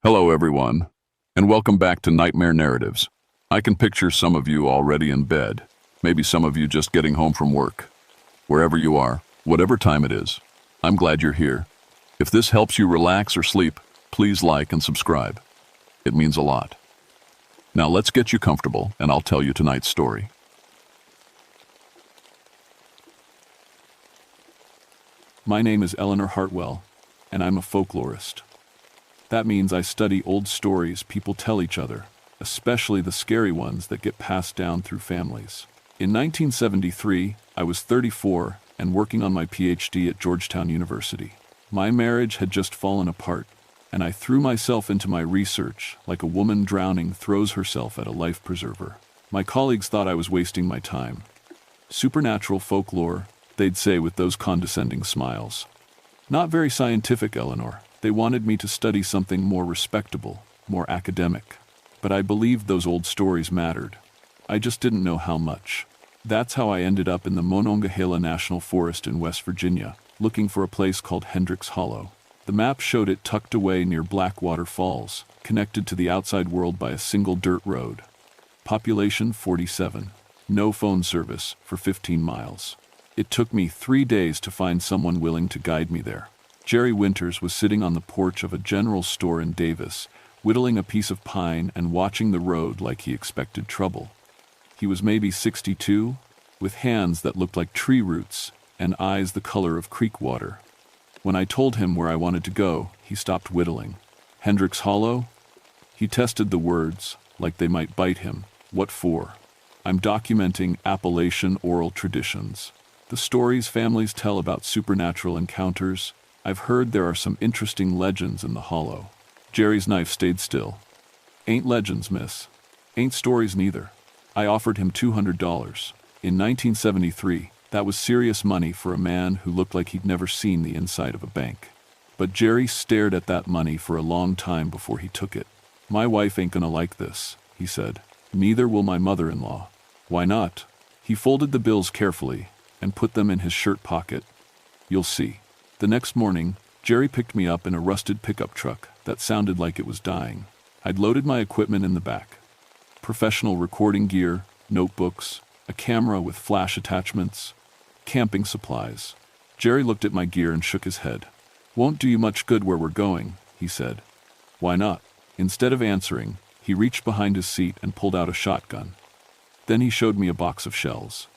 Hello, everyone, and welcome back to Nightmare Narratives. I can picture some of you already in bed, maybe some of you just getting home from work. Wherever you are, whatever time it is, I'm glad you're here. If this helps you relax or sleep, please like and subscribe. It means a lot. Now let's get you comfortable, and I'll tell you tonight's story. My name is Eleanor Hartwell, and I'm a folklorist. That means I study old stories people tell each other, especially the scary ones that get passed down through families. In 1973, I was 34 and working on my PhD at Georgetown University. My marriage had just fallen apart, and I threw myself into my research like a woman drowning throws herself at a life preserver. My colleagues thought I was wasting my time. Supernatural folklore, they'd say with those condescending smiles. Not very scientific, Eleanor. They wanted me to study something more respectable, more academic. But I believed those old stories mattered. I just didn't know how much. That's how I ended up in the Monongahela National Forest in West Virginia, looking for a place called Hendricks Hollow. The map showed it tucked away near Blackwater Falls, connected to the outside world by a single dirt road. Population 47. No phone service for 15 miles. It took me 3 days to find someone willing to guide me there. Jerry Winters was sitting on the porch of a general store in Davis, whittling a piece of pine and watching the road like he expected trouble. He was maybe 62, with hands that looked like tree roots and eyes the color of creek water. When I told him where I wanted to go, he stopped whittling. Hendricks Hollow? He tested the words, like they might bite him. What for? I'm documenting Appalachian oral traditions. The stories families tell about supernatural encounters. I've heard there are some interesting legends in the hollow. Jerry's knife stayed still. Ain't legends, miss. Ain't stories neither. I offered him $200. In 1973, that was serious money for a man who looked like he'd never seen the inside of a bank. But Jerry stared at that money for a long time before he took it. My wife ain't gonna like this, he said. Neither will my mother-in-law. Why not? He folded the bills carefully and put them in his shirt pocket. You'll see. The next morning, Jerry picked me up in a rusted pickup truck that sounded like it was dying. I'd loaded my equipment in the back. Professional recording gear, notebooks, a camera with flash attachments, camping supplies. Jerry looked at my gear and shook his head. Won't do you much good where we're going, he said. Why not? Instead of answering, he reached behind his seat and pulled out a shotgun. Then he showed me a box of shells.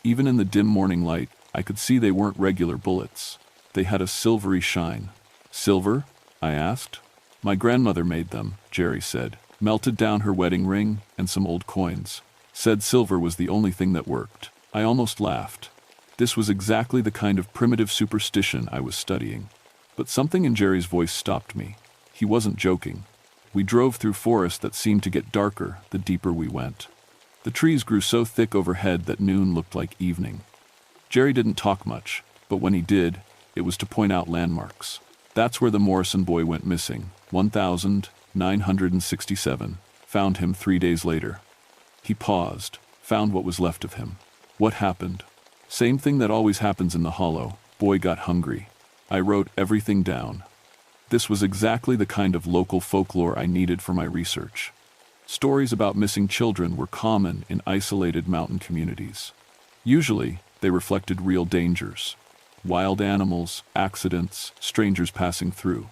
Even in the dim morning light, I could see they weren't regular bullets. They had a silvery shine. Silver? I asked. My grandmother made them, Jerry said. Melted down her wedding ring and some old coins. Said silver was the only thing that worked. I almost laughed. This was exactly the kind of primitive superstition I was studying. But something in Jerry's voice stopped me. He wasn't joking. We drove through forest that seemed to get darker the deeper we went. The trees grew so thick overhead that noon looked like evening. Jerry didn't talk much, but when he did, it was to point out landmarks. That's where the Morrison boy went missing, 1967. Found him 3 days later. He paused, found what was left of him. What happened? Same thing that always happens in the hollow. Boy got hungry. I wrote everything down. This was exactly the kind of local folklore I needed for my research. Stories about missing children were common in isolated mountain communities. Usually, they reflected real dangers. Wild animals, accidents, strangers passing through.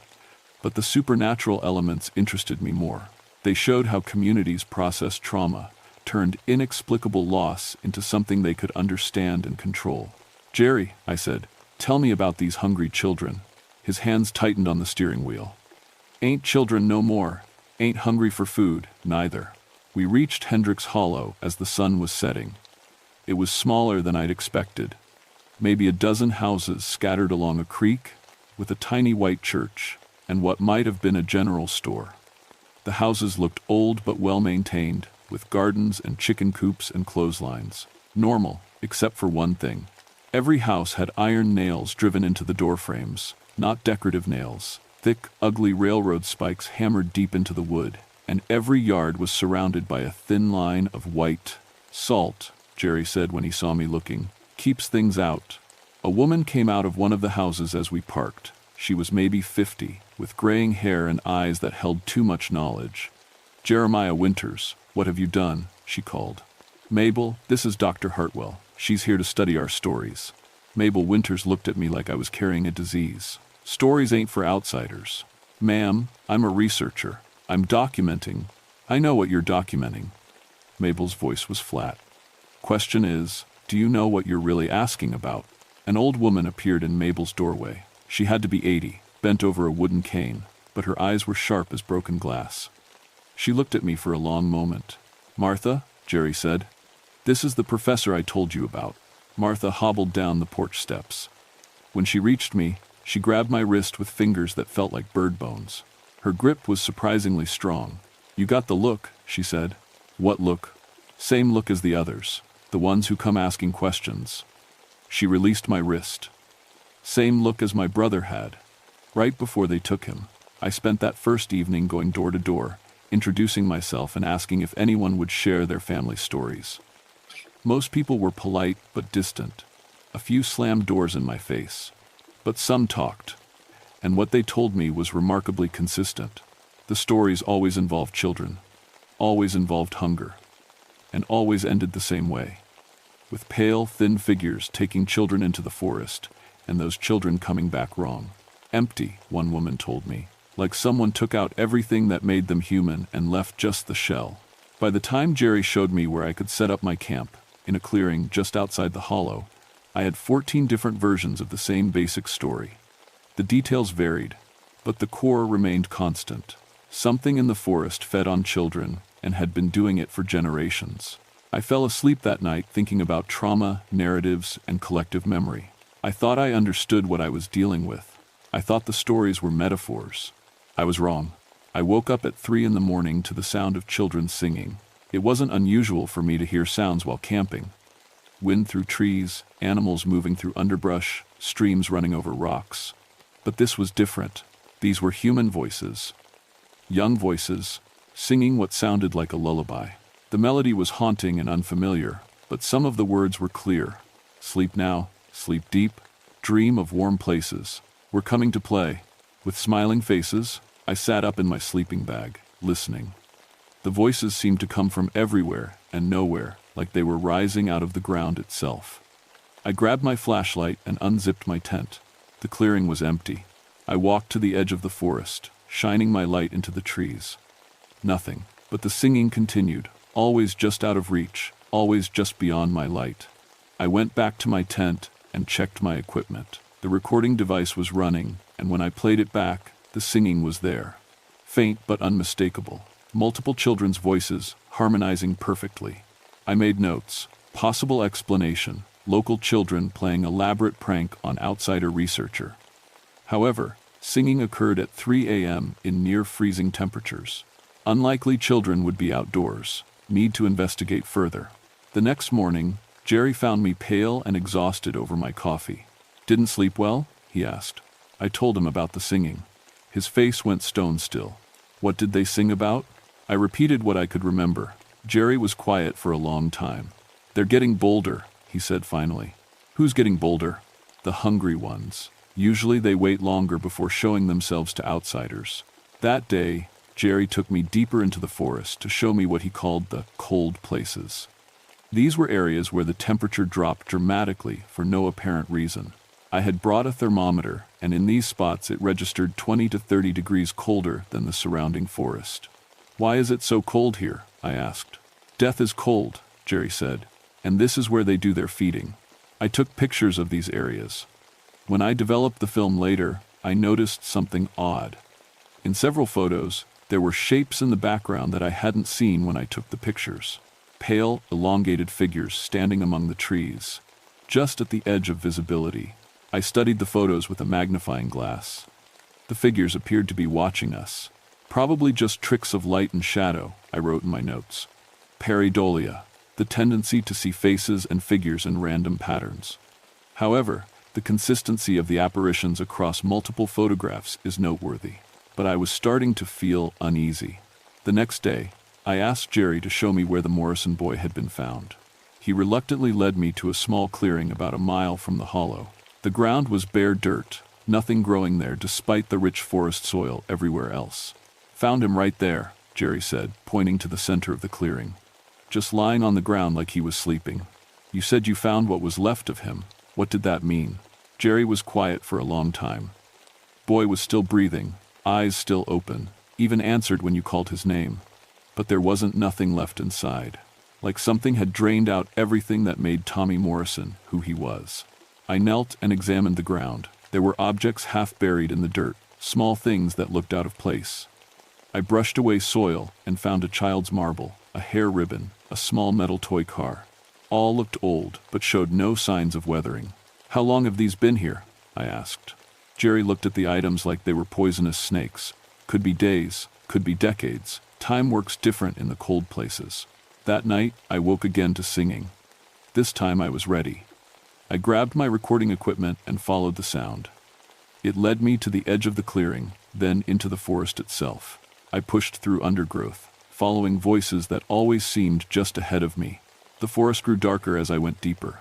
But the supernatural elements interested me more. They showed how communities processed trauma, turned inexplicable loss into something they could understand and control. Jerry, I said, tell me about these hungry children. His hands tightened on the steering wheel. Ain't children no more. Ain't hungry for food, neither. We reached Hendricks Hollow as the sun was setting. It was smaller than I'd expected. Maybe a dozen houses scattered along a creek, with a tiny white church, and what might have been a general store. The houses looked old but well-maintained, with gardens and chicken coops and clotheslines. Normal, except for one thing. Every house had iron nails driven into the doorframes, not decorative nails. Thick, ugly railroad spikes hammered deep into the wood, and every yard was surrounded by a thin line of white salt, Jerry said when he saw me looking. Keeps things out. A woman came out of one of the houses as we parked. She was maybe 50, with graying hair and eyes that held too much knowledge. "Jeremiah Winters, what have you done?" she called. "Mabel, this is Dr. Hartwell. She's here to study our stories." Mabel Winters looked at me like I was carrying a disease. "Stories ain't for outsiders." "Ma'am, I'm a researcher. I'm documenting." "I know what you're documenting." Mabel's voice was flat. "Question is, do you know what you're really asking about?" An old woman appeared in Mabel's doorway. She had to be 80, bent over a wooden cane, but her eyes were sharp as broken glass. She looked at me for a long moment. "Martha," Jerry said, "this is the professor I told you about." Martha hobbled down the porch steps. When she reached me, she grabbed my wrist with fingers that felt like bird bones. Her grip was surprisingly strong. "You got the look," she said. "What look?" "Same look as the others, the ones who come asking questions." She released my wrist. "Same look as my brother had. Right before they took him, I spent that first evening going door to door, introducing myself and asking if anyone would share their family stories. Most people were polite but distant. A few slammed doors in my face. But some talked. And what they told me was remarkably consistent. The stories always involved children, always involved hunger, and always ended the same way. With pale, thin figures taking children into the forest, and those children coming back wrong. Empty, one woman told me, like someone took out everything that made them human and left just the shell. By the time Jerry showed me where I could set up my camp, in a clearing just outside the hollow, I had 14 different versions of the same basic story. The details varied, but the core remained constant. Something in the forest fed on children and had been doing it for generations. I fell asleep that night thinking about trauma, narratives, and collective memory. I thought I understood what I was dealing with. I thought the stories were metaphors. I was wrong. I woke up at 3 in the morning to the sound of children singing. It wasn't unusual for me to hear sounds while camping. Wind through trees, animals moving through underbrush, streams running over rocks. But this was different. These were human voices. Young voices, singing what sounded like a lullaby. The melody was haunting and unfamiliar, but some of the words were clear. "Sleep now, sleep deep, dream of warm places. We're coming to play." With smiling faces, I sat up in my sleeping bag, listening. The voices seemed to come from everywhere and nowhere, like they were rising out of the ground itself. I grabbed my flashlight and unzipped my tent. The clearing was empty. I walked to the edge of the forest, shining my light into the trees. Nothing, but the singing continued, always just out of reach, always just beyond my light. I went back to my tent and checked my equipment. The recording device was running, and when I played it back, the singing was there. Faint but unmistakable. Multiple children's voices, harmonizing perfectly. I made notes. Possible explanation. Local children playing elaborate prank on outsider researcher. However, singing occurred at 3 a.m. in near-freezing temperatures. Unlikely children would be outdoors. Need to investigate further. The next morning, Jerry found me pale and exhausted over my coffee. "Didn't sleep well?" he asked. I told him about the singing. His face went stone still. "What did they sing about?" I repeated what I could remember. Jerry was quiet for a long time. "They're getting bolder," he said finally. "Who's getting bolder?" "The hungry ones. Usually they wait longer before showing themselves to outsiders." That day, Jerry took me deeper into the forest to show me what he called the cold places. These were areas where the temperature dropped dramatically for no apparent reason. I had brought a thermometer, and in these spots it registered 20 to 30 degrees colder than the surrounding forest. "Why is it so cold here?" I asked. "Death is cold," Jerry said, "and this is where they do their feeding." I took pictures of these areas. When I developed the film later, I noticed something odd. In several photos, there were shapes in the background that I hadn't seen when I took the pictures. Pale, elongated figures standing among the trees, just at the edge of visibility. I studied the photos with a magnifying glass. The figures appeared to be watching us. Probably just tricks of light and shadow, I wrote in my notes. Pareidolia, the tendency to see faces and figures in random patterns. However, the consistency of the apparitions across multiple photographs is noteworthy. But I was starting to feel uneasy. The next day, I asked Jerry to show me where the Morrison boy had been found. He reluctantly led me to a small clearing about a mile from the hollow. The ground was bare dirt, Nothing growing there despite the rich forest soil everywhere else. Found him right there, Jerry said, pointing to the center of the clearing. Just lying on the ground like he was sleeping. You said you found what was left of him. What did that mean? Jerry was quiet for a long time. Boy was still breathing, eyes still open, even answered when you called his name. But there wasn't nothing left inside. Like something had drained out everything that made Tommy Morrison who he was. I knelt and examined the ground. There were objects half buried in the dirt, small things that looked out of place. I brushed away soil and found a child's marble, a hair ribbon, a small metal toy car. All looked old, but showed no signs of weathering. How long have these been here? I asked. Jerry looked at the items like they were poisonous snakes. Could be days, could be decades. Time works different in the cold places. That night, I woke again to singing. This time I was ready. I grabbed my recording equipment and followed the sound. It led me to the edge of the clearing, then into the forest itself. I pushed through undergrowth, following voices that always seemed just ahead of me. The forest grew darker as I went deeper.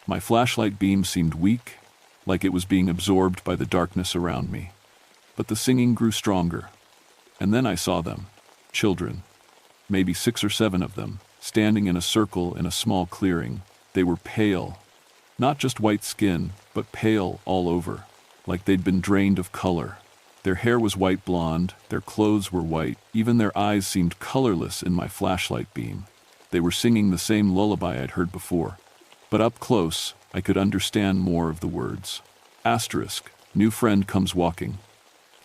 My flashlight beam seemed weak, like it was being absorbed by the darkness around me. But the singing grew stronger. And then I saw them. Children. Maybe 6 or 7 of them, standing in a circle in a small clearing. They were pale. Not just white skin, but pale all over, like they'd been drained of color. Their hair was white blonde, their clothes were white, even their eyes seemed colorless in my flashlight beam. They were singing the same lullaby I'd heard before. But up close, I could understand more of the words. Asterisk, new friend comes walking.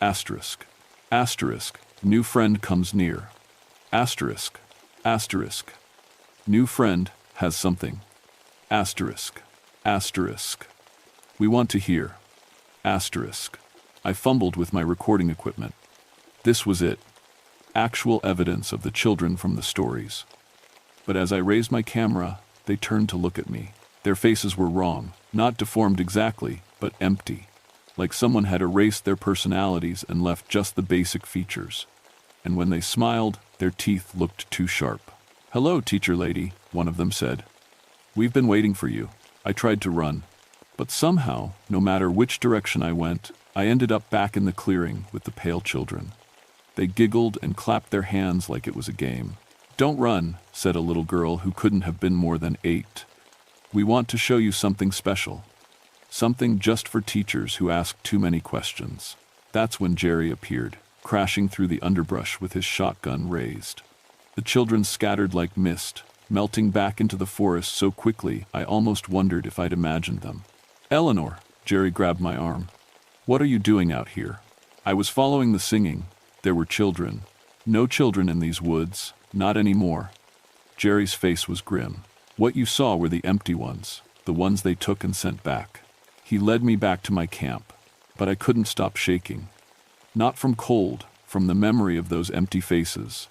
Asterisk. Asterisk, new friend comes near. Asterisk. Asterisk. New friend has something. Asterisk. Asterisk. We want to hear. Asterisk. I fumbled with my recording equipment. This was it. Actual evidence of the children from the stories. But as I raised my camera, they turned to look at me. Their faces were wrong, not deformed exactly, but empty. Like someone had erased their personalities and left just the basic features. And when they smiled, their teeth looked too sharp. "Hello, teacher lady," one of them said. "We've been waiting for you." I tried to run. But somehow, no matter which direction I went, I ended up back in the clearing with the pale children. They giggled and clapped their hands like it was a game. "Don't run," said a little girl who couldn't have been more than 8. "We want to show you something special. Something just for teachers who ask too many questions." That's when Jerry appeared, crashing through the underbrush with his shotgun raised. The children scattered like mist, melting back into the forest so quickly I almost wondered if I'd imagined them. "Eleanor," Jerry grabbed my arm. "What are you doing out here?" I was following the singing. There were children. No children in these woods, not anymore. Jerry's face was grim. "What you saw were the empty ones, the ones they took and sent back." He led me back to my camp, but I couldn't stop shaking. Not from cold, from the memory of those empty faces,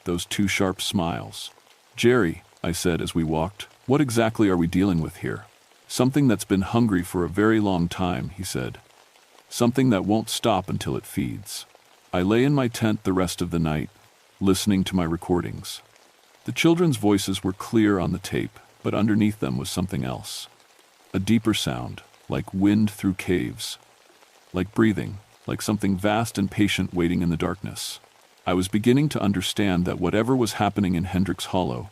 those 2 sharp smiles. "Jerry," I said as we walked, "what exactly are we dealing with here?" "Something that's been hungry for a very long time," he said. "Something that won't stop until it feeds." I lay in my tent the rest of the night, listening to my recordings. The children's voices were clear on the tape, but underneath them was something else. A deeper sound, like wind through caves. Like breathing, like something vast and patient waiting in the darkness. I was beginning to understand that whatever was happening in Hendricks Hollow,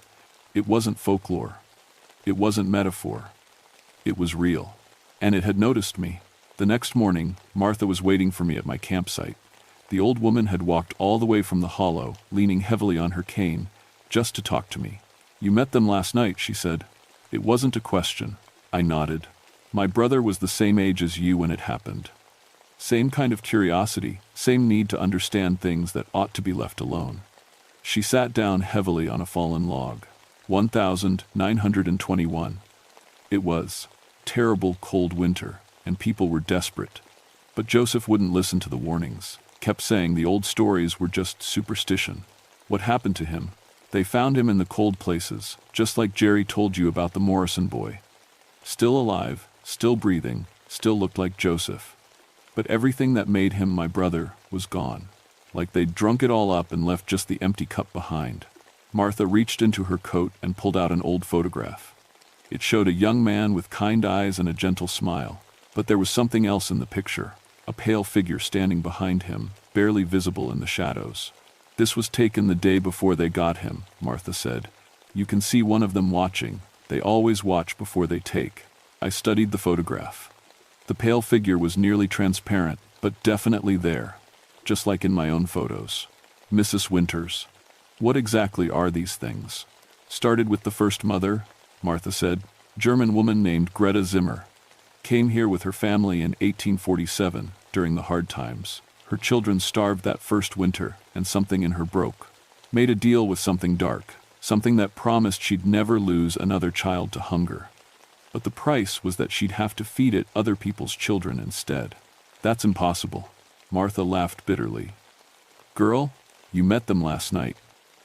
it wasn't folklore. It wasn't metaphor. It was real. And it had noticed me. The next morning, Martha was waiting for me at my campsite. The old woman had walked all the way from the hollow, leaning heavily on her cane, just to talk to me. "You met them last night," she said. It wasn't a question. I nodded. "My brother was the same age as you when it happened. Same kind of curiosity, same need to understand things that ought to be left alone." She sat down heavily on a fallen log. 1921. It was terrible cold winter, and people were desperate. But Joseph wouldn't listen to the warnings, kept saying the old stories were just superstition. What happened to him? They found him in the cold places, just like Jerry told you about the Morrison boy. Still alive, still breathing, still looked like Joseph. But everything that made him my brother was gone. Like they'd drunk it all up and left just the empty cup behind. Martha reached into her coat and pulled out an old photograph. It showed a young man with kind eyes and a gentle smile. But there was something else in the picture, a pale figure standing behind him, barely visible in the shadows. This was taken the day before they got him, Martha said. You can see one of them watching. They always watch before they take. I studied the photograph. The pale figure was nearly transparent, but definitely there, just like in my own photos. Mrs. Winters. What exactly are these things? Started with the first mother, Martha said. German woman named Greta Zimmer. Came here with her family in 1847, during the hard times. Her children starved that first winter, and something in her broke. Made a deal with something dark, something that promised she'd never lose another child to hunger. But the price was that she'd have to feed it other people's children instead. That's impossible. Martha laughed bitterly. Girl, you met them last night.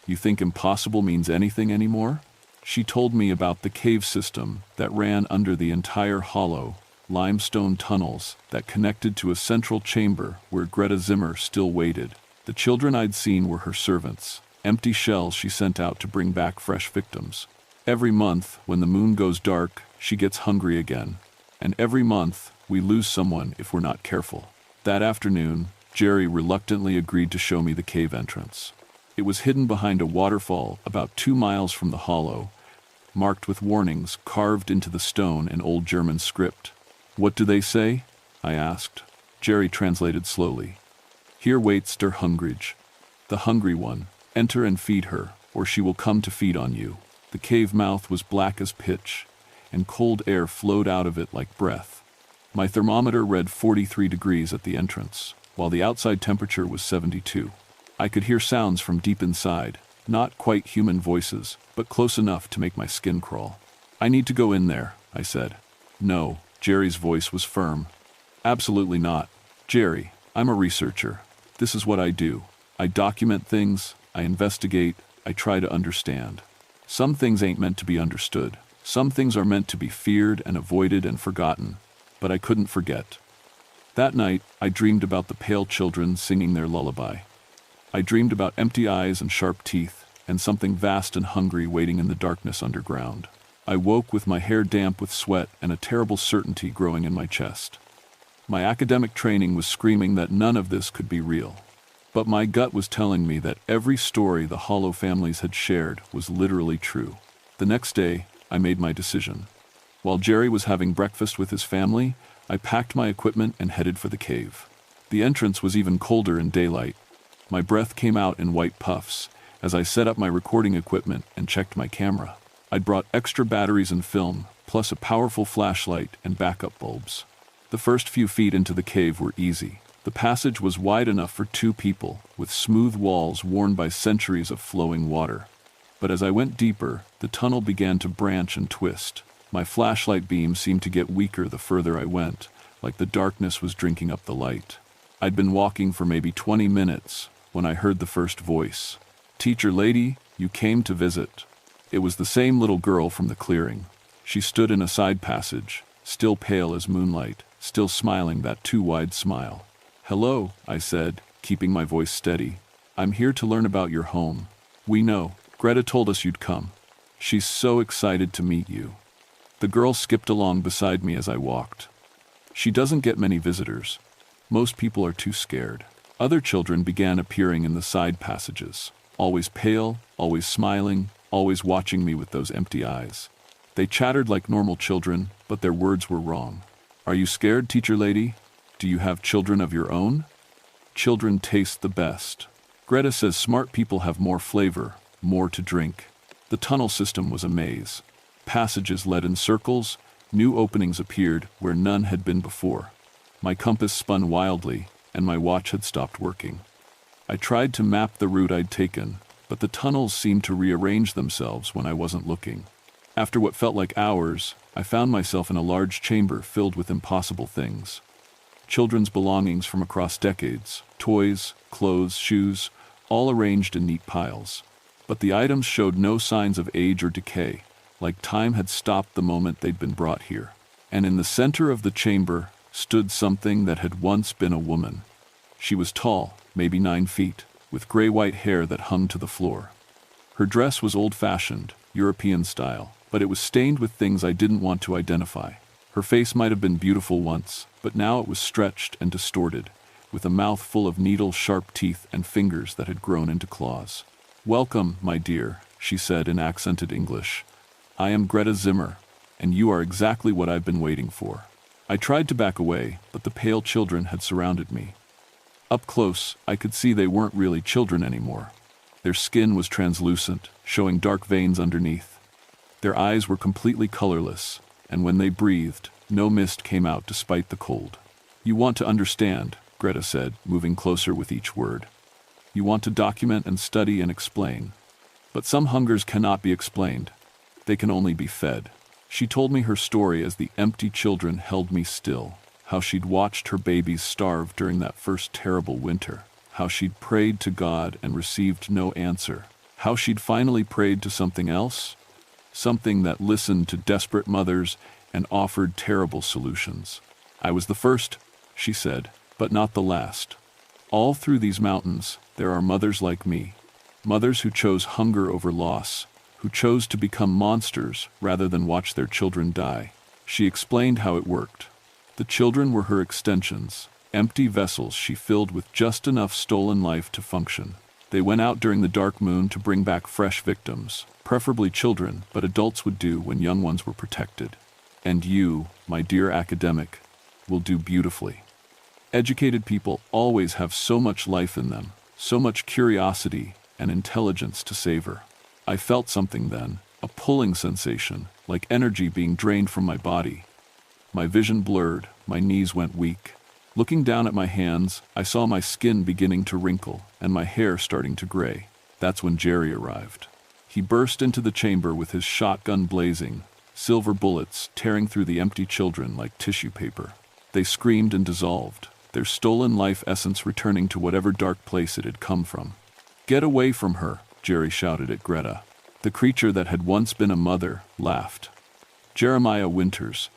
You think impossible means anything anymore? She told me about the cave system that ran under the entire hollow, limestone tunnels that connected to a central chamber where Greta Zimmer still waited. The children I'd seen were her servants, empty shells she sent out to bring back fresh victims. Every month, when the moon goes dark, she gets hungry again. And every month, we lose someone if we're not careful. That afternoon, Jerry reluctantly agreed to show me the cave entrance. It was hidden behind a waterfall about 2 miles from the hollow, marked with warnings carved into the stone in old German script. What do they say? I asked. Jerry translated slowly. Here waits der Hungrige. The hungry one. Enter and feed her, or she will come to feed on you. The cave mouth was black as pitch, and cold air flowed out of it like breath. My thermometer read 43 degrees at the entrance, while the outside temperature was 72. I could hear sounds from deep inside, not quite human voices, but close enough to make my skin crawl. I need to go in there, I said. No, Jerry's voice was firm. Absolutely not. Jerry, I'm a researcher. This is what I do. I document things, I investigate, I try to understand. Some things ain't meant to be understood. Some things are meant to be feared and avoided and forgotten. But I couldn't forget. That night, I dreamed about the pale children singing their lullaby. I dreamed about empty eyes and sharp teeth, and something vast and hungry waiting in the darkness underground. I woke with my hair damp with sweat and a terrible certainty growing in my chest. My academic training was screaming that none of this could be real. But my gut was telling me that every story the Hollow families had shared was literally true. The next day, I made my decision. While Jerry was having breakfast with his family, I packed my equipment and headed for the cave. The entrance was even colder in daylight. My breath came out in white puffs as I set up my recording equipment and checked my camera. I'd brought extra batteries and film, plus a powerful flashlight and backup bulbs. The first few feet into the cave were easy. The passage was wide enough for 2 people, with smooth walls worn by centuries of flowing water. But as I went deeper, the tunnel began to branch and twist. My flashlight beam seemed to get weaker the further I went, like the darkness was drinking up the light. I'd been walking for maybe 20 minutes when I heard the first voice. "Teacher lady, you came to visit." It was the same little girl from the clearing. She stood in a side passage, still pale as moonlight, still smiling that too wide smile. "Hello," I said, keeping my voice steady. "I'm here to learn about your home. We know. Greta told us you'd come. She's so excited to meet you." The girl skipped along beside me as I walked. She doesn't get many visitors. Most people are too scared. Other children began appearing in the side passages, always pale, always smiling, always watching me with those empty eyes. They chattered like normal children, but their words were wrong. "Are you scared, teacher lady? Do you have children of your own? Children taste the best. Greta says smart people have more flavor, more to drink." The tunnel system was a maze. Passages led in circles, new openings appeared where none had been before. My compass spun wildly, and my watch had stopped working. I tried to map the route I'd taken, but the tunnels seemed to rearrange themselves when I wasn't looking. After what felt like hours, I found myself in a large chamber filled with impossible things. Children's belongings from across decades, toys, clothes, shoes, all arranged in neat piles. But the items showed no signs of age or decay, like time had stopped the moment they'd been brought here. And in the center of the chamber stood something that had once been a woman. She was tall, maybe 9 feet, with gray-white hair that hung to the floor. Her dress was old-fashioned, European style, but it was stained with things I didn't want to identify. Her face might have been beautiful once, but now it was stretched and distorted, with a mouth full of needle-sharp teeth and fingers that had grown into claws. "Welcome, my dear," she said in accented English. "I am Greta Zimmer, and you are exactly what I've been waiting for." I tried to back away, but the pale children had surrounded me. Up close, I could see they weren't really children anymore. Their skin was translucent, showing dark veins underneath. Their eyes were completely colorless, and when they breathed, no mist came out despite the cold. "You want to understand," Greta said, moving closer with each word. "You want to document and study and explain. But some hungers cannot be explained. They can only be fed." She told me her story as the empty children held me still, how she'd watched her babies starve during that first terrible winter, how she'd prayed to God and received no answer, how she'd finally prayed to something else, something that listened to desperate mothers and offered terrible solutions. "I was the first," she said, "but not the last. All through these mountains, there are mothers like me, mothers who chose hunger over loss, who chose to become monsters rather than watch their children die." She explained how it worked. The children were her extensions, empty vessels she filled with just enough stolen life to function. They went out during the dark moon to bring back fresh victims, preferably children, but adults would do when young ones were protected. And you, my dear academic, will do beautifully. Educated people always have so much life in them, so much curiosity and intelligence to savor. I felt something then, a pulling sensation, like energy being drained from my body. My vision blurred, my knees went weak. Looking down at my hands, I saw my skin beginning to wrinkle and my hair starting to gray. That's when Jerry arrived. He burst into the chamber with his shotgun blazing, silver bullets tearing through the empty children like tissue paper. They screamed and dissolved, their stolen life essence returning to whatever dark place it had come from. "Get away from her," Jerry shouted at Greta. The creature that had once been a mother laughed. "Jeremiah Winters,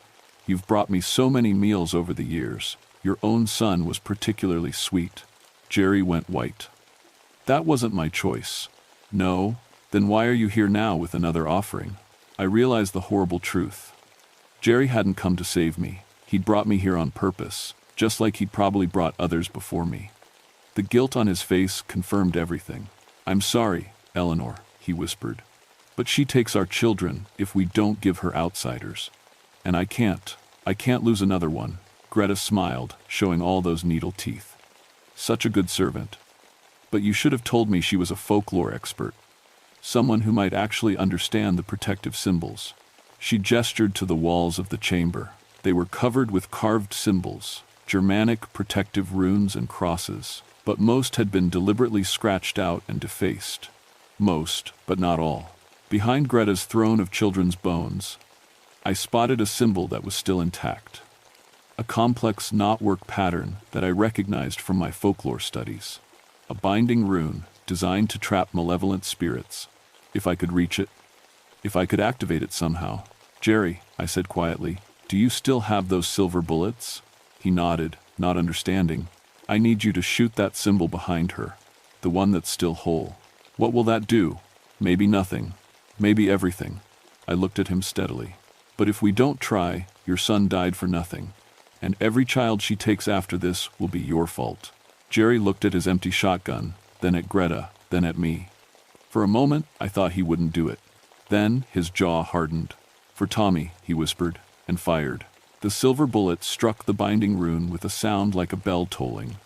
you've brought me so many meals over the years. Your own son was particularly sweet." Jerry went white. "That wasn't my choice." "No? Then why are you here now with another offering?" I realized the horrible truth. Jerry hadn't come to save me. He'd brought me here on purpose, just like he'd probably brought others before me. The guilt on his face confirmed everything. "I'm sorry, Eleanor," he whispered. "But she takes our children if we don't give her outsiders. And I can't lose another one." Greta smiled, showing all those needle teeth. "Such a good servant. But you should have told me she was a folklore expert. Someone who might actually understand the protective symbols." She gestured to the walls of the chamber. They were covered with carved symbols, Germanic protective runes and crosses, but most had been deliberately scratched out and defaced. Most, but not all. Behind Greta's throne of children's bones, I spotted a symbol that was still intact. A complex knotwork pattern that I recognized from my folklore studies. A binding rune designed to trap malevolent spirits. If I could reach it, if I could activate it somehow. "Jerry," I said quietly, "do you still have those silver bullets?" He nodded, not understanding. "I need you to shoot that symbol behind her, the one that's still whole." "What will that do?" "Maybe nothing. Maybe everything." I looked at him steadily. "But if we don't try, your son died for nothing. And every child she takes after this will be your fault." Jerry looked at his empty shotgun, then at Greta, then at me. For a moment, I thought he wouldn't do it. Then his jaw hardened. "For Tommy," he whispered, and fired. The silver bullet struck the binding rune with a sound like a bell tolling.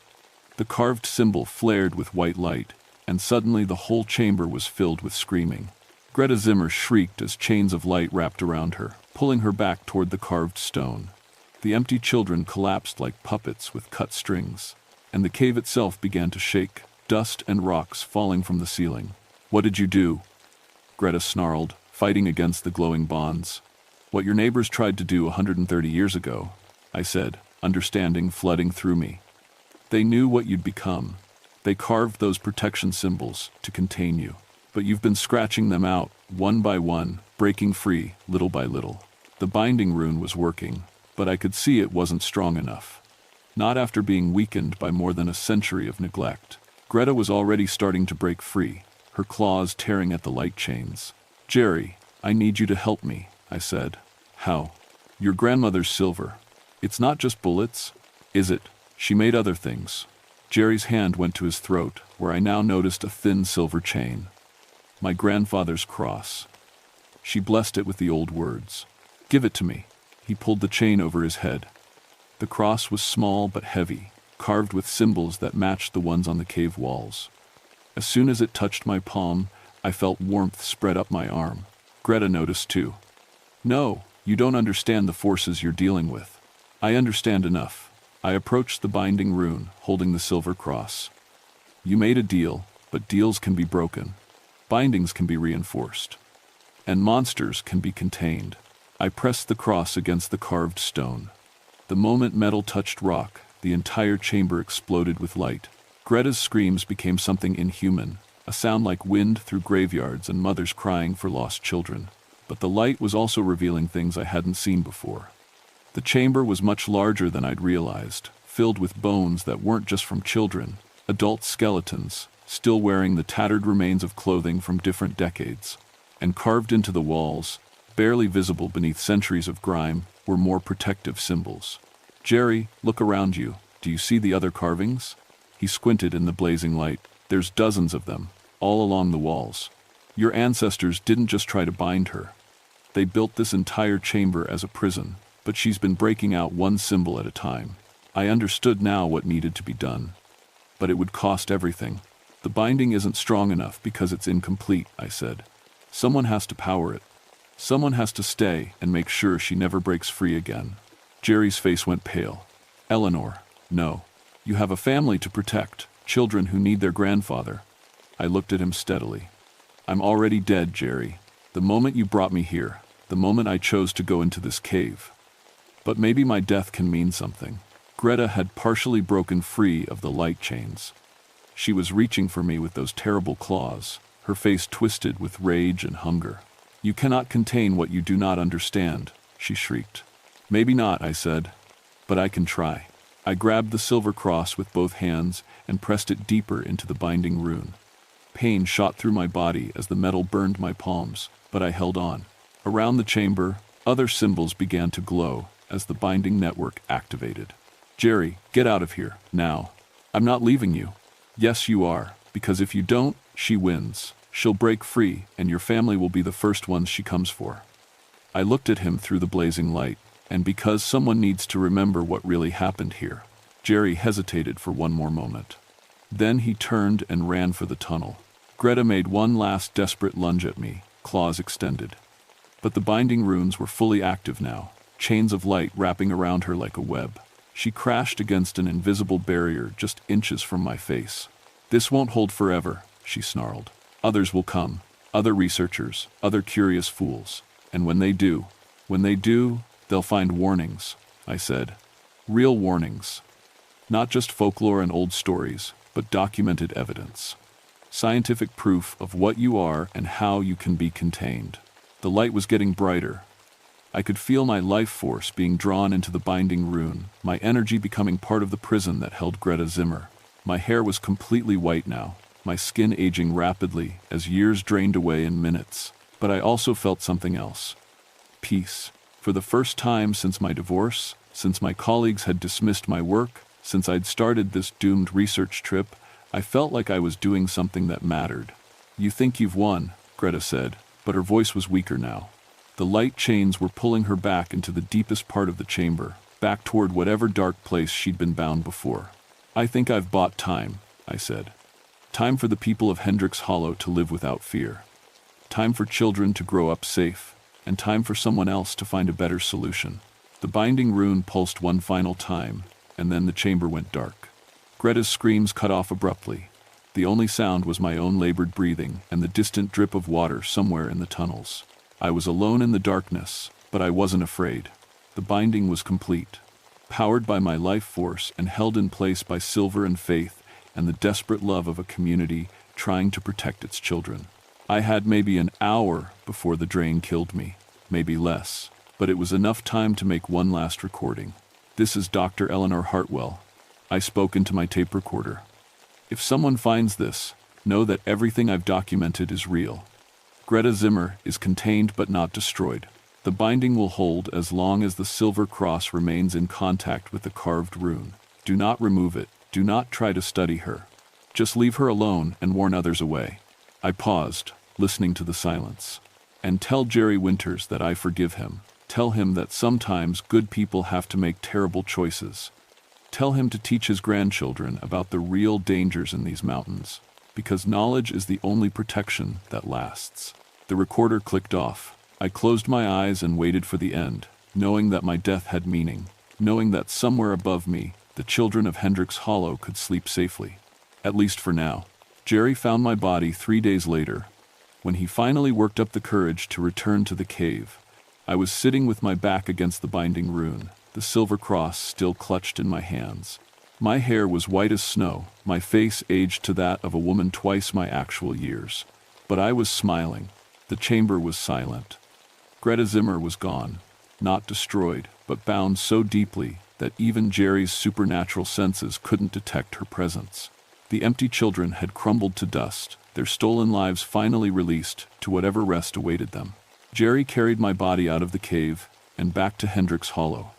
The carved symbol flared with white light, and suddenly the whole chamber was filled with screaming. Greta Zimmer shrieked as chains of light wrapped around her, pulling her back toward the carved stone. The empty children collapsed like puppets with cut strings, and the cave itself began to shake, dust and rocks falling from the ceiling. "What did you do?" Greta snarled, fighting against the glowing bonds. "What your neighbors tried to do 130 years ago," I said, understanding flooding through me. "They knew what you'd become. They carved those protection symbols to contain you. But you've been scratching them out, one by one, breaking free, little by little. The binding rune was working, but I could see it wasn't strong enough. Not after being weakened by more than a century of neglect. Greta was already starting to break free, her claws tearing at the light chains. "Jerry, I need you to help me," I said. "How?" Your grandmother's silver. It's not just bullets, is it? She made other things. Jerry's hand went to his throat, where I now noticed a thin silver chain. My grandfather's cross. She blessed it with the old words. Give it to me. He pulled the chain over his head. The cross was small but heavy, carved with symbols that matched the ones on the cave walls. As soon as it touched my palm, I felt warmth spread up my arm. Greta noticed too. No, you don't understand the forces you're dealing with. I understand enough. I approached the binding rune, holding the silver cross. You made a deal, but deals can be broken. Bindings can be reinforced. And monsters can be contained. I pressed the cross against the carved stone. The moment metal touched rock, the entire chamber exploded with light. Greta's screams became something inhuman, a sound like wind through graveyards and mothers crying for lost children. But the light was also revealing things I hadn't seen before. The chamber was much larger than I'd realized, filled with bones that weren't just from children, adult skeletons, still wearing the tattered remains of clothing from different decades. And carved into the walls, barely visible beneath centuries of grime, were more protective symbols. Jerry, look around you. Do you see the other carvings? He squinted in the blazing light. There's dozens of them, all along the walls. Your ancestors didn't just try to bind her. They built this entire chamber as a prison, but she's been breaking out one symbol at a time. I understood now what needed to be done. But it would cost everything. The binding isn't strong enough because it's incomplete, I said. Someone has to power it. Someone has to stay and make sure she never breaks free again. Jerry's face went pale. Eleanor, no. You have a family to protect, children who need their grandfather. I looked at him steadily. I'm already dead, Jerry. The moment you brought me here, the moment I chose to go into this cave. But maybe my death can mean something. Greta had partially broken free of the light chains. She was reaching for me with those terrible claws, her face twisted with rage and hunger. You cannot contain what you do not understand, she shrieked. Maybe not, I said, but I can try. I grabbed the silver cross with both hands and pressed it deeper into the binding rune. Pain shot through my body as the metal burned my palms, but I held on. Around the chamber, other symbols began to glow as the binding network activated. Jerry, get out of here, now. I'm not leaving you. Yes, you are, because if you don't, she wins. She'll break free, and your family will be the first ones she comes for. I looked at him through the blazing light, and because someone needs to remember what really happened here, Jerry hesitated for one more moment. Then he turned and ran for the tunnel. Greta made one last desperate lunge at me, claws extended. But the binding runes were fully active now, chains of light wrapping around her like a web. She crashed against an invisible barrier just inches from my face. This won't hold forever, she snarled. Others will come, other researchers, other curious fools. And when they do, they'll find warnings, I said. Real warnings. Not just folklore and old stories, but documented evidence. Scientific proof of what you are and how you can be contained. The light was getting brighter. I could feel my life force being drawn into the binding rune, my energy becoming part of the prison that held Greta Zimmer. My hair was completely white now, my skin aging rapidly as years drained away in minutes. But I also felt something else. Peace. For the first time since my divorce, since my colleagues had dismissed my work, since I'd started this doomed research trip, I felt like I was doing something that mattered. You think you've won, Greta said, but her voice was weaker now. The light chains were pulling her back into the deepest part of the chamber, back toward whatever dark place she'd been bound before. I think I've bought time, I said. Time for the people of Hendrix Hollow to live without fear. Time for children to grow up safe, and time for someone else to find a better solution. The binding rune pulsed one final time, and then the chamber went dark. Greta's screams cut off abruptly. The only sound was my own labored breathing and the distant drip of water somewhere in the tunnels. I was alone in the darkness, but I wasn't afraid. The binding was complete, powered by my life force and held in place by silver and faith and the desperate love of a community trying to protect its children. I had maybe an hour before the drain killed me, maybe less, but it was enough time to make one last recording. This is Dr. Eleanor Hartwell. I spoke into my tape recorder. If someone finds this, know that everything I've documented is real. Greta Zimmer is contained but not destroyed. The binding will hold as long as the silver cross remains in contact with the carved rune. Do not remove it. Do not try to study her. Just leave her alone and warn others away." I paused, listening to the silence. "And tell Jerry Winters that I forgive him. Tell him that sometimes good people have to make terrible choices. Tell him to teach his grandchildren about the real dangers in these mountains, because knowledge is the only protection that lasts." The recorder clicked off. I closed my eyes and waited for the end, knowing that my death had meaning, knowing that somewhere above me, the children of Hendricks Hollow could sleep safely. At least for now. Jerry found my body 3 days later. When he finally worked up the courage to return to the cave, I was sitting with my back against the binding rune, the silver cross still clutched in my hands. My hair was white as snow, my face aged to that of a woman twice my actual years. But I was smiling. The chamber was silent. Greta Zimmer was gone, not destroyed, but bound so deeply that even Jerry's supernatural senses couldn't detect her presence. The empty children had crumbled to dust, their stolen lives finally released to whatever rest awaited them. Jerry carried my body out of the cave and back to Hendricks Hollow.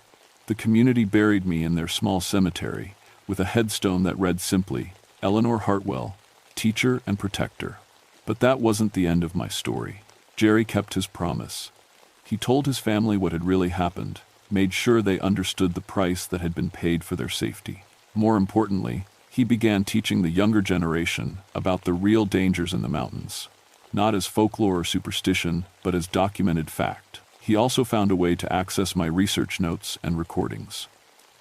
The community buried me in their small cemetery, with a headstone that read simply, "Eleanor Hartwell, Teacher and Protector." But that wasn't the end of my story. Jerry kept his promise. He told his family what had really happened, made sure they understood the price that had been paid for their safety. More importantly, he began teaching the younger generation about the real dangers in the mountains, not as folklore or superstition, but as documented fact. He also found a way to access my research notes and recordings.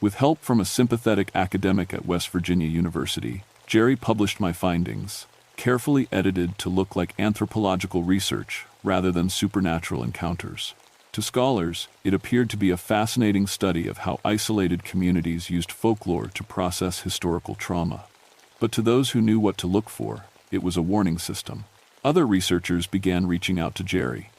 With help from a sympathetic academic at West Virginia University, Jerry published my findings, carefully edited to look like anthropological research rather than supernatural encounters. To scholars, it appeared to be a fascinating study of how isolated communities used folklore to process historical trauma. But to those who knew what to look for, it was a warning system. Other researchers began reaching out to Jerry.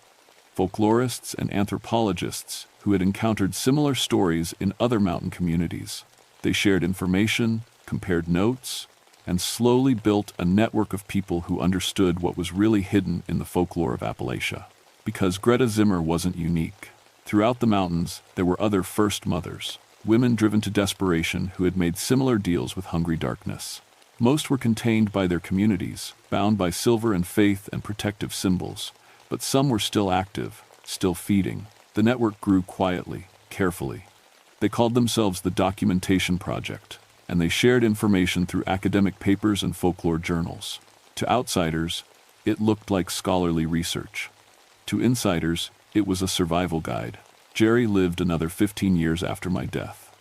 Folklorists and anthropologists who had encountered similar stories in other mountain communities. They shared information, compared notes, and slowly built a network of people who understood what was really hidden in the folklore of Appalachia. Because Greta Zimmer wasn't unique. Throughout the mountains, there were other first mothers, women driven to desperation who had made similar deals with hungry darkness. Most were contained by their communities, bound by silver and faith and protective symbols, but some were still active, still feeding. The network grew quietly, carefully. They called themselves the Documentation Project, and they shared information through academic papers and folklore journals. To outsiders, it looked like scholarly research. To insiders, it was a survival guide. Jerry lived another 15 years after my death.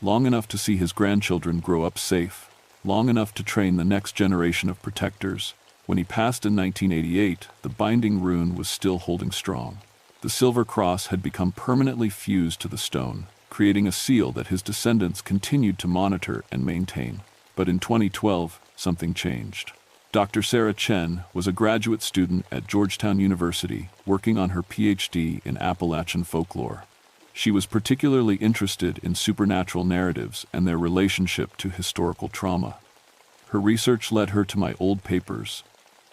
Long enough to see his grandchildren grow up safe, long enough to train the next generation of protectors. When he passed in 1988, the binding rune was still holding strong. The silver cross had become permanently fused to the stone, creating a seal that his descendants continued to monitor and maintain. But in 2012, something changed. Dr. Sarah Chen was a graduate student at Georgetown University, working on her PhD in Appalachian folklore. She was particularly interested in supernatural narratives and their relationship to historical trauma. Her research led her to my old papers,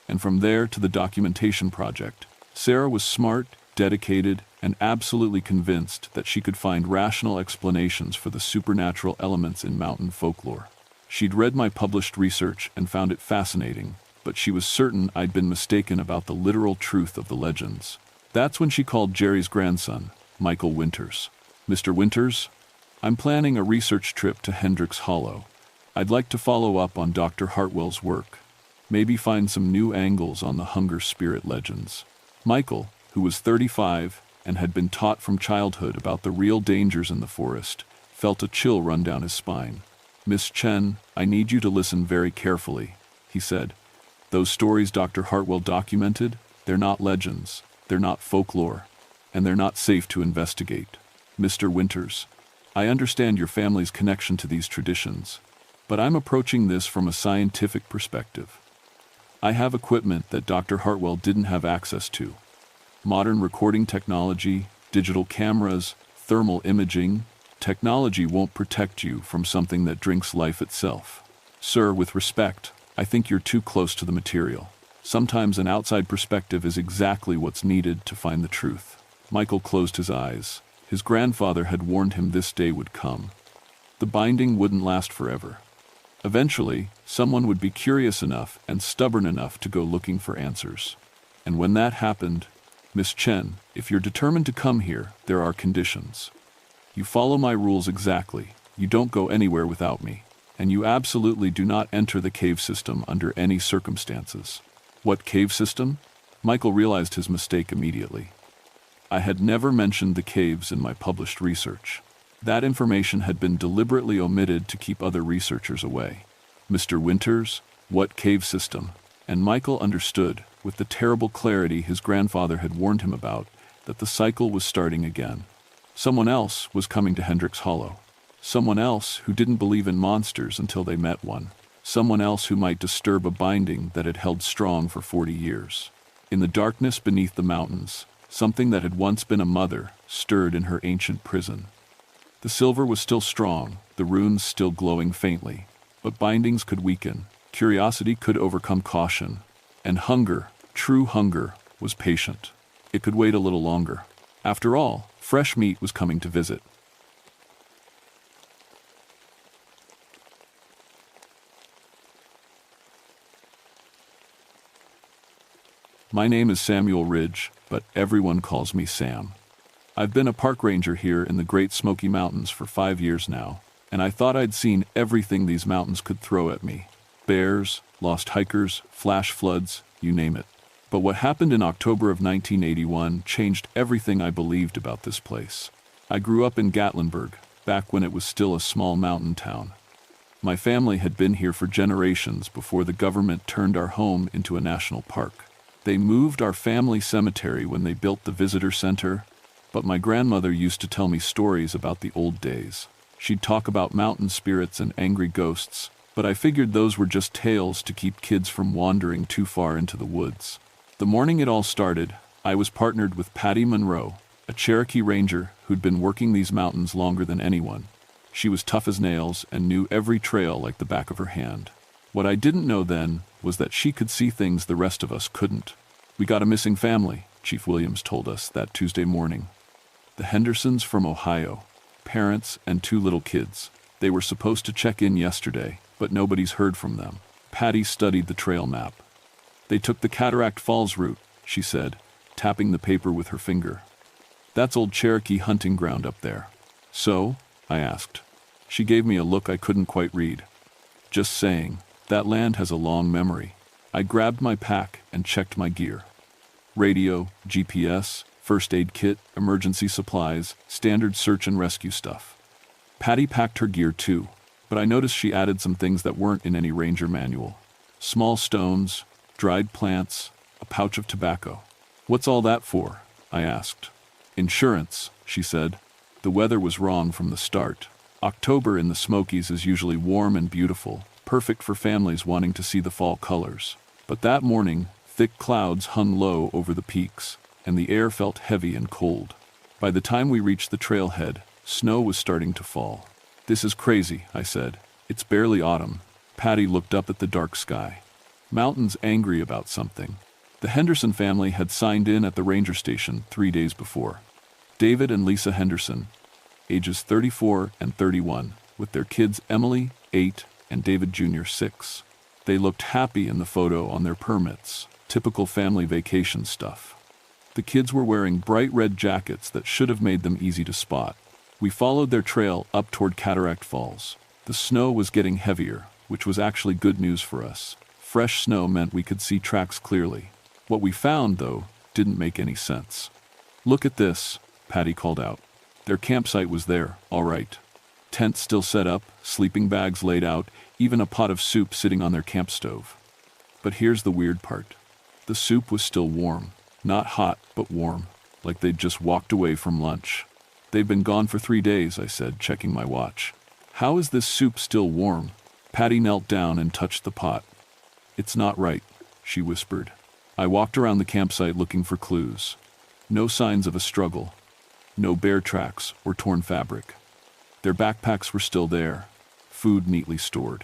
and from there to the Documentation Project. Sarah was smart, dedicated, and absolutely convinced that she could find rational explanations for the supernatural elements in mountain folklore. She'd read my published research and found it fascinating, but she was certain I'd been mistaken about the literal truth of the legends. That's when she called Jerry's grandson, Michael Winters. "Mr. Winters, I'm planning a research trip to Hendricks Hollow. I'd like to follow up on Dr. Hartwell's work, maybe find some new angles on the hunger spirit legends." Michael, who was 35 and had been taught from childhood about the real dangers in the forest, felt a chill run down his spine. "Miss Chen, I need you to listen very carefully," he said. "Those stories Dr. Hartwell documented, they're not legends, they're not folklore, and they're not safe to investigate. Mr. Winters, I understand your family's connection to these traditions, but I'm approaching this from a scientific perspective. I have equipment that Dr. Hartwell didn't have access to. Modern recording technology, digital cameras, thermal imaging. Technology won't protect you from something that drinks life itself. Sir, with respect, I think you're too close to the material. Sometimes an outside perspective is exactly what's needed to find the truth." Michael closed his eyes. His grandfather had warned him this day would come. The binding wouldn't last forever. Eventually, someone would be curious enough and stubborn enough to go looking for answers. And when that happened, Miss Chen, if you're determined to come here, there are conditions. You follow my rules exactly, you don't go anywhere without me, and you absolutely do not enter the cave system under any circumstances. What cave system? Michael realized his mistake immediately. I had never mentioned the caves in my published research. That information had been deliberately omitted to keep other researchers away. Mr. Winters, what cave system? And Michael understood, with the terrible clarity his grandfather had warned him about, that the cycle was starting again. Someone else was coming to Hendricks Hollow. Someone else who didn't believe in monsters until they met one. Someone else who might disturb a binding that had held strong for 40 years. In the darkness beneath the mountains, something that had once been a mother stirred in her ancient prison. The silver was still strong, the runes still glowing faintly, but bindings could weaken, curiosity could overcome caution, and hunger, true hunger, was patient. It could wait a little longer. After all, fresh meat was coming to visit. My name is Samuel Ridge, but everyone calls me Sam. I've been a park ranger here in the Great Smoky Mountains for 5 years now, and I thought I'd seen everything these mountains could throw at me. Bears, lost hikers, flash floods, you name it. But what happened in October of 1981 changed everything I believed about this place. I grew up in Gatlinburg, back when it was still a small mountain town. My family had been here for generations before the government turned our home into a national park. They moved our family cemetery when they built the visitor center, but my grandmother used to tell me stories about the old days. She'd talk about mountain spirits and angry ghosts, but I figured those were just tales to keep kids from wandering too far into the woods. The morning it all started, I was partnered with Patty Monroe, a Cherokee ranger who'd been working these mountains longer than anyone. She was tough as nails and knew every trail like the back of her hand. What I didn't know then was that she could see things the rest of us couldn't. We got a missing family, Chief Williams told us that Tuesday morning. The Hendersons from Ohio, parents and 2 little kids. They were supposed to check in yesterday, but nobody's heard from them. Patty studied the trail map. They took the Cataract Falls route, she said, tapping the paper with her finger. That's old Cherokee hunting ground up there. So? I asked. She gave me a look I couldn't quite read. Just saying, that land has a long memory. I grabbed my pack and checked my gear. Radio, GPS, first aid kit, emergency supplies, standard search and rescue stuff. Patty packed her gear too, but I noticed she added some things that weren't in any ranger manual. Small stones, dried plants, a pouch of tobacco. What's all that for? I asked. Insurance, she said. The weather was wrong from the start. October in the Smokies is usually warm and beautiful, perfect for families wanting to see the fall colors. But that morning, thick clouds hung low over the peaks, and the air felt heavy and cold. By the time we reached the trailhead, snow was starting to fall. This is crazy, I said. It's barely autumn. Patty looked up at the dark sky. Mountain's angry about something. The Henderson family had signed in at the ranger station 3 days before. David and Lisa Henderson, ages 34 and 31, with their kids Emily, 8, and David Jr., 6. They looked happy in the photo on their permits, typical family vacation stuff. The kids were wearing bright red jackets that should have made them easy to spot. We followed their trail up toward Cataract Falls. The snow was getting heavier, which was actually good news for us. Fresh snow meant we could see tracks clearly. What we found, though, didn't make any sense. Look at this, Patty called out. Their campsite was there, all right. Tents still set up, sleeping bags laid out, even a pot of soup sitting on their camp stove. But here's the weird part. The soup was still warm. Not hot, but warm, like they'd just walked away from lunch. They've been gone for 3 days, I said, checking my watch. How is this soup still warm? Patty knelt down and touched the pot. It's not right, she whispered. I walked around the campsite looking for clues. No signs of a struggle. No bear tracks or torn fabric. Their backpacks were still there, food neatly stored.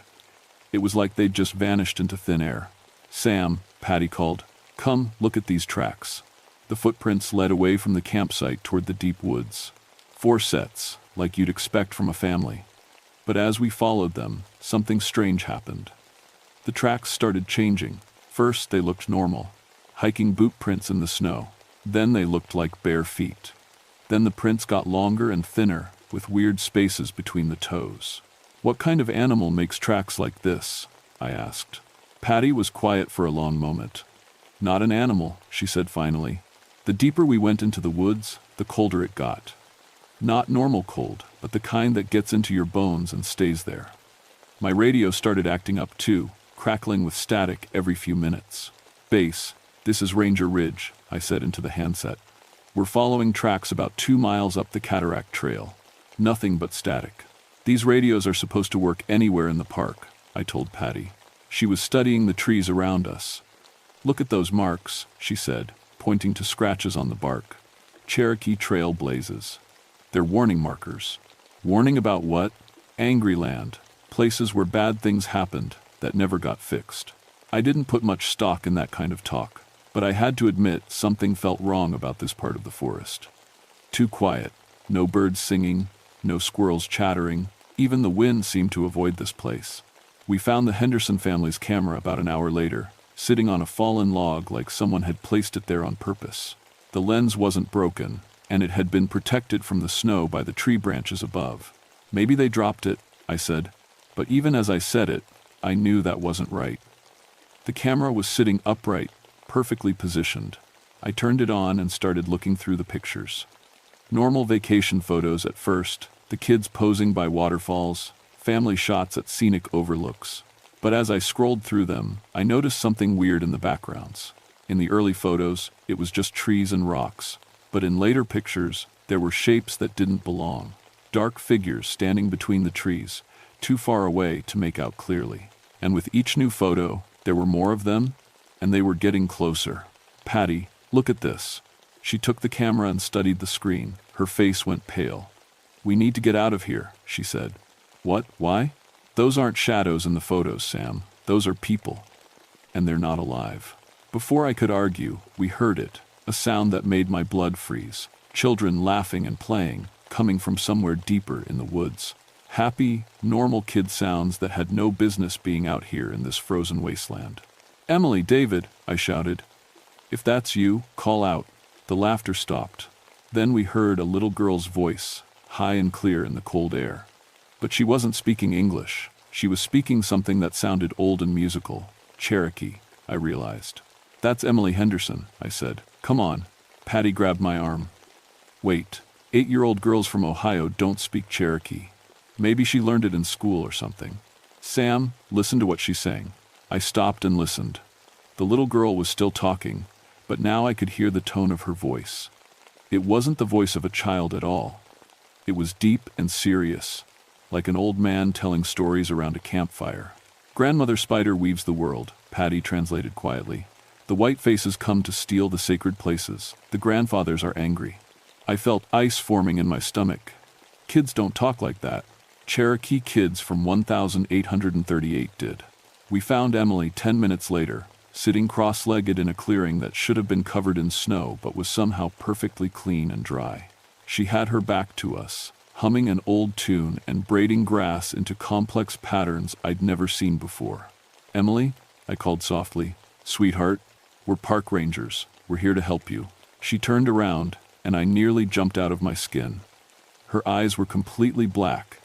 It was like they'd just vanished into thin air. Sam, Patty called, come, look at these tracks. The footprints led away from the campsite toward the deep woods. 4 sets, like you'd expect from a family. But as we followed them, something strange happened. The tracks started changing. First, they looked normal, hiking boot prints in the snow. Then they looked like bare feet. Then the prints got longer and thinner, with weird spaces between the toes. "What kind of animal makes tracks like this?" I asked. Patty was quiet for a long moment. "Not an animal," she said finally. The deeper we went into the woods, the colder it got. Not normal cold, but the kind that gets into your bones and stays there. My radio started acting up too, crackling with static every few minutes. "Base, this is Ranger Ridge," I said into the handset. "We're following tracks about 2 miles up the Cataract Trail. Nothing but static." "These radios are supposed to work anywhere in the park," I told Patty. She was studying the trees around us. "Look at those marks," she said, pointing to scratches on the bark. "Cherokee Trail blazes. They're warning markers." "Warning about what?" "Angry land. Places where bad things happened that never got fixed." I didn't put much stock in that kind of talk, but I had to admit something felt wrong about this part of the forest. Too quiet. No birds singing, no squirrels chattering. Even the wind seemed to avoid this place. We found the Henderson family's camera about an hour later, sitting on a fallen log like someone had placed it there on purpose. The lens wasn't broken, and it had been protected from the snow by the tree branches above. "Maybe they dropped it," I said. But even as I said it, I knew that wasn't right. The camera was sitting upright, perfectly positioned. I turned it on and started looking through the pictures. Normal vacation photos at first, the kids posing by waterfalls, family shots at scenic overlooks. But as I scrolled through them, I noticed something weird in the backgrounds. In the early photos, it was just trees and rocks. But in later pictures, there were shapes that didn't belong. Dark figures standing between the trees, too far away to make out clearly. And with each new photo, there were more of them, and they were getting closer. "Patty, look at this." She took the camera and studied the screen. Her face went pale. "We need to get out of here," she said. "What? Why?" "Those aren't shadows in the photos, Sam. Those are people. And they're not alive." Before I could argue, we heard it, a sound that made my blood freeze. Children laughing and playing, coming from somewhere deeper in the woods. Happy, normal kid sounds that had no business being out here in this frozen wasteland. "Emily, David," I shouted. "If that's you, call out." The laughter stopped. Then we heard a little girl's voice, high and clear in the cold air. But she wasn't speaking English. She was speaking something that sounded old and musical. Cherokee, I realized. "That's Emily Henderson," I said. "Come on." Patty grabbed my arm. "Wait, 8-year-old girls from Ohio don't speak Cherokee. Maybe she learned it in school or something." "Sam, listen to what she's saying." I stopped and listened. The little girl was still talking, but now I could hear the tone of her voice. It wasn't the voice of a child at all. It was deep and serious, like an old man telling stories around a campfire. "Grandmother Spider weaves the world," Patty translated quietly. "The white faces come to steal the sacred places. The grandfathers are angry." I felt ice forming in my stomach. Kids don't talk like that. Cherokee kids from 1838 did. We found Emily 10 minutes later, sitting cross-legged in a clearing that should have been covered in snow but was somehow perfectly clean and dry. She had her back to us, humming an old tune and braiding grass into complex patterns I'd never seen before. "Emily," I called softly, "sweetheart, we're park rangers. We're here to help you." She turned around, and I nearly jumped out of my skin. Her eyes were completely black.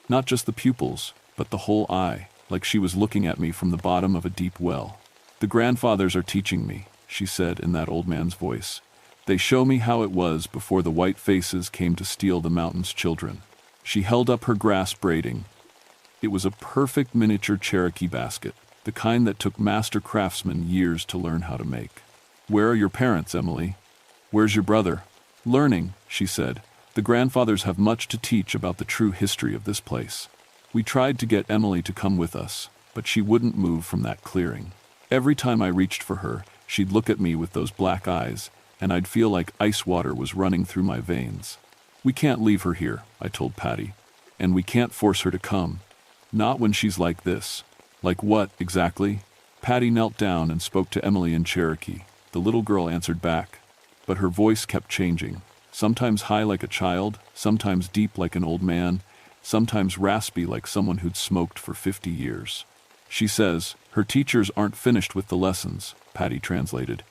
Not just the pupils, but the whole eye, like she was looking at me from the bottom of a deep well. "The grandfathers are teaching me," she said in that old man's voice. "They show me how it was before the white faces came to steal the mountain's children." She held up her grass braiding. It was a perfect miniature Cherokee basket, the kind that took master craftsmen years to learn how to make. "Where are your parents, Emily? Where's your brother?" "Learning," she said. "The grandfathers have much to teach about the true history of this place." We tried to get Emily to come with us, but she wouldn't move from that clearing. Every time I reached for her, she'd look at me with those black eyes, and I'd feel like ice water was running through my veins. "We can't leave her here," I told Patty. "And we can't force her to come. Not when she's like this." "Like what, exactly?" Patty knelt down and spoke to Emily in Cherokee. The little girl answered back. but her voice kept changing, sometimes high like a child, sometimes deep like an old man, sometimes raspy like someone who'd smoked for 50 years. She says her teachers aren't finished with the lessons, Patty translated,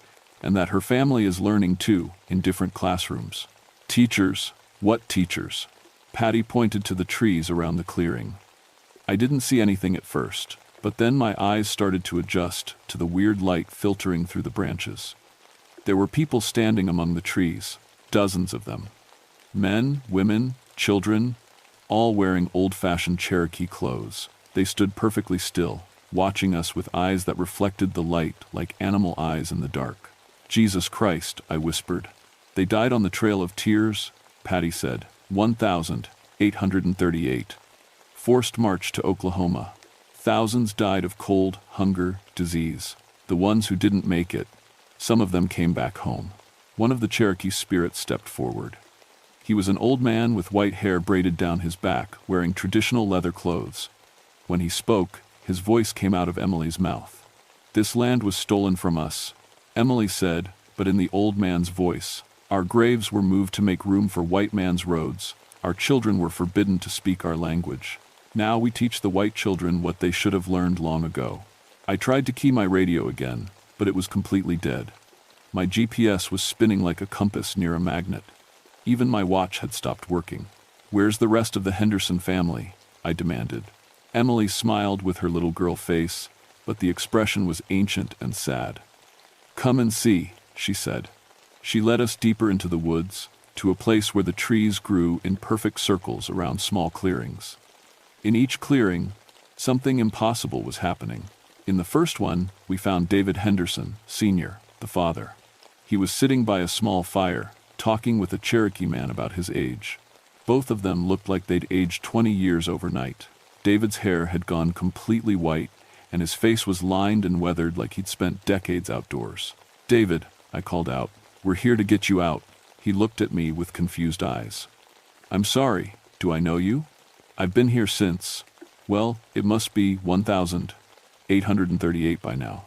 and that her family is learning too, in different classrooms. Teachers? What teachers? Patty pointed to the trees around the clearing. I didn't see anything at first, but then my eyes started to adjust to the weird light filtering through the branches. There were people standing among the trees, dozens of them. Men, women, children, all wearing old-fashioned Cherokee clothes. They stood perfectly still, watching us with eyes that reflected the light like animal eyes in the dark. Jesus Christ, I whispered. They died on the Trail of Tears, Patty said. 1,838. Forced march to Oklahoma. Thousands died of cold, hunger, disease. The ones who didn't make it, some of them came back home. One of the Cherokee spirits stepped forward. He was an old man with white hair braided down his back, wearing traditional leather clothes. When he spoke, his voice came out of Emily's mouth. This land was stolen from us, Emily said, but in the old man's voice. Our graves were moved to make room for white man's roads. Our children were forbidden to speak our language. Now we teach the white children what they should have learned long ago. I tried to key my radio again, but it was completely dead. My GPS was spinning like a compass near a magnet. Even my watch had stopped working. Where's the rest of the Henderson family? I demanded. Emily smiled with her little girl face, but the expression was ancient and sad. Come and see, she said. She led us deeper into the woods, to a place where the trees grew in perfect circles around small clearings. In each clearing, something impossible was happening. In the first one, we found David Henderson, Sr., the father. He was sitting by a small fire, talking with a Cherokee man about his age. Both of them looked like they'd aged 20 years overnight. David's hair had gone completely white, and his face was lined and weathered like he'd spent decades outdoors. David, I called out, we're here to get you out. He looked at me with confused eyes. I'm sorry, do I know you? I've been here since, well, it must be 1,838 by now.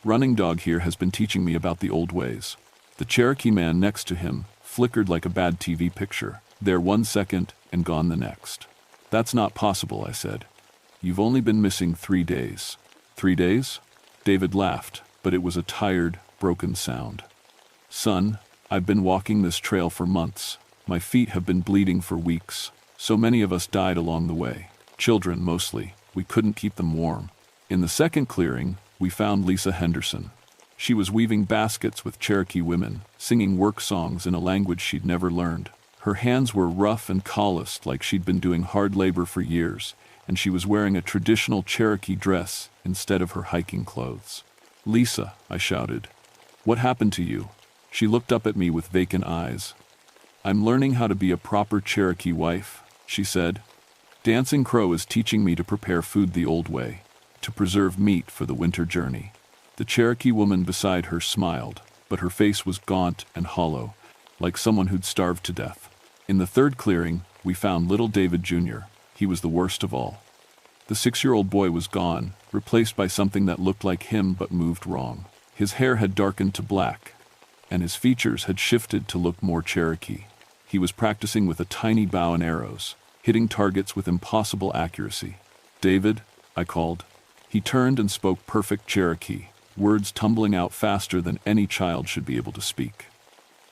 Running Dog here has been teaching me about the old ways. The Cherokee man next to him flickered like a bad TV picture, there 1 second and gone the next. That's not possible, I said. You've only been missing 3 days. 3 days? David laughed, but it was a tired, broken sound. Son, I've been walking this trail for months. My feet have been bleeding for weeks. So many of us died along the way. Children, mostly. We couldn't keep them warm. In the second clearing, we found Lisa Henderson. She was weaving baskets with Cherokee women, singing work songs in a language she'd never learned. Her hands were rough and calloused like she'd been doing hard labor for years, and she was wearing a traditional Cherokee dress instead of her hiking clothes. Lisa, I shouted. What happened to you? She looked up at me with vacant eyes. I'm learning how to be a proper Cherokee wife, she said. Dancing Crow is teaching me to prepare food the old way, to preserve meat for the winter journey. The Cherokee woman beside her smiled, but her face was gaunt and hollow, like someone who'd starved to death. In the third clearing, we found little David Jr. He was the worst of all. The 6-year-old boy was gone, replaced by something that looked like him but moved wrong. His hair had darkened to black, and his features had shifted to look more Cherokee. He was practicing with a tiny bow and arrows, hitting targets with impossible accuracy. David, I called. He turned and spoke perfect Cherokee, words tumbling out faster than any child should be able to speak.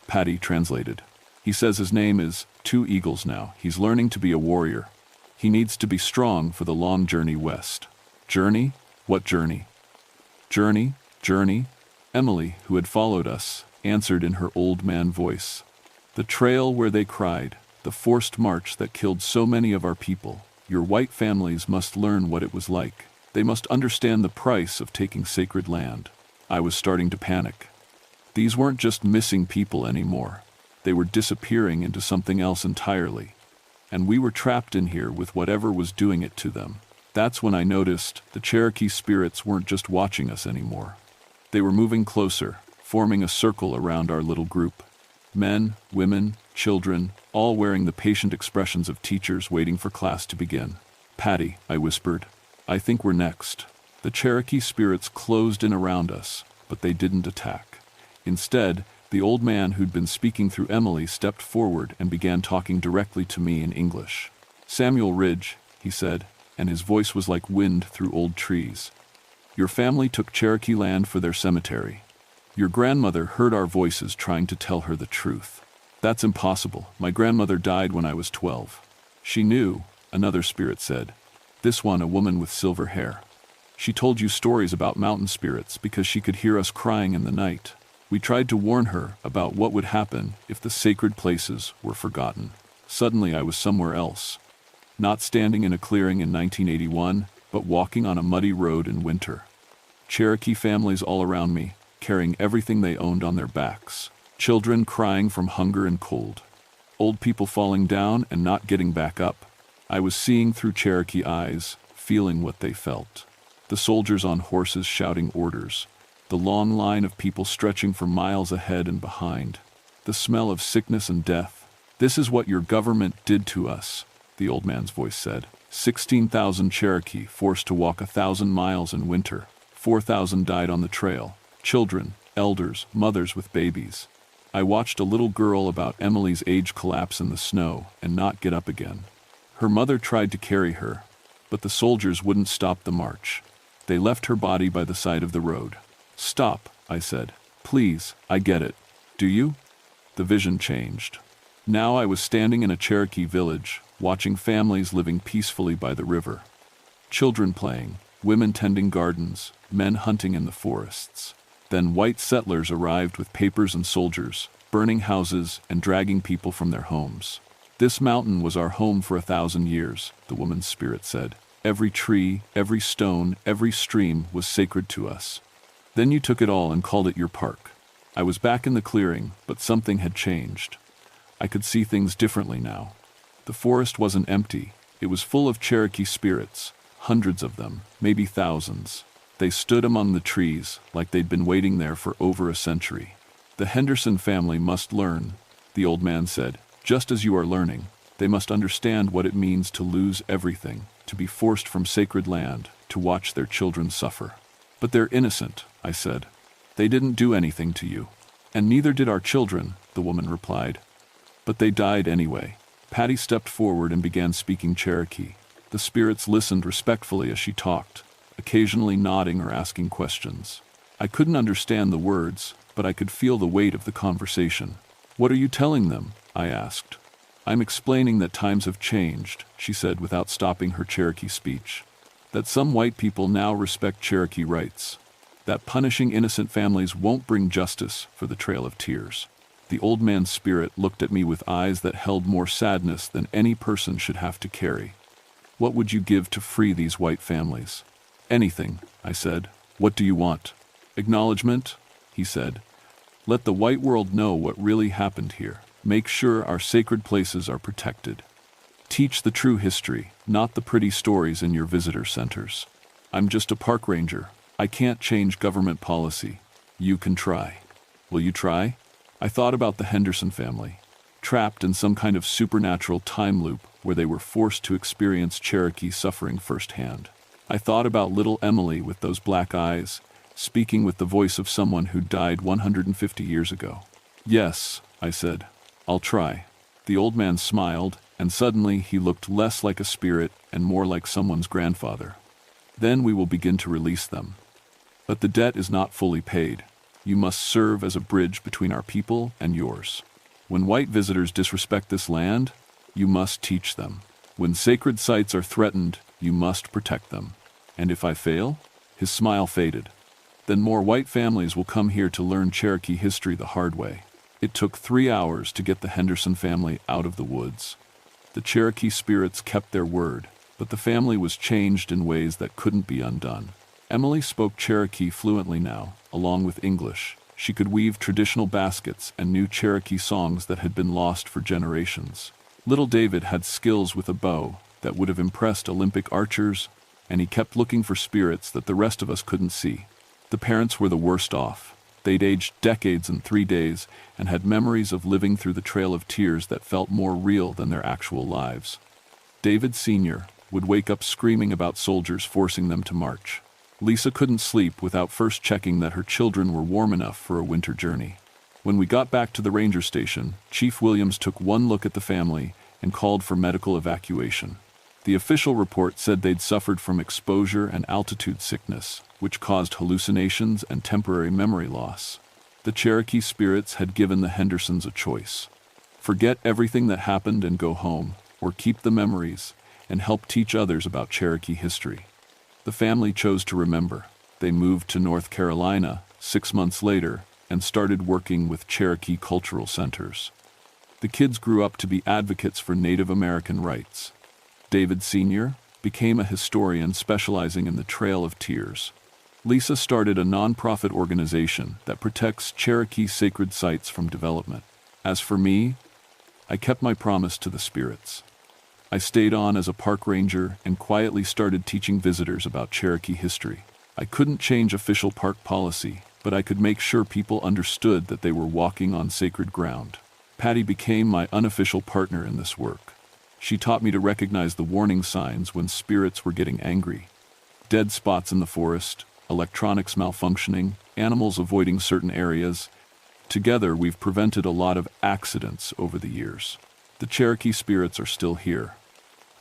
Patty translated. He says his name is 2 Eagles now. He's learning to be a warrior. He needs to be strong for the long journey west. Journey? What journey? Journey? Emily, who had followed us, answered in her old man voice. The trail where they cried, the forced march that killed so many of our people. Your white families must learn what it was like. They must understand the price of taking sacred land. I was starting to panic. These weren't just missing people anymore. They were disappearing into something else entirely. And we were trapped in here with whatever was doing it to them. That's when I noticed the Cherokee spirits weren't just watching us anymore. They were moving closer, forming a circle around our little group. Men, women, children, all wearing the patient expressions of teachers waiting for class to begin. Patty, I whispered, I think we're next. The Cherokee spirits closed in around us, but they didn't attack. Instead, The old man who'd been speaking through Emily stepped forward and began talking directly to me in English. "Samuel Ridge," he said, and his voice was like wind through old trees. "Your family took Cherokee land for their cemetery. Your grandmother heard our voices trying to tell her the truth. That's impossible. My grandmother died when I was 12. She knew," another spirit said. This one a woman with silver hair. "She told you stories about mountain spirits because she could hear us crying in the night. We tried to warn her about what would happen if the sacred places were forgotten. Suddenly I was somewhere else. Not standing in a clearing in 1981, but walking on a muddy road in winter. Cherokee families all around me, carrying everything they owned on their backs. Children crying from hunger and cold. Old people falling down and not getting back up. I was seeing through Cherokee eyes, feeling what they felt. The soldiers on horses shouting orders. The long line of people stretching for miles ahead and behind. The smell of sickness and death. This is what your government did to us," the old man's voice said. 16,000 Cherokee forced to walk 1,000 miles in winter. 4,000 died on the trail. Children, elders, mothers with babies. I watched a little girl about Emily's age collapse in the snow and not get up again. Her mother tried to carry her, but the soldiers wouldn't stop the march. They left her body by the side of the road. "Stop," I said. "Please, I get it. Do you?" The vision changed. Now I was standing in a Cherokee village, watching families living peacefully by the river. Children playing, women tending gardens, men hunting in the forests. Then white settlers arrived with papers and soldiers, burning houses and dragging people from their homes. "This mountain was our home for 1,000 years, the woman's spirit said. "Every tree, every stone, every stream was sacred to us. Then you took it all and called it your park." I was back in the clearing, but something had changed. I could see things differently now. The forest wasn't empty. It was full of Cherokee spirits, hundreds of them, maybe thousands. They stood among the trees like they'd been waiting there for over a century. "The Henderson family must learn," the old man said. "Just as you are learning, they must understand what it means to lose everything, to be forced from sacred land, to watch their children suffer." "But they're innocent," I said. "They didn't do anything to you." "And neither did our children," the woman replied. "But they died anyway." Patty stepped forward and began speaking Cherokee. The spirits listened respectfully as she talked, occasionally nodding or asking questions. I couldn't understand the words, but I could feel the weight of the conversation. "What are you telling them?" I asked. "I'm explaining that times have changed," she said without stopping her Cherokee speech. "That some white people now respect Cherokee rights. That punishing innocent families won't bring justice for the Trail of Tears." The old man's spirit looked at me with eyes that held more sadness than any person should have to carry. "What would you give to free these white families?" "Anything," I said. "What do you want?" "Acknowledgement," he said. "Let the white world know what really happened here. Make sure our sacred places are protected. Teach the true history, not the pretty stories in your visitor centers. I'm just a park ranger. I can't change government policy. You can try. Will you try?" I thought about the Henderson family, trapped in some kind of supernatural time loop where they were forced to experience Cherokee suffering firsthand. I thought about little Emily with those black eyes, speaking with the voice of someone who died 150 years ago. "Yes," I said, "I'll try." The old man smiled, and suddenly he looked less like a spirit and more like someone's grandfather. "Then we will begin to release them. But the debt is not fully paid. You must serve as a bridge between our people and yours. When white visitors disrespect this land, you must teach them. When sacred sites are threatened, you must protect them. And if I fail?" His smile faded. "Then more white families will come here to learn Cherokee history the hard way." It took 3 hours to get the Henderson family out of the woods. The Cherokee spirits kept their word, but the family was changed in ways that couldn't be undone. Emily spoke Cherokee fluently now, along with English. She could weave traditional baskets and knew Cherokee songs that had been lost for generations. Little David had skills with a bow that would have impressed Olympic archers, and he kept looking for spirits that the rest of us couldn't see. The parents were the worst off. They'd aged decades in 3 days and had memories of living through the Trail of Tears that felt more real than their actual lives. David Sr. would wake up screaming about soldiers forcing them to march. Lisa couldn't sleep without first checking that her children were warm enough for a winter journey. When we got back to the ranger station, Chief Williams took one look at the family and called for medical evacuation. The official report said they'd suffered from exposure and altitude sickness, which caused hallucinations and temporary memory loss. The Cherokee spirits had given the Hendersons a choice: forget everything that happened and go home, or keep the memories and help teach others about Cherokee history. The family chose to remember. They moved to North Carolina 6 months later and started working with Cherokee cultural centers. The kids grew up to be advocates for Native American rights. David Sr. became a historian specializing in the Trail of Tears. Lisa started a nonprofit organization that protects Cherokee sacred sites from development. As for me, I kept my promise to the spirits. I stayed on as a park ranger and quietly started teaching visitors about Cherokee history. I couldn't change official park policy, but I could make sure people understood that they were walking on sacred ground. Patty became my unofficial partner in this work. She taught me to recognize the warning signs when spirits were getting angry: dead spots in the forest, electronics malfunctioning, animals avoiding certain areas. Together, we've prevented a lot of accidents over the years. The Cherokee spirits are still here.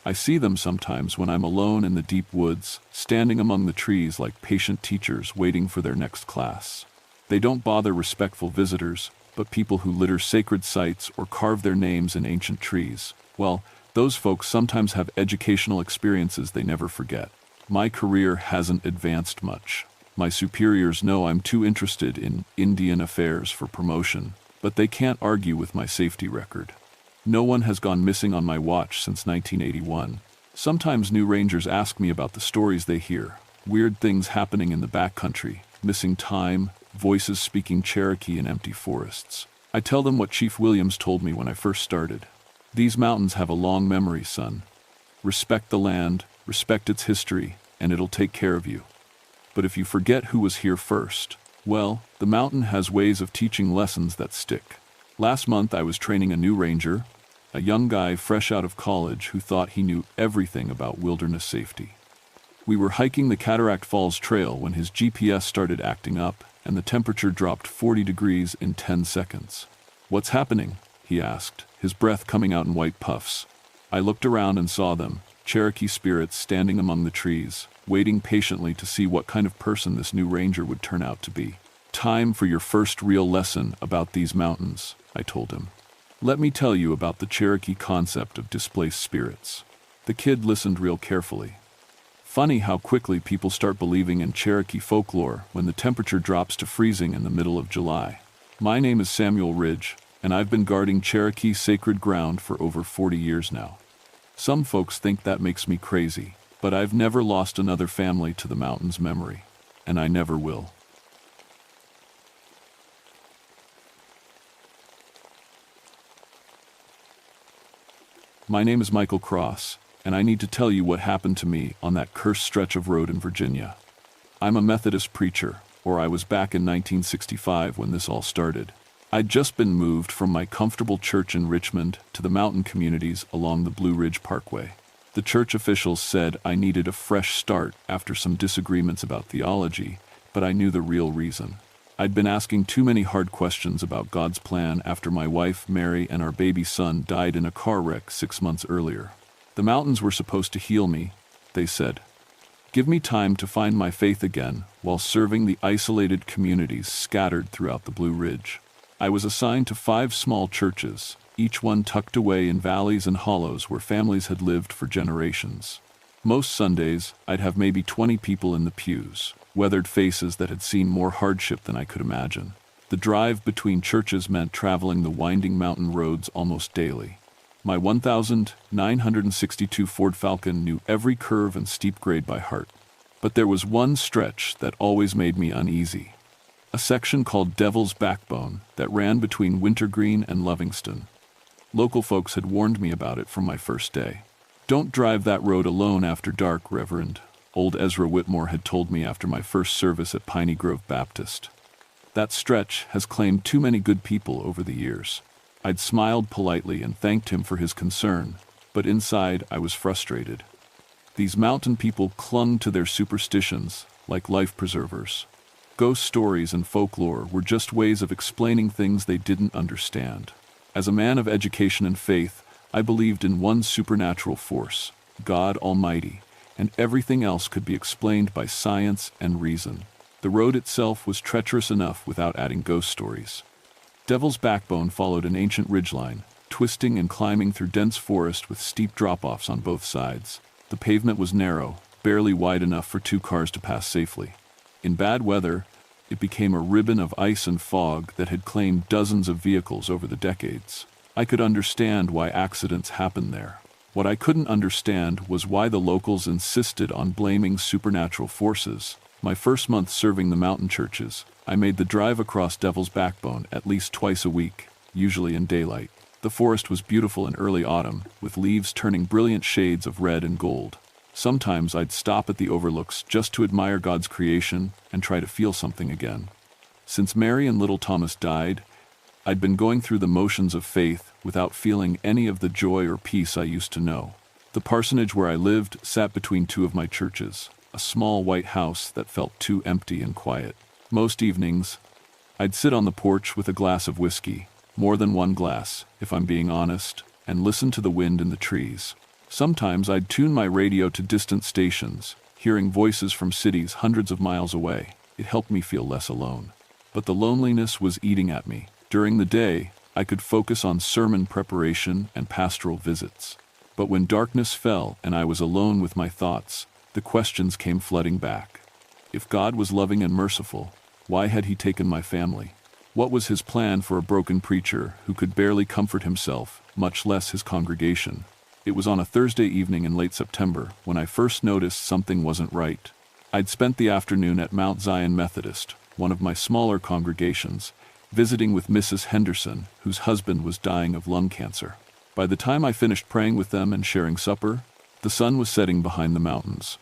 I see them sometimes when I'm alone in the deep woods, standing among the trees like patient teachers waiting for their next class. They don't bother respectful visitors, but people who litter sacred sites or carve their names in ancient trees. Well, those folks sometimes have educational experiences they never forget. My career hasn't advanced much. My superiors know I'm too interested in Indian affairs for promotion, but they can't argue with my safety record. No one has gone missing on my watch since 1981. Sometimes new rangers ask me about the stories they hear: weird things happening in the backcountry, missing time, voices speaking Cherokee in empty forests. I tell them what Chief Williams told me when I first started. These mountains have a long memory, son. Respect the land, respect its history, and it'll take care of you. But if you forget who was here first, well, the mountain has ways of teaching lessons that stick. Last month I was training a new ranger, a young guy fresh out of college who thought he knew everything about wilderness safety. We were hiking the Cataract Falls Trail when his GPS started acting up, and the temperature dropped 40 degrees in 10 seconds. "What's happening?" he asked, his breath coming out in white puffs. I looked around and saw them, Cherokee spirits standing among the trees, waiting patiently to see what kind of person this new ranger would turn out to be. "Time for your first real lesson about these mountains," I told him. "Let me tell you about the Cherokee concept of displaced spirits." The kid listened real carefully. Funny how quickly people start believing in Cherokee folklore when the temperature drops to freezing in the middle of July. My name is Samuel Ridge, and I've been guarding Cherokee sacred ground for over 40 years now. Some folks think that makes me crazy, but I've never lost another family to the mountain's memory, and I never will. My name is Michael Cross, and I need to tell you what happened to me on that cursed stretch of road in Virginia. I'm a Methodist preacher, or I was back in 1965 when this all started. I'd just been moved from my comfortable church in Richmond to the mountain communities along the Blue Ridge Parkway. The church officials said I needed a fresh start after some disagreements about theology, but I knew the real reason. I'd been asking too many hard questions about God's plan after my wife, Mary, and our baby son died in a car wreck 6 months earlier. The mountains were supposed to heal me, they said. Give me time to find my faith again while serving the isolated communities scattered throughout the Blue Ridge. I was assigned to 5 small churches, each one tucked away in valleys and hollows where families had lived for generations. Most Sundays, I'd have maybe 20 people in the pews, weathered faces that had seen more hardship than I could imagine. The drive between churches meant traveling the winding mountain roads almost daily. My 1,962 Ford Falcon knew every curve and steep grade by heart. But there was one stretch that always made me uneasy. A section called Devil's Backbone that ran between Wintergreen and Lovingston. Local folks had warned me about it from my first day. "Don't drive that road alone after dark, Reverend," old Ezra Whitmore had told me after my first service at Piney Grove Baptist. That stretch has claimed too many good people over the years. I'd smiled politely and thanked him for his concern, but inside I was frustrated. These mountain people clung to their superstitions like life preservers. Ghost stories and folklore were just ways of explaining things they didn't understand. As a man of education and faith, I believed in one supernatural force, God Almighty, and everything else could be explained by science and reason. The road itself was treacherous enough without adding ghost stories. Devil's Backbone followed an ancient ridgeline, twisting and climbing through dense forest with steep drop-offs on both sides. The pavement was narrow, barely wide enough for 2 cars to pass safely. In bad weather, it became a ribbon of ice and fog that had claimed dozens of vehicles over the decades. I could understand why accidents happened there. What I couldn't understand was why the locals insisted on blaming supernatural forces. My first month serving the mountain churches, I made the drive across Devil's Backbone at least twice a week, usually in daylight. The forest was beautiful in early autumn, with leaves turning brilliant shades of red and gold. Sometimes I'd stop at the overlooks just to admire God's creation and try to feel something again. Since Mary and little Thomas died, I'd been going through the motions of faith without feeling any of the joy or peace I used to know. The parsonage where I lived sat between 2 of my churches, a small white house that felt too empty and quiet. Most evenings, I'd sit on the porch with a glass of whiskey, more than one glass, if I'm being honest, and listen to the wind in the trees. Sometimes I'd tune my radio to distant stations, hearing voices from cities hundreds of miles away. It helped me feel less alone. But the loneliness was eating at me. During the day, I could focus on sermon preparation and pastoral visits. But when darkness fell and I was alone with my thoughts, the questions came flooding back. If God was loving and merciful, why had He taken my family? What was His plan for a broken preacher who could barely comfort himself, much less his congregation? It was on a Thursday evening in late September when I first noticed something wasn't right. I'd spent the afternoon at Mount Zion Methodist, one of my smaller congregations, visiting with Mrs. Henderson, whose husband was dying of lung cancer. By the time I finished praying with them and sharing supper, the sun was setting behind the mountains.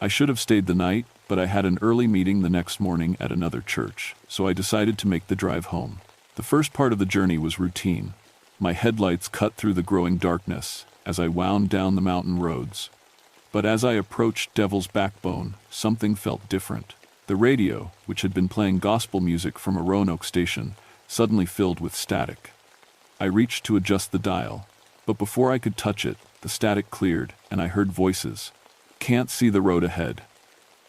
I should have stayed the night, but I had an early meeting the next morning at another church, so I decided to make the drive home. The first part of the journey was routine. My headlights cut through the growing darkness as I wound down the mountain roads. But as I approached Devil's Backbone, something felt different. The radio, which had been playing gospel music from a Roanoke station, suddenly filled with static. I reached to adjust the dial, but before I could touch it, the static cleared and I heard voices. "Can't see the road ahead.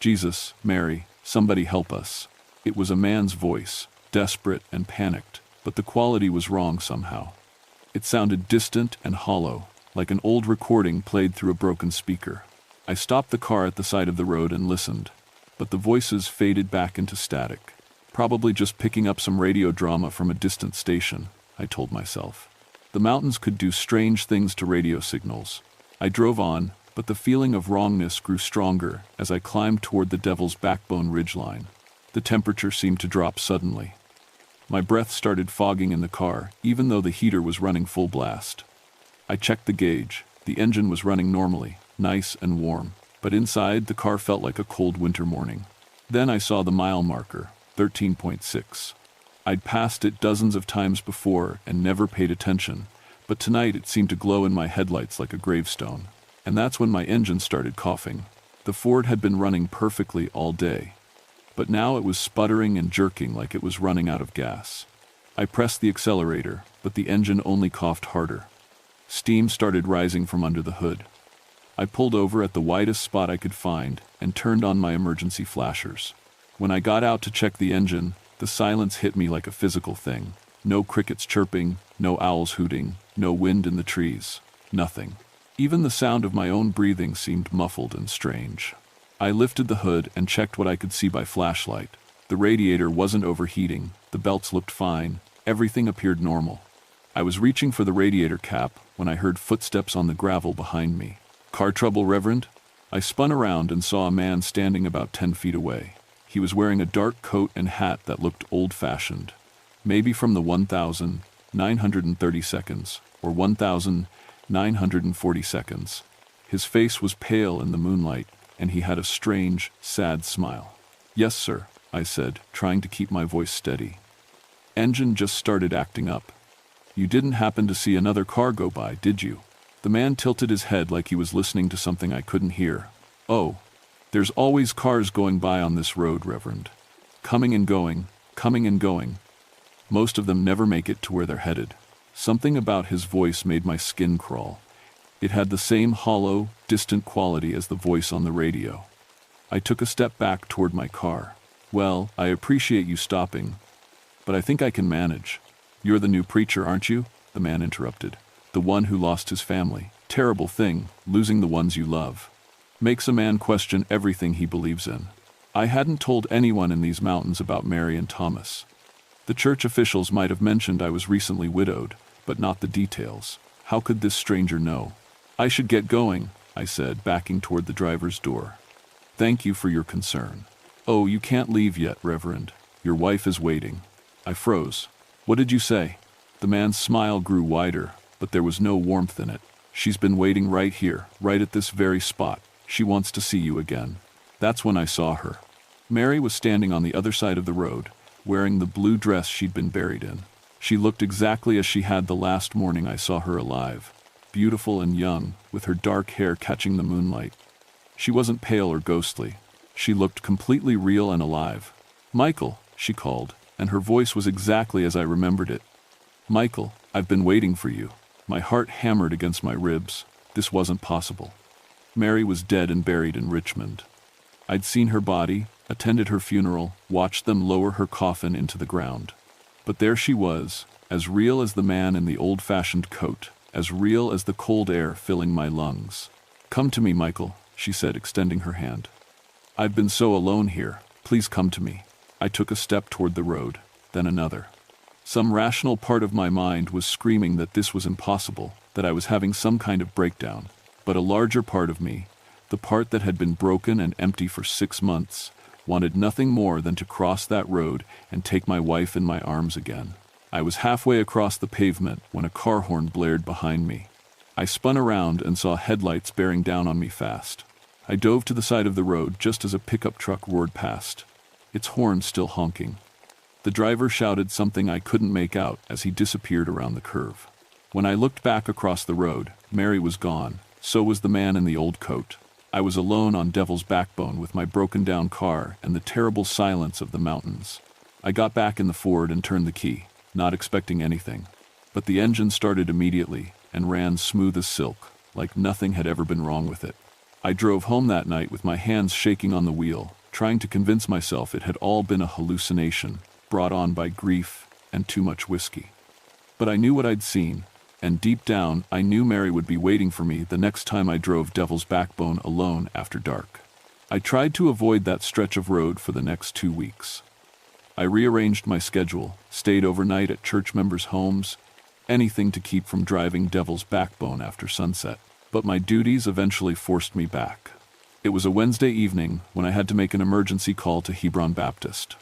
Jesus, Mary, somebody help us." It was a man's voice, desperate and panicked, but the quality was wrong somehow. It sounded distant and hollow, like an old recording played through a broken speaker. I stopped the car at the side of the road and listened, but the voices faded back into static. Probably just picking up some radio drama from a distant station, I told myself. The mountains could do strange things to radio signals. I drove on, but the feeling of wrongness grew stronger as I climbed toward the Devil's Backbone ridgeline. The temperature seemed to drop suddenly. My breath started fogging in the car, even though the heater was running full blast. I checked the gauge. The engine was running normally, nice and warm, but inside the car felt like a cold winter morning. Then I saw the mile marker, 13.6. I'd passed it dozens of times before and never paid attention, but tonight it seemed to glow in my headlights like a gravestone. And that's when my engine started coughing. The Ford had been running perfectly all day, but now it was sputtering and jerking like it was running out of gas. I pressed the accelerator, but the engine only coughed harder. Steam started rising from under the hood. I pulled over at the widest spot I could find and turned on my emergency flashers. When I got out to check the engine, the silence hit me like a physical thing. No crickets chirping, no owls hooting, no wind in the trees, nothing. Even the sound of my own breathing seemed muffled and strange. I lifted the hood and checked what I could see by flashlight. The radiator wasn't overheating, the belts looked fine, everything appeared normal. I was reaching for the radiator cap when I heard footsteps on the gravel behind me. "Car trouble, Reverend?" I spun around and saw a man standing about 10 feet away. He was wearing a dark coat and hat that looked old-fashioned, maybe from the 1,930 seconds, or 1,940 seconds. His face was pale in the moonlight, and he had a strange, sad smile. "Yes, sir," I said, trying to keep my voice steady. "Engine just started acting up. You didn't happen to see another car go by, did you?" The man tilted his head like he was listening to something I couldn't hear. "Oh, there's always cars going by on this road, Reverend. coming and going, coming and going. Most of them never make it to where they're headed. Something about his voice made my skin crawl. It had the same hollow, distant quality as the voice on the radio. I took a step back toward my car. "Well, I appreciate you stopping, but I think I can manage." "You're the new preacher, aren't you?" the man interrupted. "The one who lost his family. Terrible thing, losing the ones you love. Makes a man question everything he believes in." I hadn't told anyone in these mountains about Mary and Thomas. The church officials might have mentioned I was recently widowed, but not the details. How could this stranger know? "I should get going," I said, backing toward the driver's door. "Thank you for your concern." "Oh, you can't leave yet, Reverend. Your wife is waiting." I froze. "What did you say?" The man's smile grew wider, but there was no warmth in it. "She's been waiting right here, right at this very spot. She wants to see you again." That's when I saw her. Mary was standing on the other side of the road, wearing the blue dress she'd been buried in. She looked exactly as she had the last morning I saw her alive, beautiful and young, with her dark hair catching the moonlight. She wasn't pale or ghostly. She looked completely real and alive. "Michael," she called, and her voice was exactly as I remembered it. "Michael, I've been waiting for you." My heart hammered against my ribs. This wasn't possible. Mary was dead and buried in Richmond. I'd seen her body, attended her funeral, watched them lower her coffin into the ground. But there she was, as real as the man in the old-fashioned coat, as real as the cold air filling my lungs. "Come to me, Michael," she said, extending her hand. "I've been so alone here. Please come to me." I took a step toward the road, then another. Some rational part of my mind was screaming that this was impossible, that I was having some kind of breakdown. But a larger part of me, the part that had been broken and empty for 6 months, wanted nothing more than to cross that road and take my wife in my arms again. I was halfway across the pavement when a car horn blared behind me. I spun around and saw headlights bearing down on me fast. I dove to the side of the road just as a pickup truck roared past, its horn still honking. The driver shouted something I couldn't make out as he disappeared around the curve. When I looked back across the road, Mary was gone. So was the man in the old coat. I was alone on Devil's Backbone with my broken-down car and the terrible silence of the mountains. I got back in the Ford and turned the key, not expecting anything. But the engine started immediately and ran smooth as silk, like nothing had ever been wrong with it. I drove home that night with my hands shaking on the wheel, trying to convince myself it had all been a hallucination, brought on by grief and too much whiskey. But I knew what I'd seen. And deep down, I knew Mary would be waiting for me the next time I drove Devil's Backbone alone after dark. I tried to avoid that stretch of road for the next 2 weeks. I rearranged my schedule, stayed overnight at church members' homes, anything to keep from driving Devil's Backbone after sunset. But my duties eventually forced me back. It was a Wednesday evening when I had to make an emergency call to Hebron Baptist.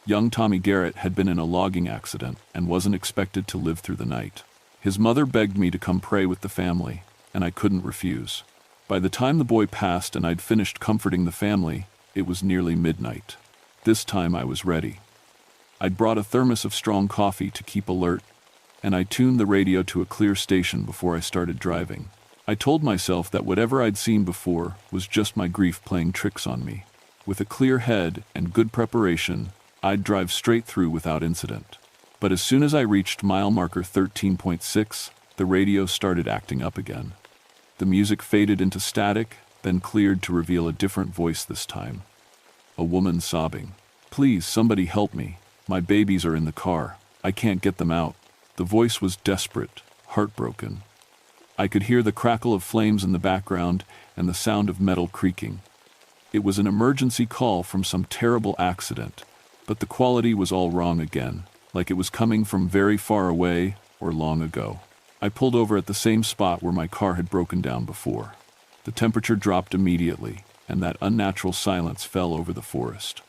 Young Tommy Garrett had been in a logging accident and wasn't expected to live through the night. His mother begged me to come pray with the family, and I couldn't refuse. By the time the boy passed and I'd finished comforting the family, it was nearly midnight. This time I was ready. I'd brought a thermos of strong coffee to keep alert, and I tuned the radio to a clear station before I started driving. I told myself that whatever I'd seen before was just my grief playing tricks on me. With a clear head and good preparation, I'd drive straight through without incident. But as soon as I reached mile marker 13.6, the radio started acting up again. The music faded into static, then cleared to reveal a different voice this time. A woman sobbing. "Please, somebody help me. My babies are in the car. I can't get them out." The voice was desperate, heartbroken. I could hear the crackle of flames in the background and the sound of metal creaking. It was an emergency call from some terrible accident, but the quality was all wrong again, like it was coming from very far away or long ago. I pulled over at the same spot where my car had broken down before. The temperature dropped immediately, and that unnatural silence fell over the forest.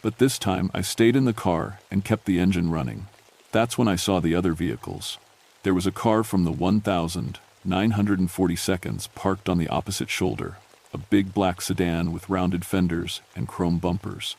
But this time I stayed in the car and kept the engine running. That's when I saw the other vehicles. There was a car from the 1942nd parked on the opposite shoulder, a big black sedan with rounded fenders and chrome bumpers.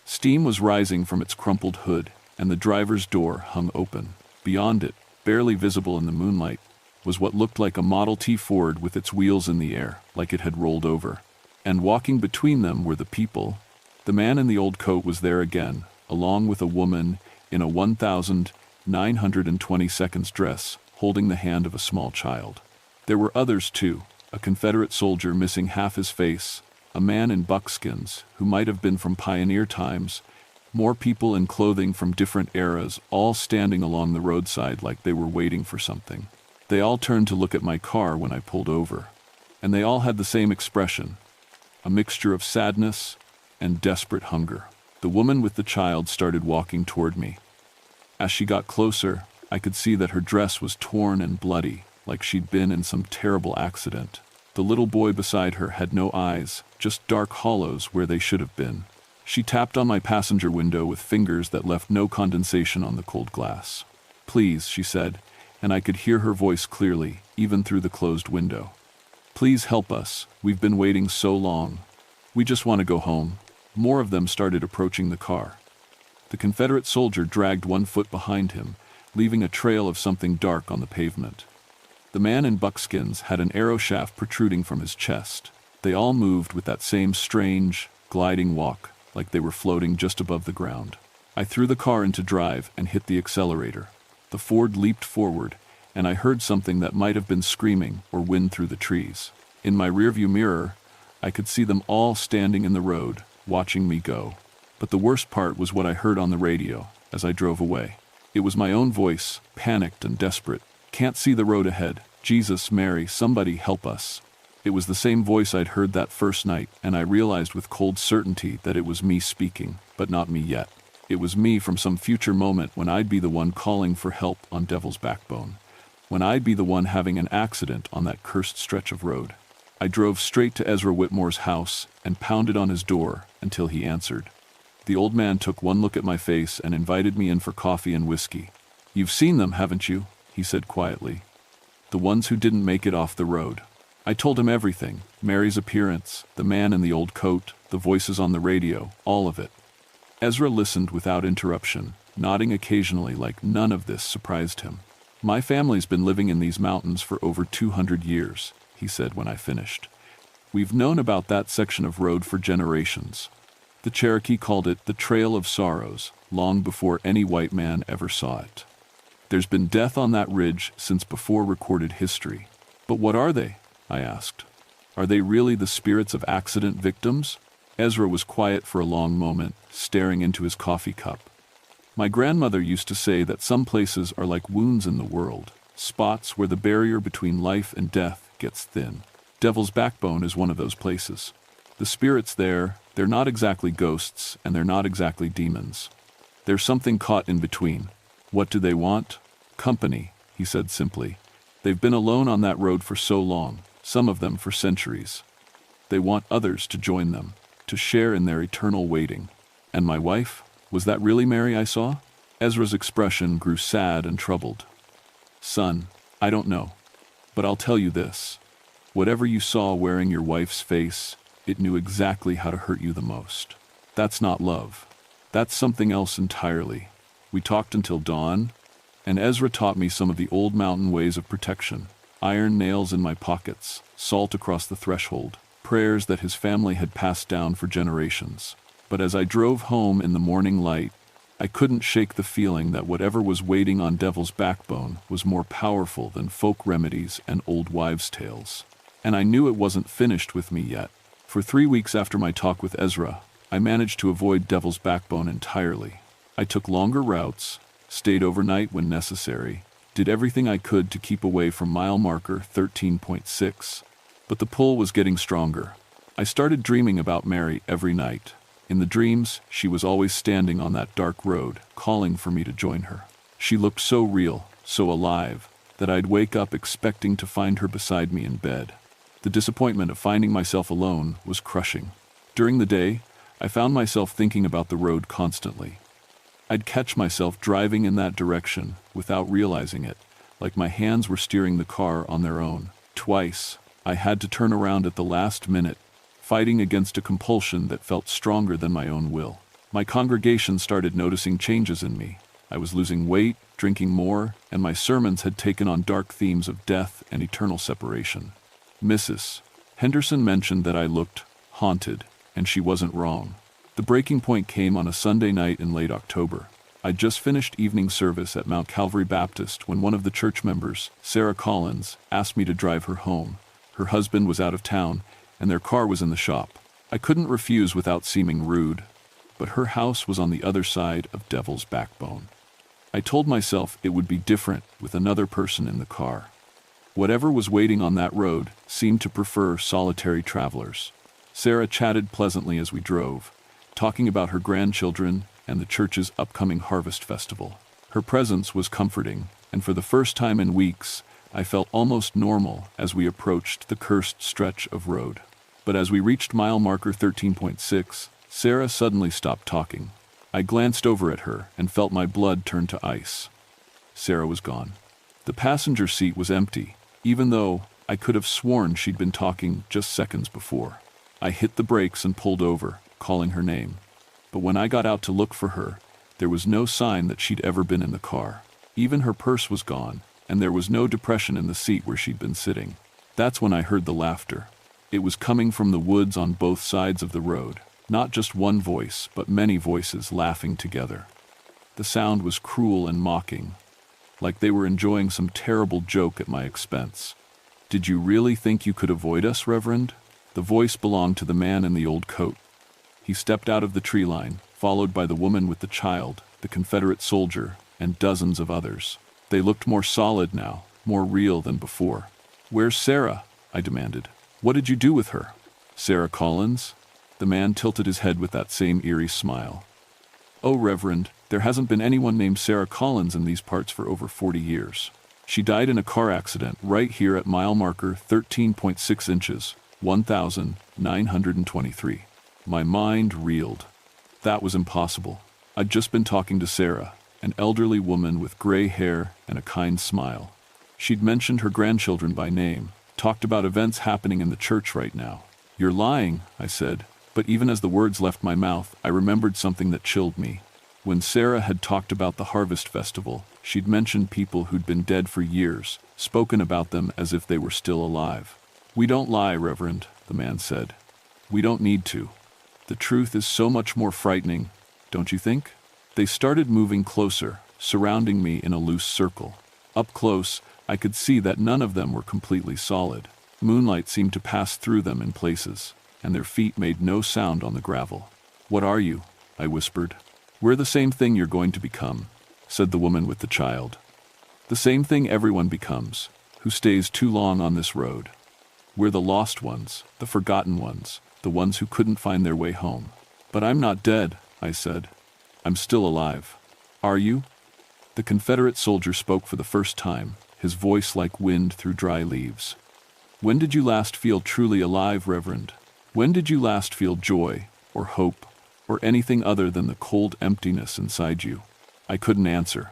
Steam was rising from its crumpled hood, and the driver's door hung open. Beyond it, barely visible in the moonlight, was what looked like a Model T Ford with its wheels in the air, like it had rolled over. And walking between them were the people, The man in the old coat was there again, along with a woman in a 1,920 dress, holding the hand of a small child. There were others too, a Confederate soldier missing half his face, a man in buckskins, who might have been from pioneer times, more people in clothing from different eras, all standing along the roadside like they were waiting for something. They all turned to look at my car when I pulled over, and they all had the same expression, a mixture of sadness and desperate hunger. The woman with the child started walking toward me. As she got closer, I could see that her dress was torn and bloody, like she'd been in some terrible accident. The little boy beside her had no eyes, just dark hollows where they should have been. She tapped on my passenger window with fingers that left no condensation on the cold glass. "Please," she said, and I could hear her voice clearly, even through the closed window. "Please help us. We've been waiting so long. We just want to go home." More of them started approaching the car. The Confederate soldier dragged one foot behind him, leaving a trail of something dark on the pavement. The man in buckskins had an arrow shaft protruding from his chest. They all moved with that same strange, gliding walk, like they were floating just above the ground. I threw the car into drive and hit the accelerator. The Ford leaped forward, and I heard something that might have been screaming or wind through the trees. In my rearview mirror, I could see them all standing in the road, watching me go. But the worst part was what I heard on the radio as I drove away. It was my own voice, panicked and desperate. "Can't see the road ahead. Jesus, Mary, somebody help us." It was the same voice I'd heard that first night, and I realized with cold certainty that it was me speaking, but not me yet. It was me from some future moment when I'd be the one calling for help on Devil's Backbone, when I'd be the one having an accident on that cursed stretch of road. I drove straight to Ezra Whitmore's house and pounded on his door until he answered. The old man took one look at my face and invited me in for coffee and whiskey. "You've seen them, haven't you?" he said quietly. "The ones who didn't make it off the road." I told him everything, Mary's appearance, the man in the old coat, the voices on the radio, all of it. Ezra listened without interruption, nodding occasionally like none of this surprised him. "My family's been living in these mountains for over 200 years, he said when I finished. "We've known about that section of road for generations. The Cherokee called it the Trail of Sorrows, long before any white man ever saw it. There's been death on that ridge since before recorded history." "But what are they?" I asked. "Are they really the spirits of accident victims?" Ezra was quiet for a long moment, staring into his coffee cup. "My grandmother used to say that some places are like wounds in the world, spots where the barrier between life and death gets thin. Devil's Backbone is one of those places. The spirits there, they're not exactly ghosts and they're not exactly demons. There's something caught in between. What do they want? Company," he said simply. "They've been alone on that road for so long, some of them for centuries. They want others to join them, to share in their eternal waiting." "And my wife? Was that really Mary I saw?" Ezra's expression grew sad and troubled. "Son, I don't know. But I'll tell you this. Whatever you saw wearing your wife's face, it knew exactly how to hurt you the most. That's not love. That's something else entirely. We talked until dawn, and Ezra taught me some of the old mountain ways of protection. Iron nails in my pockets, salt across the threshold, prayers that his family had passed down for generations. But as I drove home in the morning light, I couldn't shake the feeling that whatever was waiting on Devil's Backbone was more powerful than folk remedies and old wives' tales. And I knew it wasn't finished with me yet. For 3 weeks after my talk with Ezra, I managed to avoid Devil's Backbone entirely. I took longer routes, stayed overnight when necessary, did everything I could to keep away from mile marker 13.6, but the pull was getting stronger. I started dreaming about Mary every night. In the dreams, she was always standing on that dark road, calling for me to join her. She looked so real, so alive, that I'd wake up expecting to find her beside me in bed. The disappointment of finding myself alone was crushing. During the day, I found myself thinking about the road constantly. I'd catch myself driving in that direction without realizing it, like my hands were steering the car on their own. Twice, I had to turn around at the last minute, fighting against a compulsion that felt stronger than my own will. My congregation started noticing changes in me. I was losing weight, drinking more, and my sermons had taken on dark themes of death and eternal separation. Mrs. Henderson mentioned that I looked haunted, and she wasn't wrong. The breaking point came on a Sunday night in late October. I'd just finished evening service at Mount Calvary Baptist when one of the church members, Sarah Collins, asked me to drive her home. Her husband was out of town, and their car was in the shop. I couldn't refuse without seeming rude, but her house was on the other side of Devil's Backbone. I told myself it would be different with another person in the car. Whatever was waiting on that road seemed to prefer solitary travelers. Sarah chatted pleasantly as we drove, talking about her grandchildren and the church's upcoming harvest festival. Her presence was comforting, and for the first time in weeks, I felt almost normal as we approached the cursed stretch of road. But as we reached mile marker 13.6, Sarah suddenly stopped talking. I glanced over at her and felt my blood turn to ice. Sarah was gone. The passenger seat was empty, even though I could have sworn she'd been talking just seconds before. I hit the brakes and pulled over, calling her name. But when I got out to look for her, there was no sign that she'd ever been in the car. Even her purse was gone, and there was no depression in the seat where she'd been sitting. That's when I heard the laughter. It was coming from the woods on both sides of the road. Not just one voice, but many voices laughing together. The sound was cruel and mocking, like they were enjoying some terrible joke at my expense. "Did you really think you could avoid us, Reverend?" The voice belonged to the man in the old coat. He stepped out of the tree line, followed by the woman with the child, the Confederate soldier, and dozens of others. They looked more solid now, more real than before. "Where's Sarah?" I demanded. "What did you do with her?" "Sarah Collins?" The man tilted his head with that same eerie smile. "Oh, Reverend, there hasn't been anyone named Sarah Collins in these parts for over 40 years. She died in a car accident right here at mile marker 13.6 inches, 1,923. My mind reeled. That was impossible. I'd just been talking to Sarah, an elderly woman with gray hair and a kind smile. She'd mentioned her grandchildren by name, talked about events happening in the church right now. "You're lying," I said, but even as the words left my mouth, I remembered something that chilled me. When Sarah had talked about the harvest festival, she'd mentioned people who'd been dead for years, spoken about them as if they were still alive. "We don't lie, Reverend," the man said. "We don't need to. The truth is so much more frightening, don't you think?" They started moving closer, surrounding me in a loose circle. Up close, I could see that none of them were completely solid. Moonlight seemed to pass through them in places, and their feet made no sound on the gravel. "What are you?" I whispered. "We're the same thing you're going to become," said the woman with the child. "The same thing everyone becomes, who stays too long on this road. We're the lost ones, the forgotten ones, the ones who couldn't find their way home." "But I'm not dead," I said. "I'm still alive." "Are you?" The Confederate soldier spoke for the first time, his voice like wind through dry leaves. "When did you last feel truly alive, Reverend? When did you last feel joy, or hope, or anything other than the cold emptiness inside you?" I couldn't answer.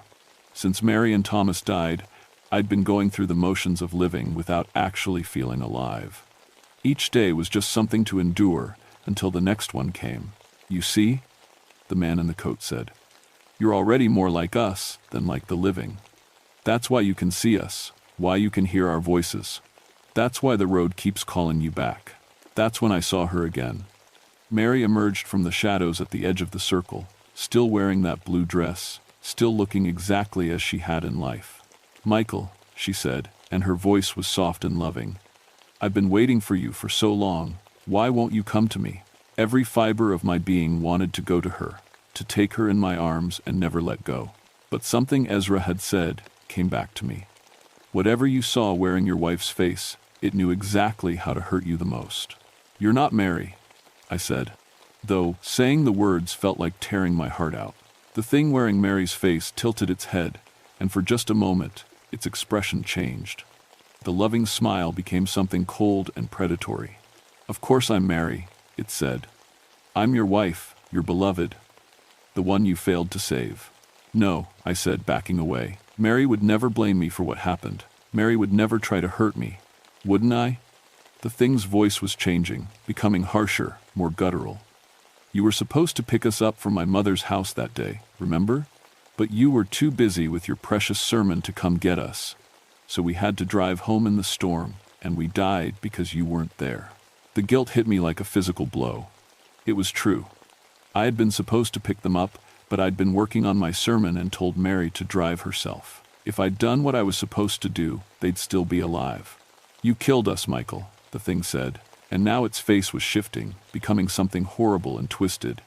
Since Mary and Thomas died, I'd been going through the motions of living without actually feeling alive. Each day was just something to endure until the next one came. "You see?" the man in the coat said. "You're already more like us than like the living. That's why you can see us, why you can hear our voices. That's why the road keeps calling you back." That's when I saw her again. Mary emerged from the shadows at the edge of the circle, still wearing that blue dress, still looking exactly as she had in life. "Michael," she said, and her voice was soft and loving. "I've been waiting for you for so long. Why won't you come to me?" Every fiber of my being wanted to go to her, to take her in my arms and never let go. But something Ezra had said came back to me. "Whatever you saw wearing your wife's face, it knew exactly how to hurt you the most." "You're not Mary," I said, though saying the words felt like tearing my heart out. The thing wearing Mary's face tilted its head, and for just a moment, its expression changed. The loving smile became something cold and predatory. "Of course I'm Mary," it said. "I'm your wife, your beloved, the one you failed to save." "No," I said, backing away. "Mary would never blame me for what happened. Mary would never try to hurt me. Wouldn't I?" The thing's voice was changing, becoming harsher, more guttural. "You were supposed to pick us up from my mother's house that day, remember? But you were too busy with your precious sermon to come get us. So we had to drive home in the storm, and we died because you weren't there." The guilt hit me like a physical blow. It was true. I had been supposed to pick them up, but I'd been working on my sermon and told Mary to drive herself. If I'd done what I was supposed to do, they'd still be alive. "You killed us, Michael," the thing said, and now its face was shifting, becoming something horrible and twisted.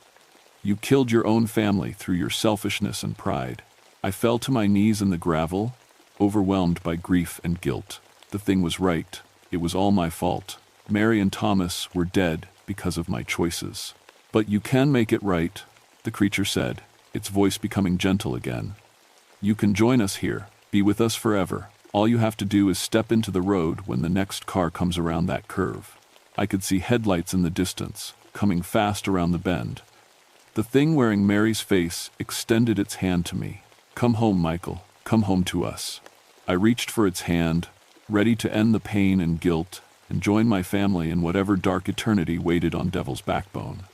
"You killed your own family through your selfishness and pride." I fell to my knees in the gravel, overwhelmed by grief and guilt. The thing was right. It was all my fault. Mary and Thomas were dead because of my choices. "But you can make it right," the creature said, its voice becoming gentle again. "You can join us here, be with us forever. All you have to do is step into the road when the next car comes around that curve." I could see headlights in the distance, coming fast around the bend. The thing wearing Mary's face extended its hand to me. "Come home, Michael. Come home to us." I reached for its hand, ready to end the pain and guilt and join my family in whatever dark eternity waited on Devil's Backbone.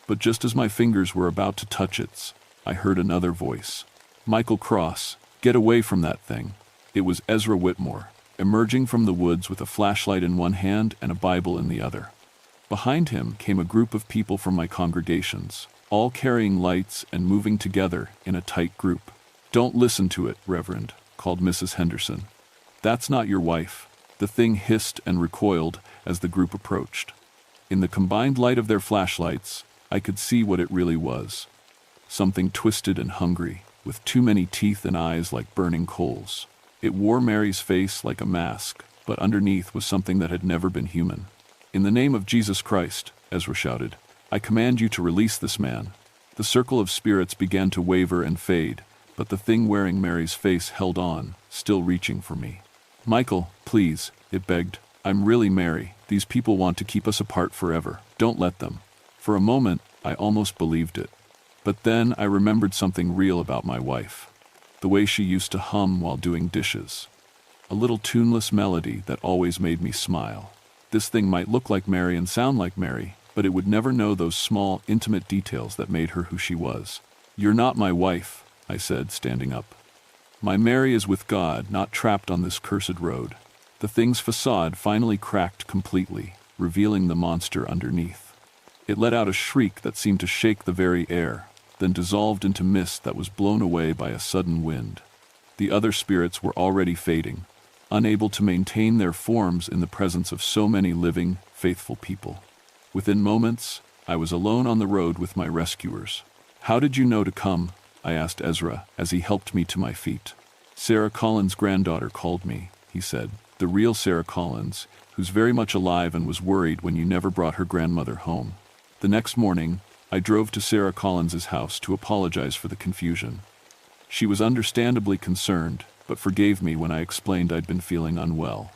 But just as my fingers were about to touch its, I heard another voice. "Michael Cross, get away from that thing." It was Ezra Whitmore, emerging from the woods with a flashlight in one hand and a Bible in the other. Behind him came a group of people from my congregations, all carrying lights and moving together in a tight group. "Don't listen to it, Reverend," called Mrs. Henderson. "That's not your wife." The thing hissed and recoiled as the group approached. In the combined light of their flashlights, I could see what it really was. Something twisted and hungry, with too many teeth and eyes like burning coals. It wore Mary's face like a mask, but underneath was something that had never been human. "In the name of Jesus Christ," Ezra shouted, "I command you to release this man." The circle of spirits began to waver and fade, but the thing wearing Mary's face held on, still reaching for me. "Michael, please," it begged. "I'm really Mary. These people want to keep us apart forever. Don't let them." For a moment, I almost believed it. But then I remembered something real about my wife. The way she used to hum while doing dishes. A little tuneless melody that always made me smile. This thing might look like Mary and sound like Mary, but it would never know those small, intimate details that made her who she was. "You're not my wife," I said, standing up. "My Mary is with God, not trapped on this cursed road." The thing's facade finally cracked completely, revealing the monster underneath. It let out a shriek that seemed to shake the very air, then dissolved into mist that was blown away by a sudden wind. The other spirits were already fading, unable to maintain their forms in the presence of so many living, faithful people. Within moments, I was alone on the road with my rescuers. "How did you know to come?" I asked Ezra as he helped me to my feet. "Sarah Collins' granddaughter called me," he said. "The real Sarah Collins, who's very much alive and was worried when you never brought her grandmother home." The next morning, I drove to Sarah Collins's house to apologize for the confusion. She was understandably concerned, but forgave me when I explained I'd been feeling unwell.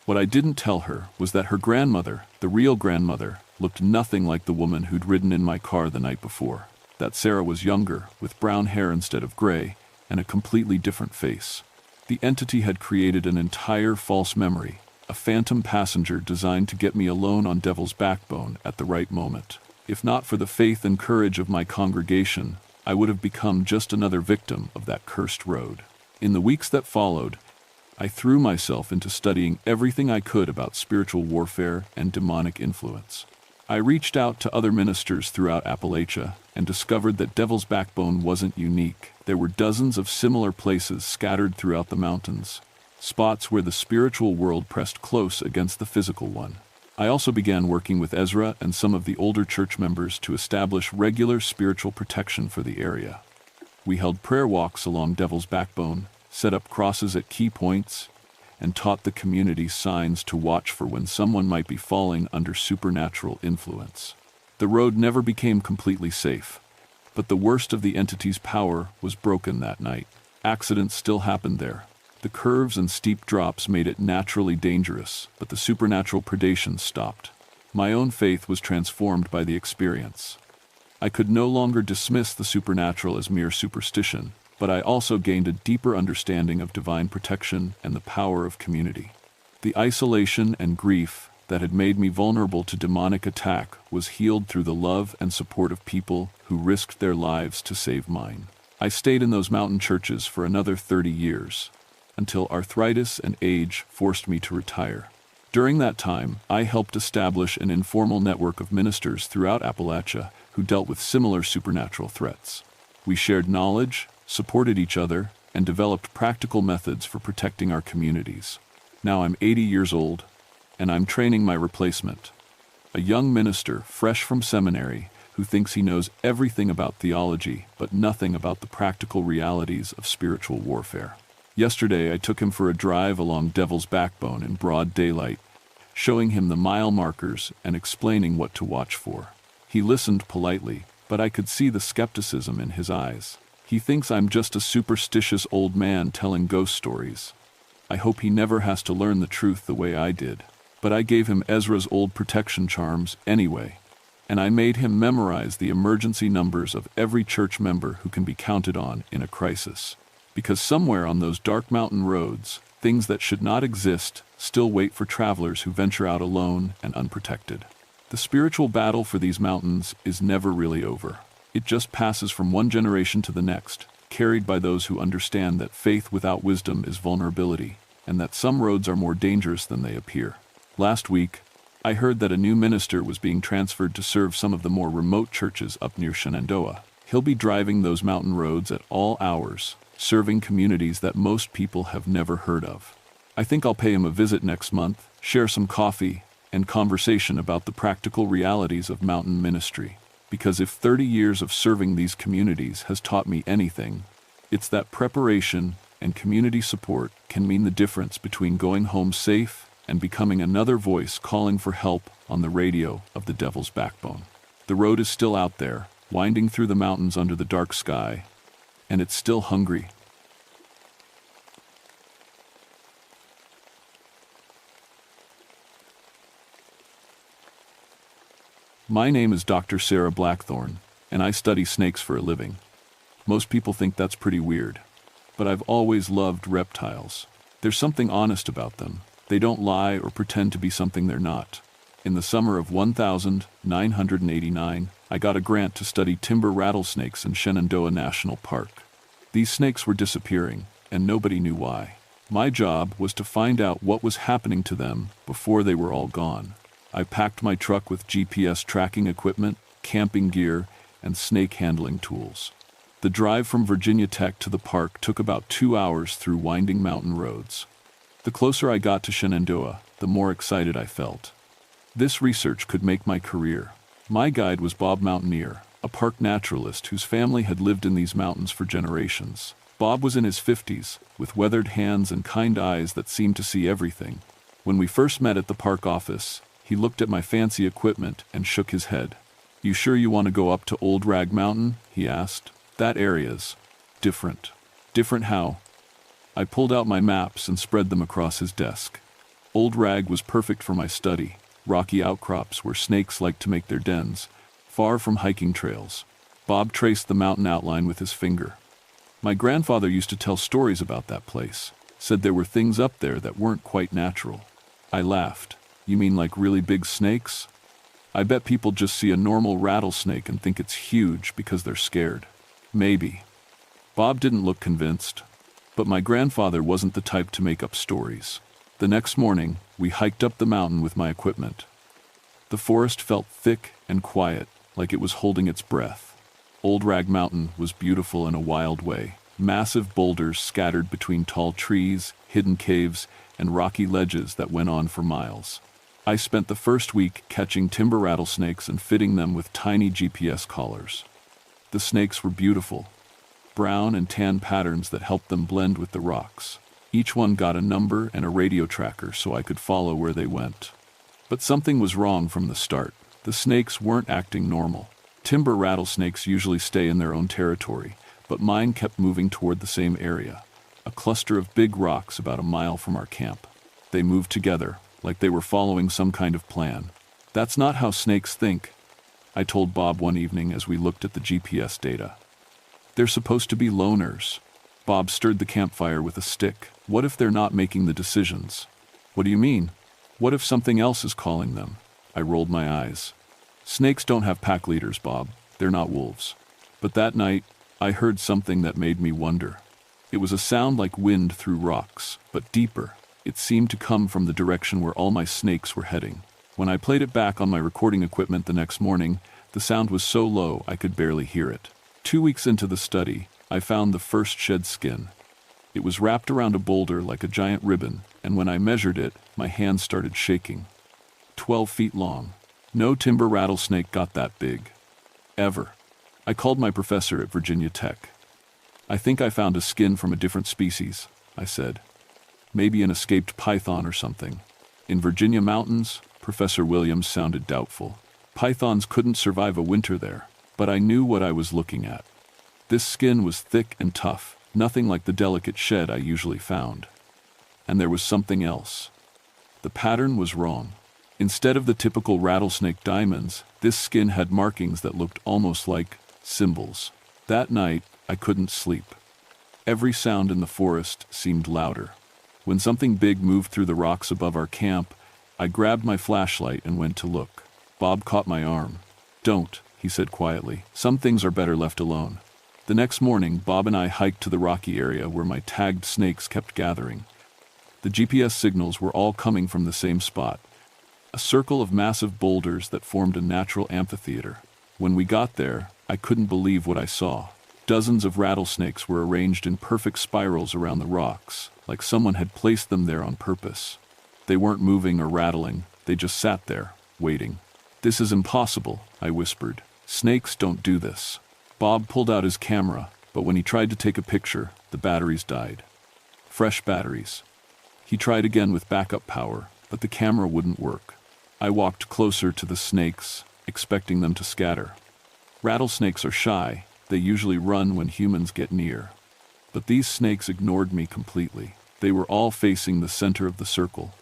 What I didn't tell her was that her grandmother, the real grandmother, looked nothing like the woman who'd ridden in my car the night before. That Sarah was younger, with brown hair instead of gray, and a completely different face. The entity had created an entire false memory, a phantom passenger designed to get me alone on Devil's Backbone at the right moment. If not for the faith and courage of my congregation, I would have become just another victim of that cursed road. In the weeks that followed, I threw myself into studying everything I could about spiritual warfare and demonic influence. I reached out to other ministers throughout Appalachia and discovered that Devil's Backbone wasn't unique. There were dozens of similar places scattered throughout the mountains, spots where the spiritual world pressed close against the physical one. I also began working with Ezra and some of the older church members to establish regular spiritual protection for the area. We held prayer walks along Devil's Backbone, set up crosses at key points, and taught the community signs to watch for when someone might be falling under supernatural influence. The road never became completely safe, but the worst of the entity's power was broken that night. Accidents still happened there. The curves and steep drops made it naturally dangerous, but the supernatural predation stopped. My own faith was transformed by the experience. I could no longer dismiss the supernatural as mere superstition, but I also gained a deeper understanding of divine protection and the power of community. The isolation and grief that had made me vulnerable to demonic attack was healed through the love and support of people who risked their lives to save mine. I stayed in those mountain churches for another 30 years, until arthritis and age forced me to retire. During that time, I helped establish an informal network of ministers throughout Appalachia who dealt with similar supernatural threats. We shared knowledge, supported each other, and developed practical methods for protecting our communities. Now I'm 80 years old, and I'm training my replacement, a young minister fresh from seminary who thinks he knows everything about theology but nothing about the practical realities of spiritual warfare. Yesterday, I took him for a drive along Devil's Backbone in broad daylight, showing him the mile markers and explaining what to watch for. He listened politely, but I could see the skepticism in his eyes. He thinks I'm just a superstitious old man telling ghost stories. I hope he never has to learn the truth the way I did. But I gave him Ezra's old protection charms anyway, and I made him memorize the emergency numbers of every church member who can be counted on in a crisis. Because somewhere on those dark mountain roads, things that should not exist still wait for travelers who venture out alone and unprotected. The spiritual battle for these mountains is never really over. It just passes from one generation to the next, carried by those who understand that faith without wisdom is vulnerability, and that some roads are more dangerous than they appear. Last week, I heard that a new minister was being transferred to serve some of the more remote churches up near Shenandoah. He'll be driving those mountain roads at all hours, serving communities that most people have never heard of. I think I'll pay him a visit next month, share some coffee, and conversation about the practical realities of mountain ministry. Because if 30 years of serving these communities has taught me anything, it's that preparation and community support can mean the difference between going home safe and becoming another voice calling for help on the radio of the Devil's Backbone. The road is still out there, winding through the mountains under the dark sky, and it's still hungry. My name is Dr. Sarah Blackthorne, and I study snakes for a living. Most people think that's pretty weird, but I've always loved reptiles. There's something honest about them. They don't lie or pretend to be something they're not. In the summer of 1989, I got a grant to study timber rattlesnakes in Shenandoah National Park. These snakes were disappearing, and nobody knew why. My job was to find out what was happening to them before they were all gone. I packed my truck with GPS tracking equipment, camping gear, and snake handling tools. The drive from Virginia Tech to the park took about 2 hours through winding mountain roads. The closer I got to Shenandoah, the more excited I felt. This research could make my career. My guide was Bob Mountaineer, a park naturalist whose family had lived in these mountains for generations. Bob was in his 50s, with weathered hands and kind eyes that seemed to see everything. When we first met at the park office, he looked at my fancy equipment and shook his head. "You sure you want to go up to Old Rag Mountain?" he asked. "That area's different." "Different how?" I pulled out my maps and spread them across his desk. Old Rag was perfect for my study, rocky outcrops where snakes like to make their dens, far from hiking trails. Bob traced the mountain outline with his finger. "My grandfather used to tell stories about that place, said there were things up there that weren't quite natural." I laughed. "You mean like really big snakes? I bet people just see a normal rattlesnake and think it's huge because they're scared." "Maybe." Bob didn't look convinced. But my grandfather wasn't the type to make up stories. The next morning, we hiked up the mountain with my equipment. The forest felt thick and quiet, like it was holding its breath. Old Rag Mountain was beautiful in a wild way. Massive boulders scattered between tall trees, hidden caves, and rocky ledges that went on for miles. I spent the first week catching timber rattlesnakes and fitting them with tiny GPS collars. The snakes were beautiful. Brown and tan patterns that helped them blend with the rocks. Each one got a number and a radio tracker so I could follow where they went. But something was wrong from the start. The snakes weren't acting normal. Timber rattlesnakes usually stay in their own territory, but mine kept moving toward the same area, a cluster of big rocks about a mile from our camp. They moved together, like they were following some kind of plan. "That's not how snakes think," I told Bob one evening as we looked at the GPS data. "They're supposed to be loners." Bob stirred the campfire with a stick. "What if they're not making the decisions?" "What do you mean? What if something else is calling them?" I rolled my eyes. "Snakes don't have pack leaders, Bob. They're not wolves." But that night, I heard something that made me wonder. It was a sound like wind through rocks, but deeper. It seemed to come from the direction where all my snakes were heading. When I played it back on my recording equipment the next morning, The sound was so low I could barely hear it. 2 weeks into the study, I found the first shed skin. It was wrapped around a boulder like a giant ribbon, and when I measured it, my hands started shaking. 12 feet long. No timber rattlesnake got that big. Ever. I called my professor at Virginia Tech. "I think I found a skin from a different species," I said. "Maybe an escaped python or something." "In Virginia mountains?" Professor Williams sounded doubtful. "Pythons couldn't survive a winter there." But I knew what I was looking at. This skin was thick and tough, nothing like the delicate shed I usually found. And there was something else. The pattern was wrong. Instead of the typical rattlesnake diamonds, this skin had markings that looked almost like symbols. That night, I couldn't sleep. Every sound in the forest seemed louder. When something big moved through the rocks above our camp, I grabbed my flashlight and went to look. Bob caught my arm. "Don't," he said quietly. "Some things are better left alone." The next morning, Bob and I hiked to the rocky area where my tagged snakes kept gathering. The GPS signals were all coming from the same spot, a circle of massive boulders that formed a natural amphitheater. When we got there, I couldn't believe what I saw. Dozens of rattlesnakes were arranged in perfect spirals around the rocks, like someone had placed them there on purpose. They weren't moving or rattling, they just sat there, waiting. "This is impossible," I whispered. "Snakes don't do this." Bob pulled out his camera, but when he tried to take a picture, the batteries died. Fresh batteries. He tried again with backup power, but the camera wouldn't work. I walked closer to the snakes, expecting them to scatter. Rattlesnakes are shy, they usually run when humans get near. But these snakes ignored me completely. They were all facing the center of the circle,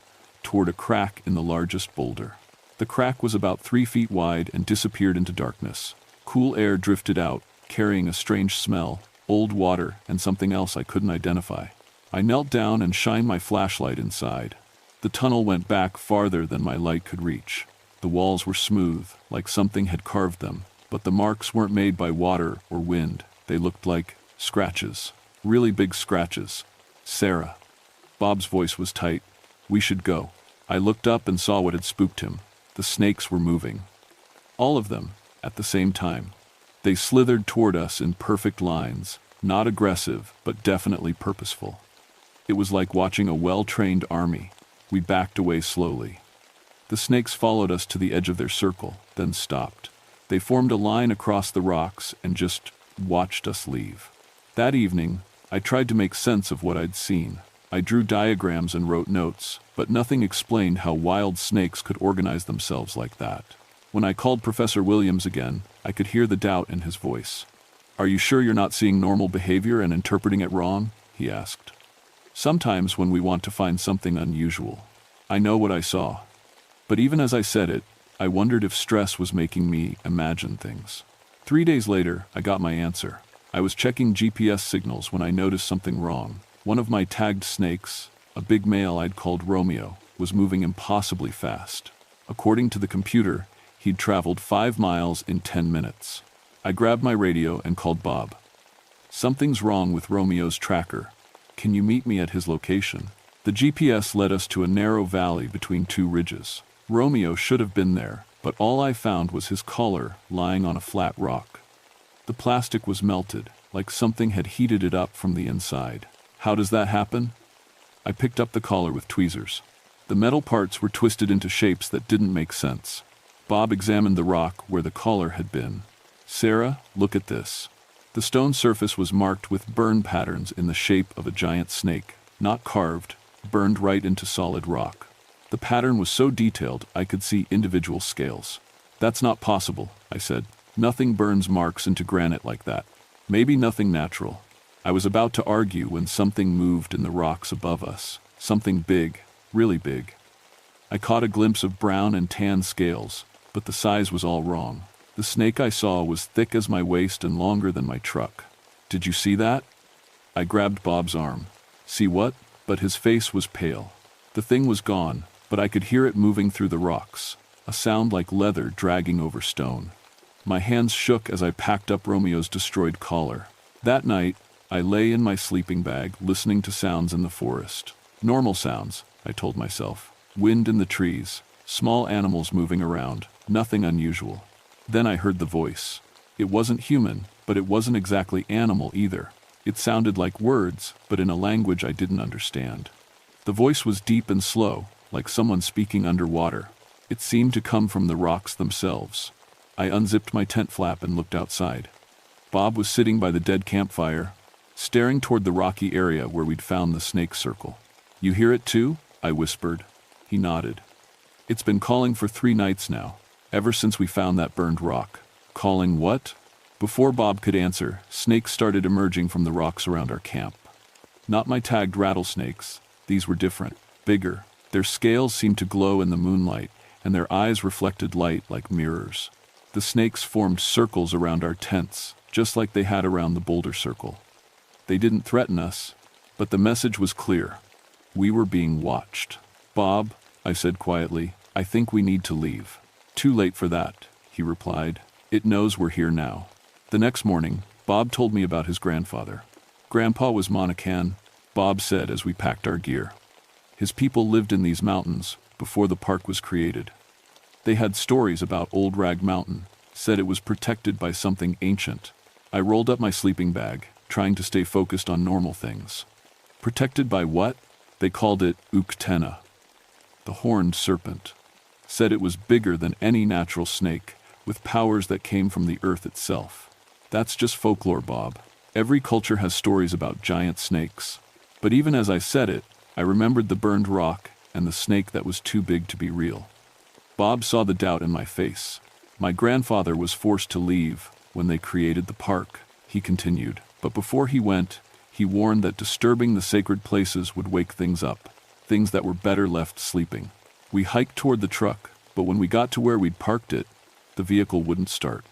toward a crack in the largest boulder. The crack was about 3 feet wide and disappeared into darkness. Cool air drifted out, carrying a strange smell, old water, and something else I couldn't identify. I knelt down and shined my flashlight inside. The tunnel went back farther than my light could reach. The walls were smooth, like something had carved them, but the marks weren't made by water or wind. They looked like scratches, really big scratches. "Sarah." Bob's voice was tight. "We should go." I looked up and saw what had spooked him. The snakes were moving. All of them, at the same time. They slithered toward us in perfect lines, not aggressive, but definitely purposeful. It was like watching a well-trained army. We backed away slowly. The snakes followed us to the edge of their circle, then stopped. They formed a line across the rocks and just watched us leave. That evening, I tried to make sense of what I'd seen. I drew diagrams and wrote notes, but nothing explained how wild snakes could organize themselves like that. When I called Professor Williams again, I could hear the doubt in his voice. "Are you sure you're not seeing normal behavior and interpreting it wrong?" he asked. "Sometimes when we want to find something unusual. I know what I saw." But even as I said it, I wondered if stress was making me imagine things. 3 days later, I got my answer. I was checking GPS signals when I noticed something wrong. One of my tagged snakes, a big male I'd called Romeo, was moving impossibly fast. According to the computer, he'd traveled 5 miles in 10 minutes. I grabbed my radio and called Bob. "Something's wrong with Romeo's tracker. Can you meet me at his location?" The GPS led us to a narrow valley between 2 ridges. Romeo should have been there, but all I found was his collar lying on a flat rock. The plastic was melted, like something had heated it up from the inside. How does that happen? I picked up the collar with tweezers. The metal parts were twisted into shapes that didn't make sense. Bob examined the rock where the collar had been. "Sarah, look at this." The stone surface was marked with burn patterns in the shape of a giant snake, not carved, burned right into solid rock. The pattern was so detailed I could see individual scales. "That's not possible," I said. "Nothing burns marks into granite like that. Maybe nothing natural." I was about to argue when something moved in the rocks above us. Something big, really big. I caught a glimpse of brown and tan scales, but the size was all wrong. The snake I saw was thick as my waist and longer than my truck. "Did you see that?" I grabbed Bob's arm. "See what?" But his face was pale. The thing was gone, but I could hear it moving through the rocks, a sound like leather dragging over stone. My hands shook as I packed up Romeo's destroyed collar. That night, I lay in my sleeping bag listening to sounds in the forest. Normal sounds, I told myself. Wind in the trees, small animals moving around, nothing unusual. Then I heard the voice. It wasn't human, but it wasn't exactly animal either. It sounded like words, but in a language I didn't understand. The voice was deep and slow, like someone speaking underwater. It seemed to come from the rocks themselves. I unzipped my tent flap and looked outside. Bob was sitting by the dead campfire, staring toward the rocky area where we'd found the snake circle. "You hear it too?" I whispered. He nodded. "It's been calling for 3 nights now, ever since we found that burned rock." "Calling what?" Before Bob could answer, snakes started emerging from the rocks around our camp. Not my tagged rattlesnakes. These were different, bigger. Their scales seemed to glow in the moonlight, and their eyes reflected light like mirrors. The snakes formed circles around our tents, just like they had around the boulder circle. They didn't threaten us, but the message was clear. We were being watched. "Bob," I said quietly, "I think we need to leave." "Too late for that," he replied. "It knows we're here now." The next morning, Bob told me about his grandfather. "Grandpa was Monacan," Bob said as we packed our gear. "His people lived in these mountains before the park was created. They had stories about Old Rag Mountain, said it was protected by something ancient." I rolled up my sleeping bag, trying to stay focused on normal things. "Protected by what?" "They called it Uktena, the horned serpent. Said it was bigger than any natural snake, with powers that came from the earth itself." "That's just folklore, Bob. Every culture has stories about giant snakes." But even as I said it, I remembered the burned rock and the snake that was too big to be real. Bob saw the doubt in my face. "My grandfather was forced to leave when they created the park," he continued. "But before he went, he warned that disturbing the sacred places would wake things up, things that were better left sleeping." We hiked toward the truck, but when we got to where we'd parked it, the vehicle wouldn't start.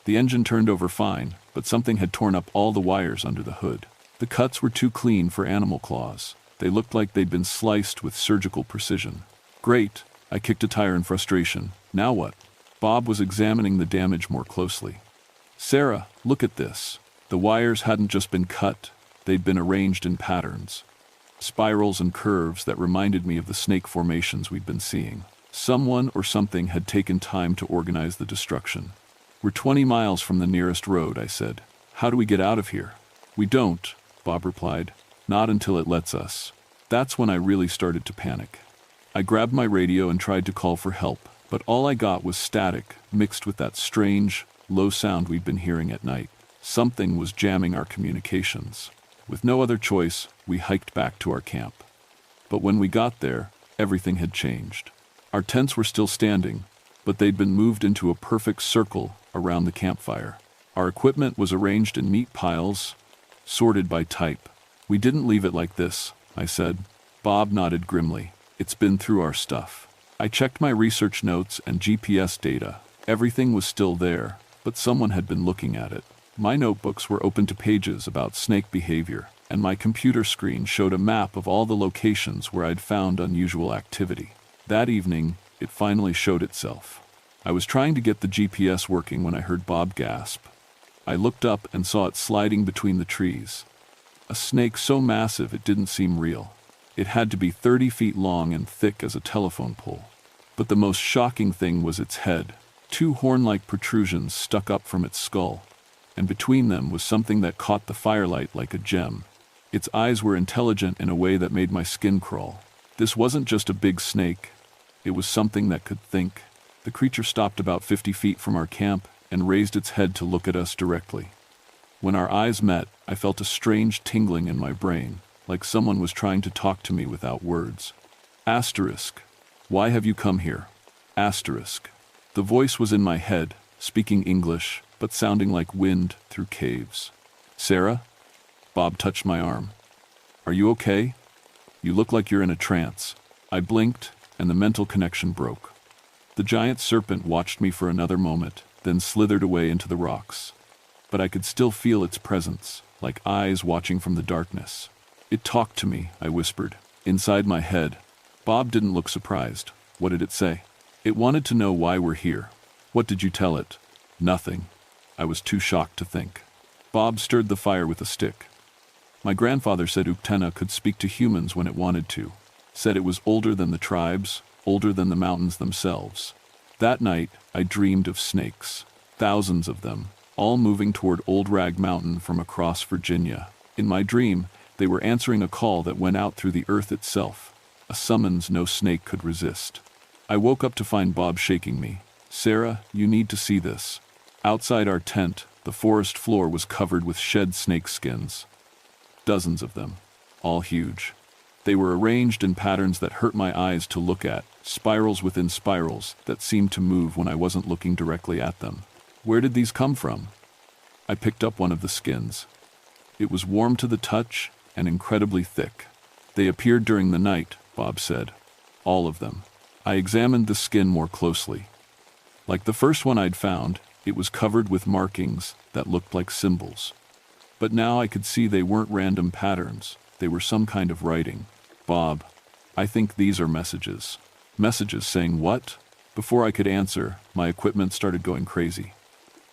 The engine turned over fine, but something had torn up all the wires under the hood. The cuts were too clean for animal claws. They looked like they'd been sliced with surgical precision. "Great," I kicked a tire in frustration. "Now what?" Bob was examining the damage more closely. "Sarah, look at this." The wires hadn't just been cut, they'd been arranged in patterns. Spirals and curves that reminded me of the snake formations we'd been seeing. Someone or something had taken time to organize the destruction. "We're 20 miles from the nearest road," I said. "How do we get out of here?" "We don't," Bob replied. "Not until it lets us." That's when I really started to panic. I grabbed my radio and tried to call for help, but all I got was static, mixed with that strange, low sound we'd been hearing at night. Something was jamming our communications. With no other choice, we hiked back to our camp. But when we got there, everything had changed. Our tents were still standing, but they'd been moved into a perfect circle around the campfire. Our equipment was arranged in neat piles, sorted by type. "We didn't leave it like this," I said. Bob nodded grimly. "It's been through our stuff." I checked my research notes and GPS data. Everything was still there, but someone had been looking at it. My notebooks were open to pages about snake behavior, and my computer screen showed a map of all the locations where I'd found unusual activity. That evening, it finally showed itself. I was trying to get the GPS working when I heard Bob gasp. I looked up and saw it sliding between the trees. A snake so massive it didn't seem real. It had to be 30 feet long and thick as a telephone pole. But the most shocking thing was its head. 2 horn-like protrusions stuck up from its skull, and between them was something that caught the firelight like a gem. Its eyes were intelligent in a way that made my skin crawl. This wasn't just a big snake. It was something that could think. The creature stopped about 50 feet from our camp and raised its head to look at us directly. When our eyes met, I felt a strange tingling in my brain, like someone was trying to talk to me without words. Asterisk. "Why have you come here?" Asterisk. The voice was in my head, speaking English, but sounding like wind through caves. "Sarah?" Bob touched my arm. "Are you okay? You look like you're in a trance." I blinked, and the mental connection broke. The giant serpent watched me for another moment, then slithered away into the rocks. But I could still feel its presence, like eyes watching from the darkness. "It talked to me," I whispered, inside my head. Bob didn't look surprised. "What did it say?" "It wanted to know why we're here." "What did you tell it?" "Nothing." I was too shocked to think. Bob stirred the fire with a stick. "My grandfather said Uktena could speak to humans when it wanted to. Said it was older than the tribes, older than the mountains themselves. That night, I dreamed of snakes. thousands of them, all moving toward Old Rag Mountain from across Virginia. In my dream, they were answering a call that went out through the earth itself, a summons no snake could resist. I woke up to find Bob shaking me. "Sarah, you need to see this." Outside our tent, the forest floor was covered with shed snake skins. Dozens of them, all huge. They were arranged in patterns that hurt my eyes to look at, spirals within spirals that seemed to move when I wasn't looking directly at them. Where did these come from? I picked up one of the skins. It was warm to the touch and incredibly thick. "They appeared during the night," Bob said. "All of them." I examined the skin more closely. Like the first one I'd found, it was covered with markings that looked like symbols. But now I could see they weren't random patterns. They were some kind of writing. "Bob, I think these are messages." "Messages saying what?" Before I could answer, my equipment started going crazy.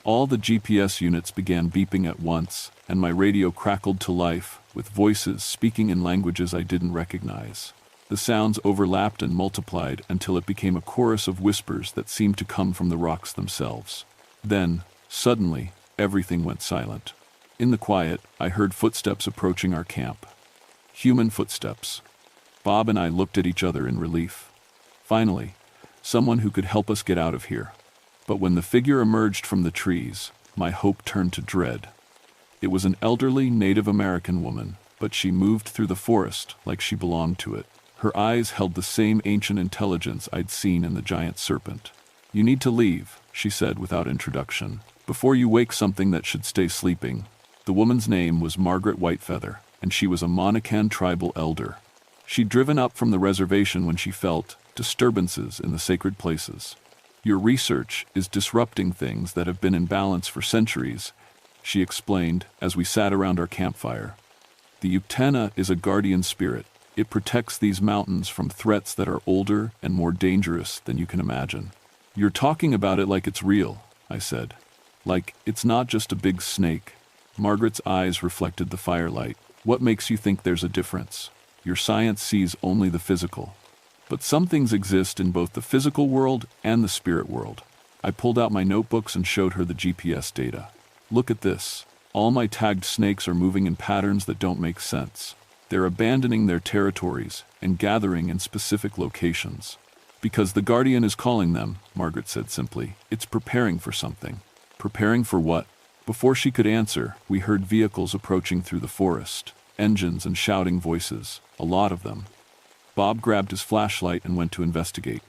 All the GPS units began beeping at once, and my radio crackled to life, with voices speaking in languages I didn't recognize. The sounds overlapped and multiplied until it became a chorus of whispers that seemed to come from the rocks themselves. Then, suddenly, everything went silent. In the quiet, I heard footsteps approaching our camp. Human footsteps. Bob and I looked at each other in relief. Finally, someone who could help us get out of here. But when the figure emerged from the trees, my hope turned to dread. It was an elderly Native American woman, but she moved through the forest like she belonged to it. Her eyes held the same ancient intelligence I'd seen in the giant serpent. "You need to leave," she said without introduction, "before you wake something that should stay sleeping." The woman's name was Margaret Whitefeather, and she was a Monacan tribal elder. She'd driven up from the reservation when she felt disturbances in the sacred places. "Your research is disrupting things that have been in balance for centuries," she explained as we sat around our campfire. "The Uktena is a guardian spirit. It protects these mountains from threats that are older and more dangerous than you can imagine." "You're talking about it like it's real," I said. "Like it's not just a big snake." Margaret's eyes reflected the firelight. "What makes you think there's a difference? Your science sees only the physical. But some things exist in both the physical world and the spirit world." I pulled out my notebooks and showed her the GPS data. "Look at this. All my tagged snakes are moving in patterns that don't make sense. They're abandoning their territories and gathering in specific locations. Because the Guardian is calling them," Margaret said simply. "It's preparing for something." "Preparing for what?" Before she could answer, we heard vehicles approaching through the forest, engines and shouting voices, a lot of them. Bob grabbed his flashlight and went to investigate.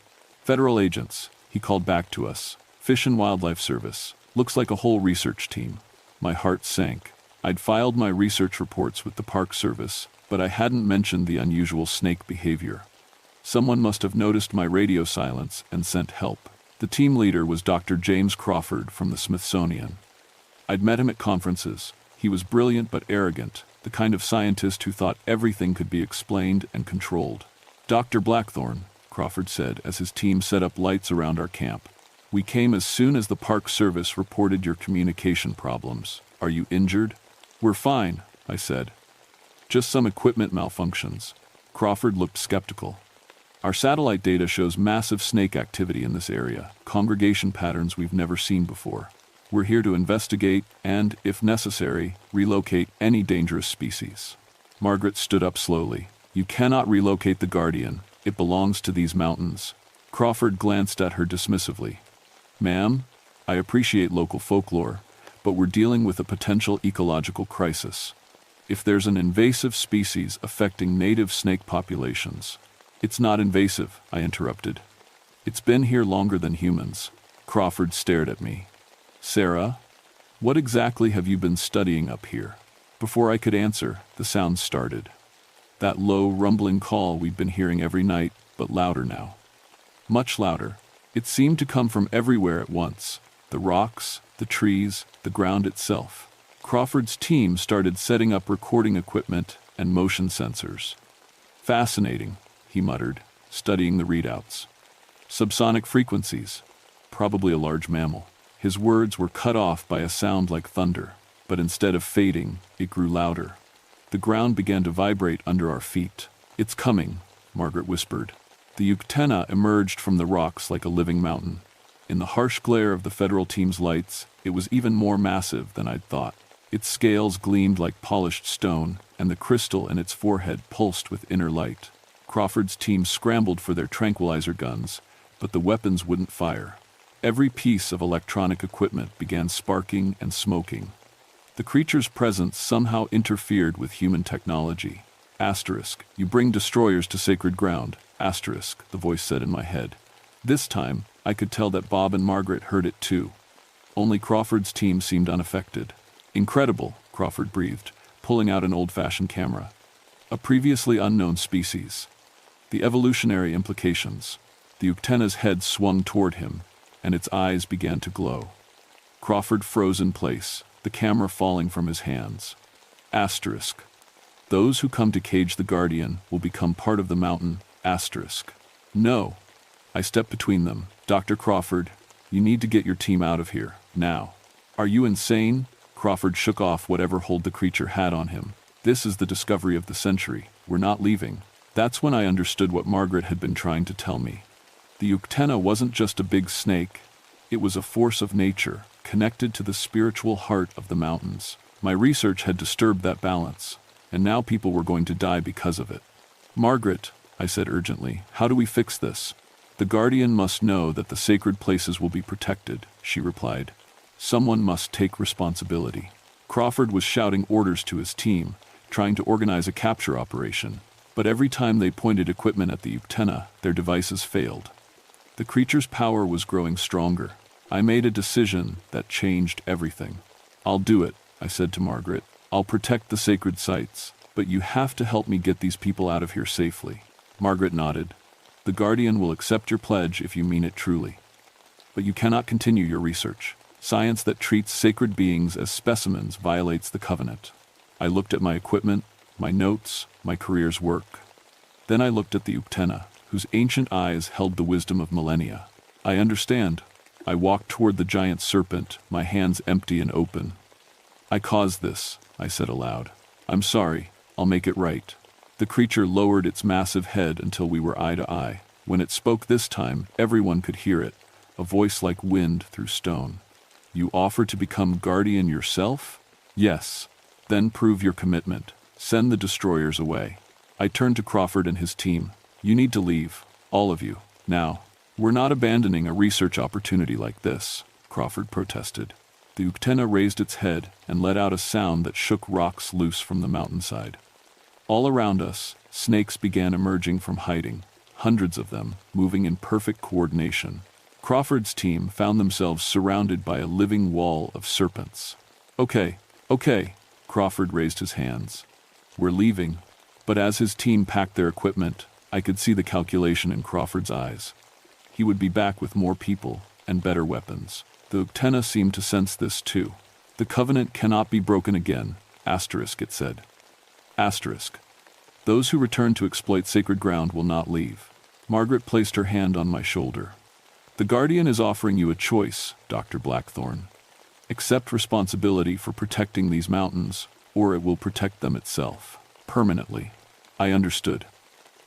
"Federal agents," he called back to us. "Fish and Wildlife Service. Looks like a whole research team." My heart sank. I'd filed my research reports with the Park Service, but I hadn't mentioned the unusual snake behavior. Someone must have noticed my radio silence and sent help. The team leader was Dr. James Crawford from the Smithsonian. I'd met him at conferences. He was brilliant but arrogant, the kind of scientist who thought everything could be explained and controlled. "Dr. Blackthorne," Crawford said as his team set up lights around our camp. "We came as soon as the Park Service reported your communication problems. Are you injured?" "We're fine," I said. "Just some equipment malfunctions." Crawford looked skeptical. "Our satellite data shows massive snake activity in this area, congregation patterns we've never seen before. We're here to investigate and, if necessary, relocate any dangerous species." Margaret stood up slowly. "You cannot relocate the Guardian. It belongs to these mountains." Crawford glanced at her dismissively. "Ma'am, I appreciate local folklore, but we're dealing with a potential ecological crisis. If there's an invasive species affecting native snake populations—" "It's not invasive," I interrupted. "It's been here longer than humans." Crawford stared at me. "Sarah, what exactly have you been studying up here?" Before I could answer, the sound started. That low, rumbling call we'd been hearing every night, but louder now. Much louder. It seemed to come from everywhere at once. The rocks, the trees, the ground itself. Crawford's team started setting up recording equipment and motion sensors. "Fascinating," he muttered, studying the readouts. "Subsonic frequencies. Probably a large mammal." His words were cut off by a sound like thunder, but instead of fading, it grew louder. The ground began to vibrate under our feet. "It's coming," Margaret whispered. The Uktena emerged from the rocks like a living mountain. In the harsh glare of the federal team's lights, It was even more massive than I'd thought. Its scales gleamed like polished stone, and the crystal in its forehead pulsed with inner light. Crawford's team scrambled for their tranquilizer guns, but the weapons wouldn't fire. Every piece of electronic equipment began sparking and smoking. The creature's presence somehow interfered with human technology. Asterisk, you bring destroyers to sacred ground. Asterisk, the voice said in my head. This time, I could tell that Bob and Margaret heard it too. Only Crawford's team seemed unaffected. Incredible, Crawford breathed, pulling out an old-fashioned camera. A previously unknown species. The evolutionary implications. The Uctena's head swung toward him, and its eyes began to glow. Crawford froze in place, the camera falling from his hands. Asterisk. Those who come to cage the Guardian will become part of the mountain. Asterisk. No. I stepped between them. Dr. Crawford, you need to get your team out of here, now. Are you insane? Crawford shook off whatever hold the creature had on him. This is the discovery of the century. We're not leaving. That's when I understood what Margaret had been trying to tell me. The Uctena wasn't just a big snake. It was a force of nature, connected to the spiritual heart of the mountains. My research had disturbed that balance, and now people were going to die because of it. Margaret, I said urgently, how do we fix this? The Guardian must know that the sacred places will be protected, she replied. Someone must take responsibility. Crawford was shouting orders to his team, trying to organize a capture operation, but every time they pointed equipment at the Uctena, their devices failed. The creature's power was growing stronger. I made a decision that changed everything. I'll do it, I said to Margaret. I'll protect the sacred sites, but you have to help me get these people out of here safely. Margaret nodded. The Guardian will accept your pledge if you mean it truly. But you cannot continue your research. Science that treats sacred beings as specimens violates the covenant. I looked at my equipment, my notes, my career's work. Then I looked at the Uctena, whose ancient eyes held the wisdom of millennia. I understand. I walked toward the giant serpent, my hands empty and open. I caused this, I said aloud. I'm sorry. I'll make it right. The creature lowered its massive head until we were eye to eye. When it spoke this time, everyone could hear it, a voice like wind through stone. You offer to become Guardian yourself? Yes. Then prove your commitment. Send the destroyers away. I turned to Crawford and his team. You need to leave, all of you, now. We're not abandoning a research opportunity like this, Crawford protested. The Uctena raised its head and let out a sound that shook rocks loose from the mountainside. All around us, snakes began emerging from hiding, hundreds of them, moving in perfect coordination. Crawford's team found themselves surrounded by a living wall of serpents. Okay, Crawford raised his hands. We're leaving. But as his team packed their equipment, I could see the calculation in Crawford's eyes. He would be back with more people and better weapons. The Uctena seemed to sense this too. The covenant cannot be broken again, asterisk it said. Asterisk. Those who return to exploit sacred ground will not leave. Margaret placed her hand on my shoulder. The Guardian is offering you a choice, Dr. Blackthorne. Accept responsibility for protecting these mountains, or it will protect them itself, permanently. I understood.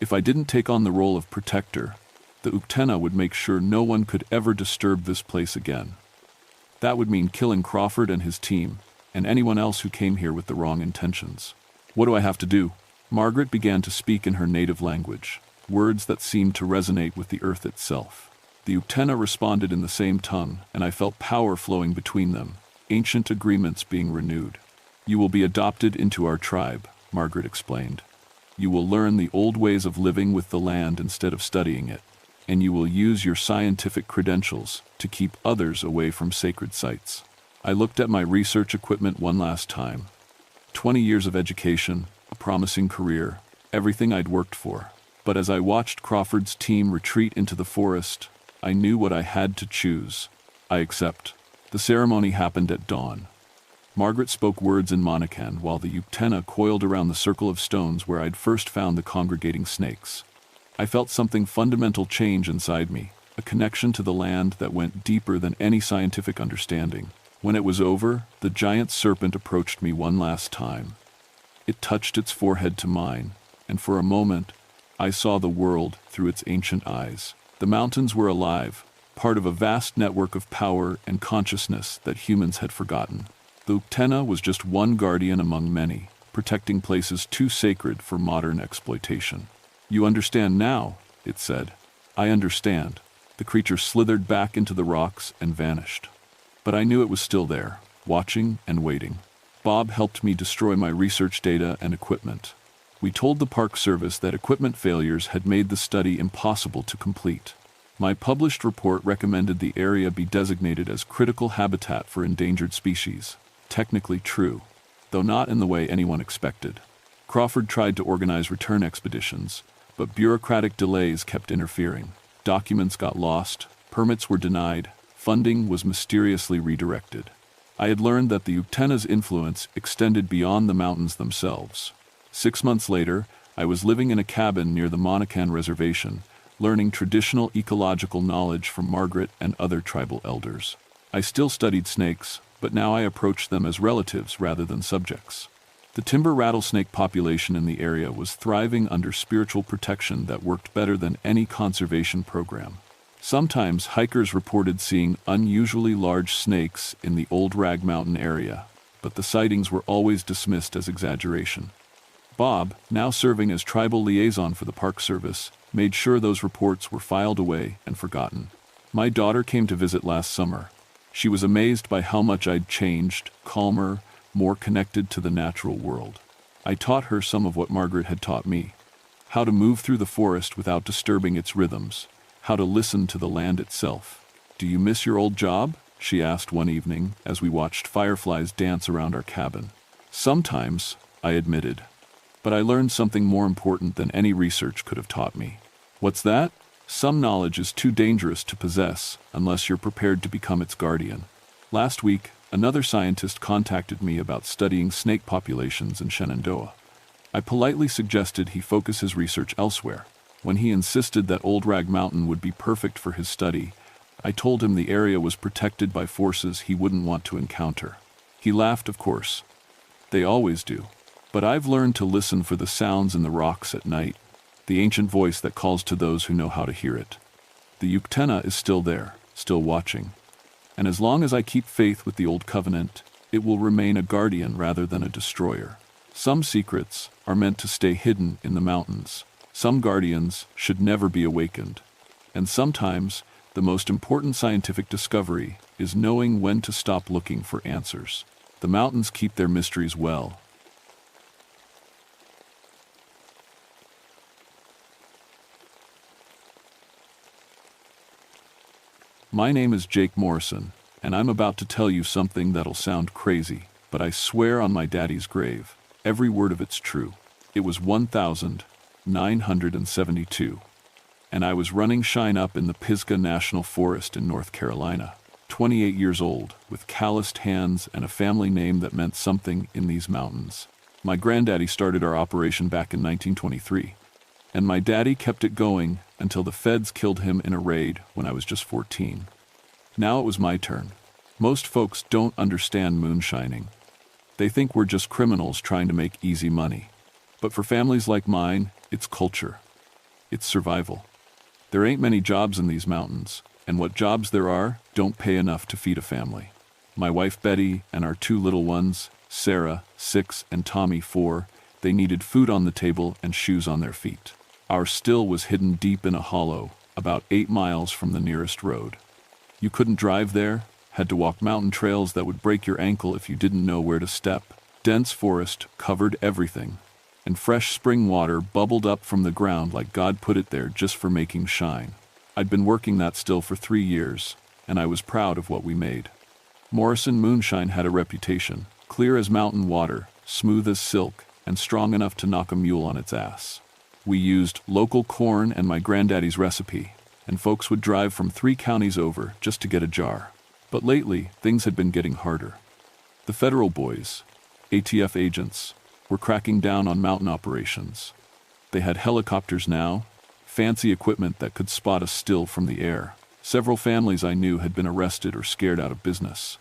If I didn't take on the role of protector, the Uctena would make sure no one could ever disturb this place again. That would mean killing Crawford and his team, and anyone else who came here with the wrong intentions. What do I have to do? Margaret began to speak in her native language, words that seemed to resonate with the earth itself. The Uctena responded in the same tongue, and I felt power flowing between them, ancient agreements being renewed. You will be adopted into our tribe, Margaret explained. You will learn the old ways of living with the land instead of studying it, and you will use your scientific credentials to keep others away from sacred sites. I looked at my research equipment one last time. 20 years of education, a promising career, everything I'd worked for. But as I watched Crawford's team retreat into the forest, I knew what I had to choose. I accept. The ceremony happened at dawn. Margaret spoke words in Monacan while the Uctena coiled around the circle of stones where I'd first found the congregating snakes. I felt something fundamental change inside me, a connection to the land that went deeper than any scientific understanding. When it was over, the giant serpent approached me one last time. It touched its forehead to mine, and for a moment, I saw the world through its ancient eyes. The mountains were alive, part of a vast network of power and consciousness that humans had forgotten. The Uktena was just one guardian among many, protecting places too sacred for modern exploitation. "You understand now," it said. "I understand." The creature slithered back into the rocks and vanished. But I knew it was still there, watching and waiting. Bob helped me destroy my research data and equipment. We told the Park Service that equipment failures had made the study impossible to complete. My published report recommended the area be designated as critical habitat for endangered species. Technically true, though not in the way anyone expected. Crawford tried to organize return expeditions, but bureaucratic delays kept interfering. Documents got lost, permits were denied, funding was mysteriously redirected. I had learned that the Uktena's influence extended beyond the mountains themselves. 6 months later, I was living in a cabin near the Monacan Reservation, learning traditional ecological knowledge from Margaret and other tribal elders. I still studied snakes, but now I approached them as relatives rather than subjects. The timber rattlesnake population in the area was thriving under spiritual protection that worked better than any conservation program. Sometimes hikers reported seeing unusually large snakes in the Old Rag Mountain area, but the sightings were always dismissed as exaggeration. Bob, now serving as tribal liaison for the Park Service, made sure those reports were filed away and forgotten. My daughter came to visit last summer. She was amazed by how much I'd changed, calmer, more connected to the natural world. I taught her some of what Margaret had taught me: how to move through the forest without disturbing its rhythms, how to listen to the land itself. "Do you miss your old job?" she asked one evening as we watched fireflies dance around our cabin. "Sometimes," I admitted, "but I learned something more important than any research could have taught me." "What's that?" "Some knowledge is too dangerous to possess unless you're prepared to become its guardian." Last week, another scientist contacted me about studying snake populations in Shenandoah. I politely suggested he focus his research elsewhere. When he insisted that Old Rag Mountain would be perfect for his study, I told him the area was protected by forces he wouldn't want to encounter. He laughed, of course. They always do. But I've learned to listen for the sounds in the rocks at night, the ancient voice that calls to those who know how to hear it. The Uktena is still there, still watching. And as long as I keep faith with the Old Covenant, it will remain a guardian rather than a destroyer. Some secrets are meant to stay hidden in the mountains. Some guardians should never be awakened. And sometimes, the most important scientific discovery is knowing when to stop looking for answers. The mountains keep their mysteries well. My name is Jake Morrison, and I'm about to tell you something that'll sound crazy, but I swear on my daddy's grave, every word of it's true. It was 1972, and I was running shine up in the Pisgah National Forest in North Carolina, 28 years old, with calloused hands and a family name that meant something in these mountains. My granddaddy started our operation back in 1923, and my daddy kept it going until the feds killed him in a raid when I was just 14. Now it was my turn. Most folks don't understand moonshining. They think we're just criminals trying to make easy money. But for families like mine, it's culture. It's survival. There ain't many jobs in these mountains, and what jobs there are don't pay enough to feed a family. My wife Betty and our 2 little ones, Sarah, 6, and Tommy, 4, they needed food on the table and shoes on their feet. Our still was hidden deep in a hollow, about 8 miles from the nearest road. You couldn't drive there, had to walk mountain trails that would break your ankle if you didn't know where to step. Dense forest covered everything, and fresh spring water bubbled up from the ground like God put it there just for making shine. I'd been working that still for 3 years, and I was proud of what we made. Morrison Moonshine had a reputation, clear as mountain water, smooth as silk, and strong enough to knock a mule on its ass. We used local corn and my granddaddy's recipe, and folks would drive from 3 counties over just to get a jar. But lately, things had been getting harder. The federal boys, ATF agents, were cracking down on mountain operations. They had helicopters now, fancy equipment that could spot us still from the air. Several families I knew had been arrested or scared out of business.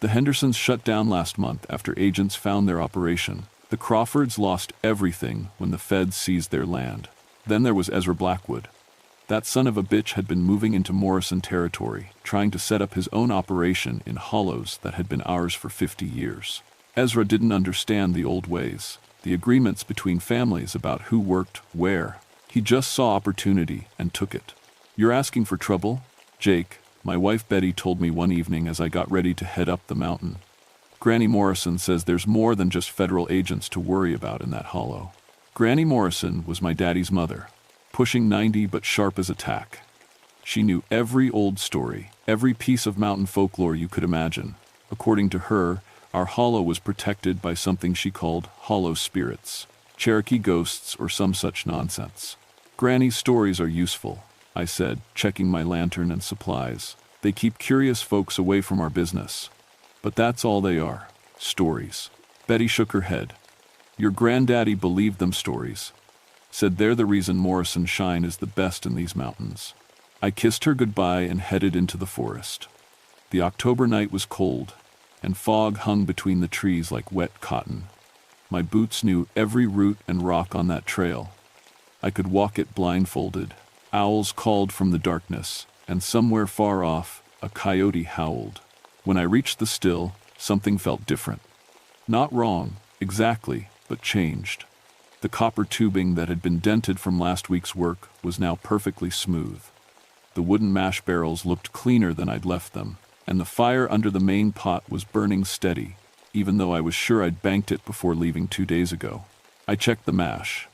The Hendersons shut down last month after agents found their operation. The Crawfords lost everything when the feds seized their land. Then there was Ezra Blackwood. That son of a bitch had been moving into Morrison territory, trying to set up his own operation in hollows that had been ours for 50 years. Ezra didn't understand the old ways, the agreements between families about who worked where. He just saw opportunity and took it. "You're asking for trouble, Jake," my wife Betty told me one evening as I got ready to head up the mountain. "Granny Morrison says there's more than just federal agents to worry about in that hollow." Granny Morrison was my daddy's mother, pushing 90 but sharp as a tack. She knew every old story, every piece of mountain folklore you could imagine. According to her, our hollow was protected by something she called hollow spirits, Cherokee ghosts or some such nonsense. "Granny's stories are useful," I said, checking my lantern and supplies. "They keep curious folks away from our business. But that's all they are, stories." Betty shook her head. "Your granddaddy believed them stories. Said they're the reason Morrison Shine is the best in these mountains." I kissed her goodbye and headed into the forest. The October night was cold, and fog hung between the trees like wet cotton. My boots knew every root and rock on that trail. I could walk it blindfolded. Owls called from the darkness, and somewhere far off, a coyote howled. When I reached the still, something felt different. Not wrong, exactly, but changed. The copper tubing that had been dented from last week's work was now perfectly smooth. The wooden mash barrels looked cleaner than I'd left them, and the fire under the main pot was burning steady, even though I was sure I'd banked it before leaving 2 days ago. I checked the mash.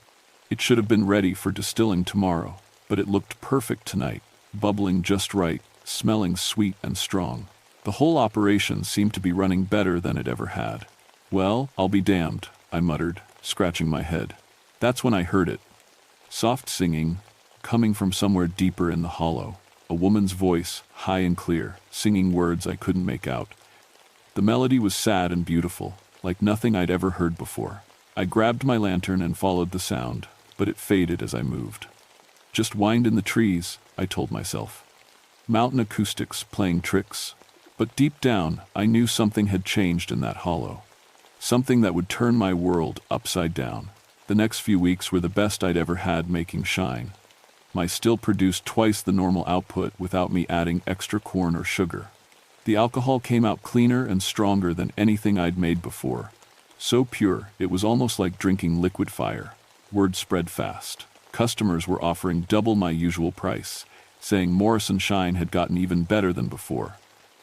It should have been ready for distilling tomorrow, but it looked perfect tonight, bubbling just right, smelling sweet and strong. The whole operation seemed to be running better than it ever had. "Well, I'll be damned," I muttered, scratching my head. That's when I heard it. Soft singing, coming from somewhere deeper in the hollow. A woman's voice, high and clear, singing words I couldn't make out. The melody was sad and beautiful, like nothing I'd ever heard before. I grabbed my lantern and followed the sound, but it faded as I moved. Just wind in the trees, I told myself. Mountain acoustics playing tricks. But deep down, I knew something had changed in that hollow. Something that would turn my world upside down. The next few weeks were the best I'd ever had making Shine. My still produced twice the normal output without me adding extra corn or sugar. The alcohol came out cleaner and stronger than anything I'd made before. So pure, it was almost like drinking liquid fire. Word spread fast. Customers were offering double my usual price, saying Morrison Shine had gotten even better than before.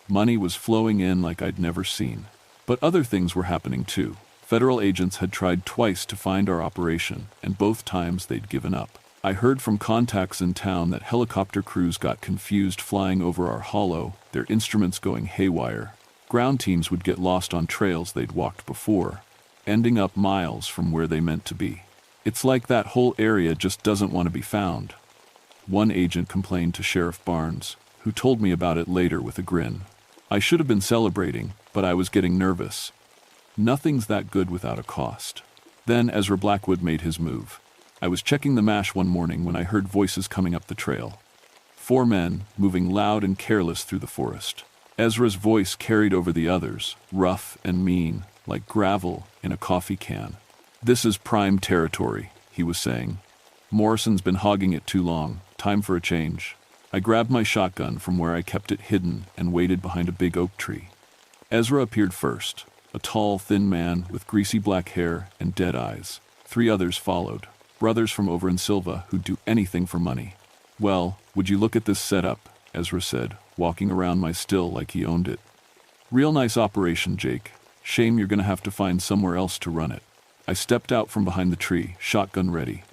Money was flowing in like I'd never seen. But other things were happening too. Federal agents had tried twice to find our operation, and both times they'd given up. I heard from contacts in town that helicopter crews got confused flying over our hollow, their instruments going haywire. Ground teams would get lost on trails they'd walked before, ending up miles from where they meant to be. It's like that whole area just doesn't want to be found. One agent complained to Sheriff Barnes, who told me about it later with a grin. I should have been celebrating, but I was getting nervous. Nothing's that good without a cost. Then Ezra Blackwood made his move. I was checking the mash one morning when I heard voices coming up the trail. 4 men, moving loud and careless through the forest. Ezra's voice carried over the others, rough and mean, like gravel in a coffee can. "This is prime territory," he was saying. "Morrison's been hogging it too long. Time for a change." I grabbed my shotgun from where I kept it hidden and waited behind a big oak tree. Ezra appeared first, a tall, thin man with greasy black hair and dead eyes. 3 others followed, brothers from over in Silva who'd do anything for money. "Well, would you look at this setup?" Ezra said, walking around my still like he owned it. "Real nice operation, Jake. Shame you're gonna have to find somewhere else to run it." I stepped out from behind the tree, shotgun ready.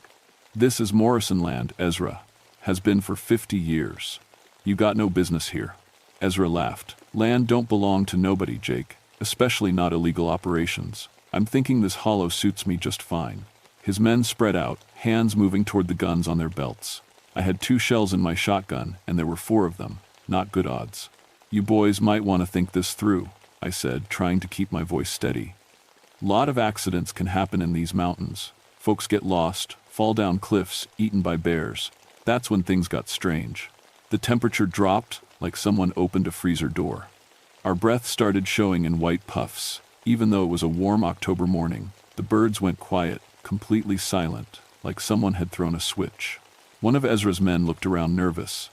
"This is Morrison land, Ezra. Has been for 50 years. You got no business here." Ezra laughed. "Land don't belong to nobody, Jake, especially not illegal operations. I'm thinking this hollow suits me just fine." His men spread out, hands moving toward the guns on their belts. I had 2 shells in my shotgun, and there were 4 of them. Not good odds. "You boys might want to think this through," I said, trying to keep my voice steady. "Lot of accidents can happen in these mountains. Folks get lost, fall down cliffs, eaten by bears. That's when things got strange." The temperature dropped like someone opened a freezer door. Our breath started showing in white puffs. Even though it was a warm October morning, the birds went quiet, completely silent, like someone had thrown a switch. One of Ezra's men looked around nervous.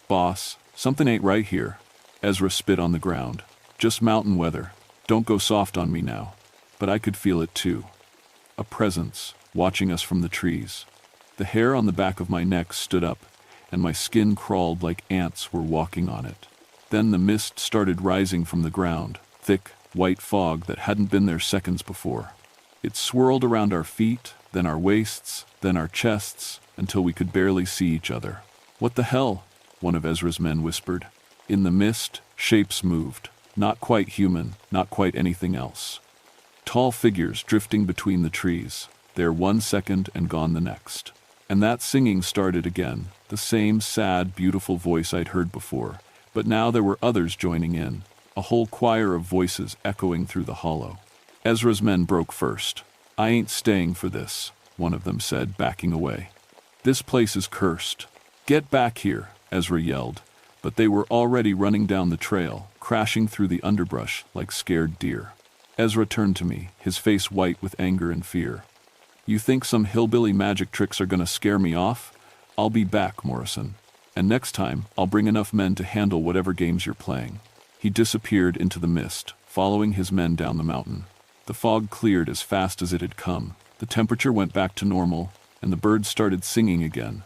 "Boss, something ain't right here." Ezra spit on the ground. "Just mountain weather. Don't go soft on me now." But I could feel it too. A presence, watching us from the trees. The hair on the back of my neck stood up, and my skin crawled like ants were walking on it. Then the mist started rising from the ground, thick, white fog that hadn't been there seconds before. It swirled around our feet, then our waists, then our chests, until we could barely see each other. "What the hell?" one of Ezra's men whispered. In the mist, shapes moved. Not quite human, not quite anything else. Tall figures drifting between the trees, there 1 second and gone the next. And that singing started again, the same sad, beautiful voice I'd heard before, but now there were others joining in, a whole choir of voices echoing through the hollow. Ezra's men broke first. "I ain't staying for this," one of them said, backing away. "This place is cursed." "Get back here," Ezra yelled, but they were already running down the trail, crashing through the underbrush like scared deer. Ezra turned to me, his face white with anger and fear. "You think some hillbilly magic tricks are gonna scare me off? I'll be back, Morrison. And next time, I'll bring enough men to handle whatever games you're playing." He disappeared into the mist, following his men down the mountain. The fog cleared as fast as it had come. The temperature went back to normal, and the birds started singing again.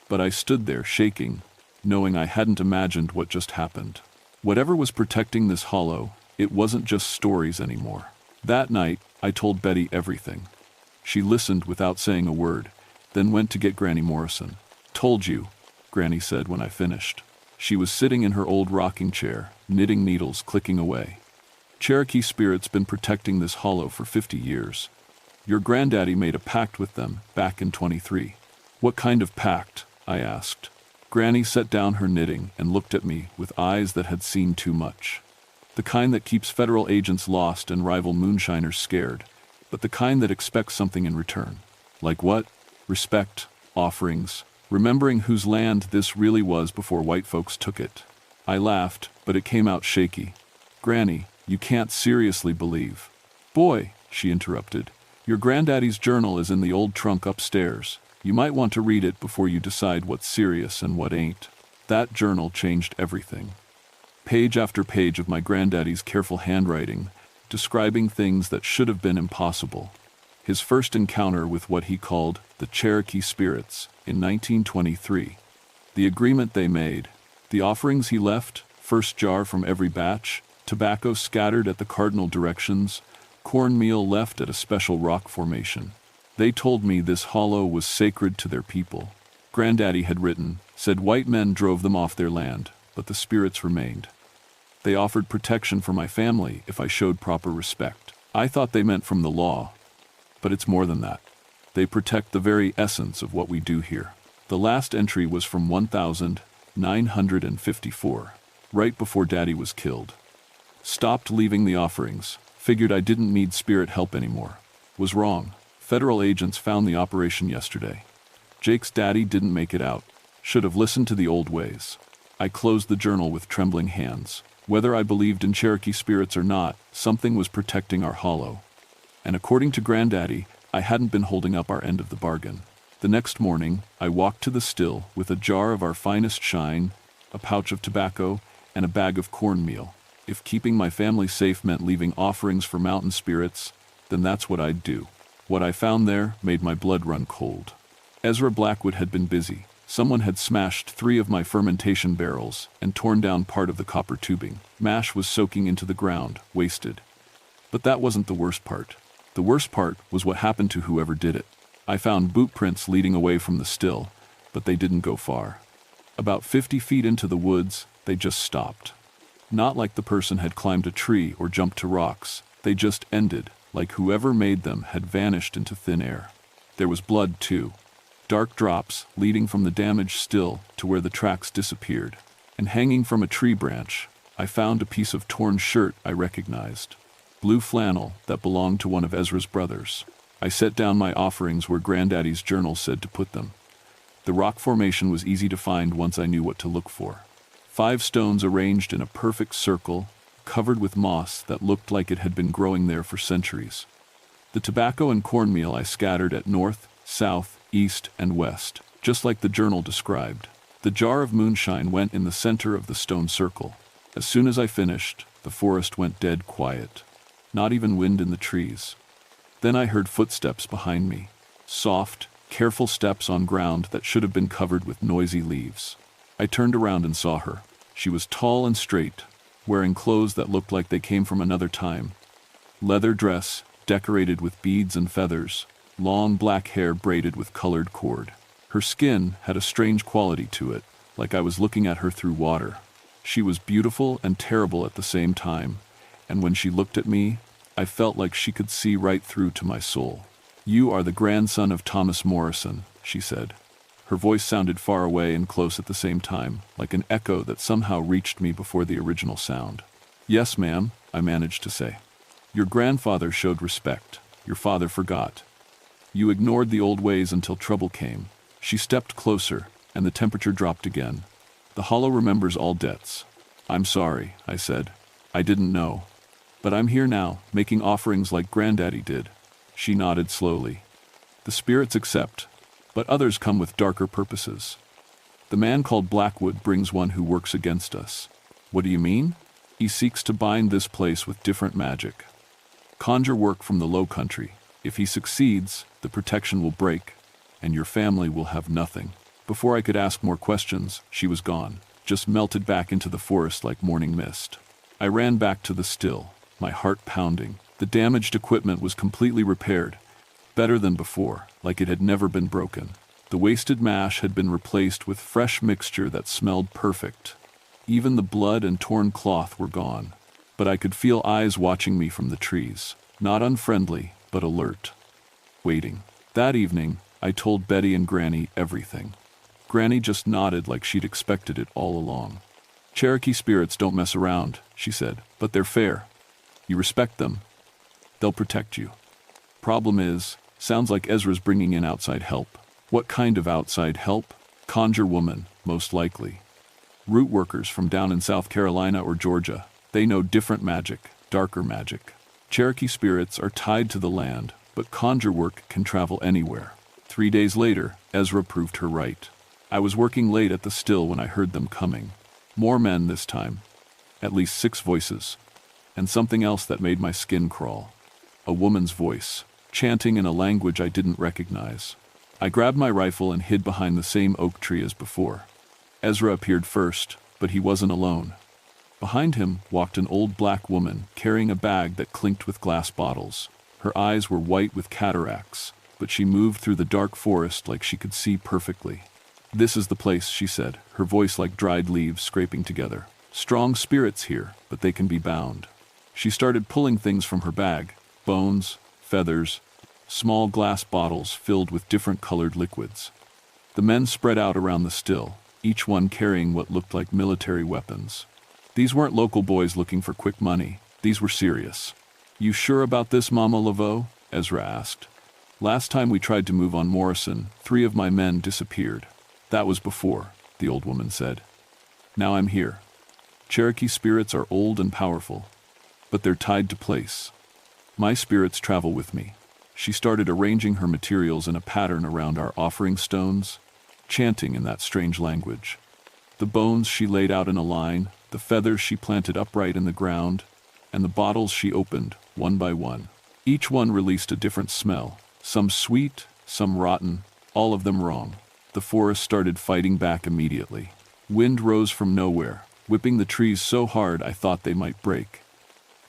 But I stood there, shaking, knowing I hadn't imagined what just happened. Whatever was protecting this hollow, it wasn't just stories anymore. That night, I told Betty everything. She listened without saying a word, then went to get Granny Morrison. "Told you," Granny said when I finished. She was sitting in her old rocking chair, knitting needles clicking away. "Cherokee spirit's been protecting this hollow for 50 years. Your granddaddy made a pact with them back in 23. "What kind of pact?" I asked. Granny set down her knitting and looked at me with eyes that had seen too much. "The kind that keeps federal agents lost and rival moonshiners scared, but the kind that expects something in return." "Like what?" "Respect, offerings, remembering whose land this really was before white folks took it." I laughed, but it came out shaky. "Granny, you can't seriously believe." "Boy," she interrupted, "your granddaddy's journal is in the old trunk upstairs. You might want to read it before you decide what's serious and what ain't." That journal changed everything. Page after page of my granddaddy's careful handwriting, describing things that should have been impossible. His first encounter with what he called the Cherokee spirits in 1923. The agreement they made, the offerings he left, first jar from every batch, tobacco scattered at the cardinal directions, cornmeal left at a special rock formation. They told me this hollow was sacred to their people. Granddaddy had written, said white men drove them off their land, but the spirits remained. They offered protection for my family if I showed proper respect. I thought they meant from the law, but it's more than that. They protect the very essence of what we do here. The last entry was from 1954, right before Daddy was killed. Stopped leaving the offerings, figured I didn't need spirit help anymore. Was wrong. Federal agents found the operation yesterday. Jake's daddy didn't make it out. Should have listened to the old ways. I closed the journal with trembling hands. Whether I believed in Cherokee spirits or not, something was protecting our hollow. And according to Granddaddy, I hadn't been holding up our end of the bargain. The next morning, I walked to the still with a jar of our finest shine, a pouch of tobacco, and a bag of cornmeal. If keeping my family safe meant leaving offerings for mountain spirits, then that's what I'd do. What I found there made my blood run cold. Ezra Blackwood had been busy. Someone had smashed 3 of my fermentation barrels and torn down part of the copper tubing. Mash was soaking into the ground, wasted. But that wasn't the worst part. The worst part was what happened to whoever did it. I found boot prints leading away from the still, but they didn't go far. About 50 feet into the woods, they just stopped. Not like the person had climbed a tree or jumped to rocks. They just ended, like whoever made them had vanished into thin air. There was blood, too. Dark drops leading from the damaged still to where the tracks disappeared. And hanging from a tree branch, I found a piece of torn shirt I recognized. Blue flannel that belonged to one of Ezra's brothers. I set down my offerings where Granddaddy's journal said to put them. The rock formation was easy to find once I knew what to look for. 5 stones arranged in a perfect circle, covered with moss that looked like it had been growing there for centuries. The tobacco and cornmeal I scattered at north, south, east, and west, just like the journal described. The jar of moonshine went in the center of the stone circle. As soon as I finished, the forest went dead quiet. Not even wind in the trees. Then I heard footsteps behind me. Soft, careful steps on ground that should have been covered with noisy leaves. I turned around and saw her. She was tall and straight, wearing clothes that looked like they came from another time. Leather dress, decorated with beads and feathers, long black hair braided with colored cord. Her skin had a strange quality to it, like I was looking at her through water. She was beautiful and terrible at the same time, and when she looked at me, I felt like she could see right through to my soul. "You are the grandson of Thomas Morrison," she said. Her voice sounded far away and close at the same time, like an echo that somehow reached me before the original sound. "Yes, ma'am," I managed to say. "Your grandfather showed respect. Your father forgot. You ignored the old ways until trouble came." She stepped closer, and the temperature dropped again. "The hollow remembers all debts." "I'm sorry," I said. "I didn't know. But I'm here now, making offerings like Granddaddy did." She nodded slowly. "The spirits accept, but others come with darker purposes. The man called Blackwood brings one who works against us." "What do you mean?" "He seeks to bind this place with different magic. Conjure work from the Low Country. If he succeeds, the protection will break, and your family will have nothing." Before I could ask more questions, she was gone, just melted back into the forest like morning mist. I ran back to the still, my heart pounding. The damaged equipment was completely repaired, better than before, like it had never been broken. The wasted mash had been replaced with fresh mixture that smelled perfect. Even the blood and torn cloth were gone. But I could feel eyes watching me from the trees, not unfriendly, but alert, waiting. That evening, I told Betty and Granny everything. Granny just nodded like she'd expected it all along. "Cherokee spirits don't mess around," she said, "but they're fair. You respect them, they'll protect you. Problem is, sounds like Ezra's bringing in outside help." "What kind of outside help?" "Conjure woman, most likely. Root workers from down in South Carolina or Georgia. They know different magic, darker magic. Cherokee spirits are tied to the land, but conjure work can travel anywhere." 3 days later, Ezra proved her right. I was working late at the still when I heard them coming. More men this time. At least 6 voices. And something else that made my skin crawl. A woman's voice, chanting in a language I didn't recognize. I grabbed my rifle and hid behind the same oak tree as before. Ezra appeared first, but he wasn't alone. Behind him walked an old black woman carrying a bag that clinked with glass bottles. Her eyes were white with cataracts, but she moved through the dark forest like she could see perfectly. "This is the place," she said, her voice like dried leaves scraping together. "Strong spirits here, but they can be bound." She started pulling things from her bag: bones, feathers, small glass bottles filled with different colored liquids. The men spread out around the still, each one carrying what looked like military weapons. These weren't local boys looking for quick money. These were serious. "You sure about this, Mama Laveau?" Ezra asked. "Last time we tried to move on Morrison, 3 of my men disappeared." "That was before," the old woman said. "Now I'm here. Cherokee spirits are old and powerful, but they're tied to place. My spirits travel with me." She started arranging her materials in a pattern around our offering stones, chanting in that strange language. The bones she laid out in a line, the feathers she planted upright in the ground, and the bottles she opened, one by one. Each one released a different smell, some sweet, some rotten, all of them wrong. The forest started fighting back immediately. Wind rose from nowhere, whipping the trees so hard I thought they might break.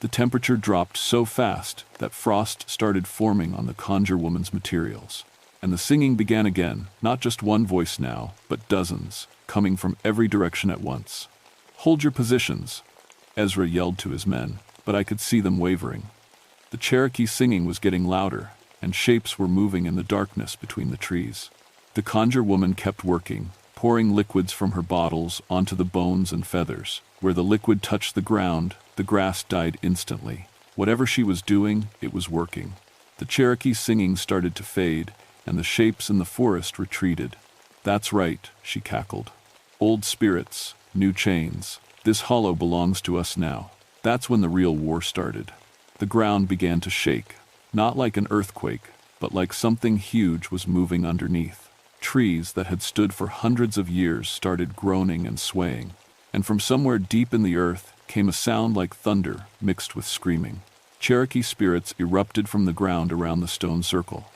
The temperature dropped so fast that frost started forming on the conjure woman's materials. And the singing began again, not just one voice now, but dozens, coming from every direction at once. "Hold your positions," Ezra yelled to his men, but I could see them wavering. The Cherokee singing was getting louder, and shapes were moving in the darkness between the trees. The conjure woman kept working, pouring liquids from her bottles onto the bones and feathers. Where the liquid touched the ground, the grass died instantly. Whatever she was doing, it was working. The Cherokee singing started to fade, and the shapes in the forest retreated. "That's right," she cackled. "Old spirits, new chains. This hollow belongs to us now." That's when the real war started. The ground began to shake, not like an earthquake, but like something huge was moving underneath. trees that had stood for hundreds of years started groaning and swaying, and from somewhere deep in the earth came a sound like thunder mixed with screaming. Cherokee spirits erupted from the ground around the stone circle.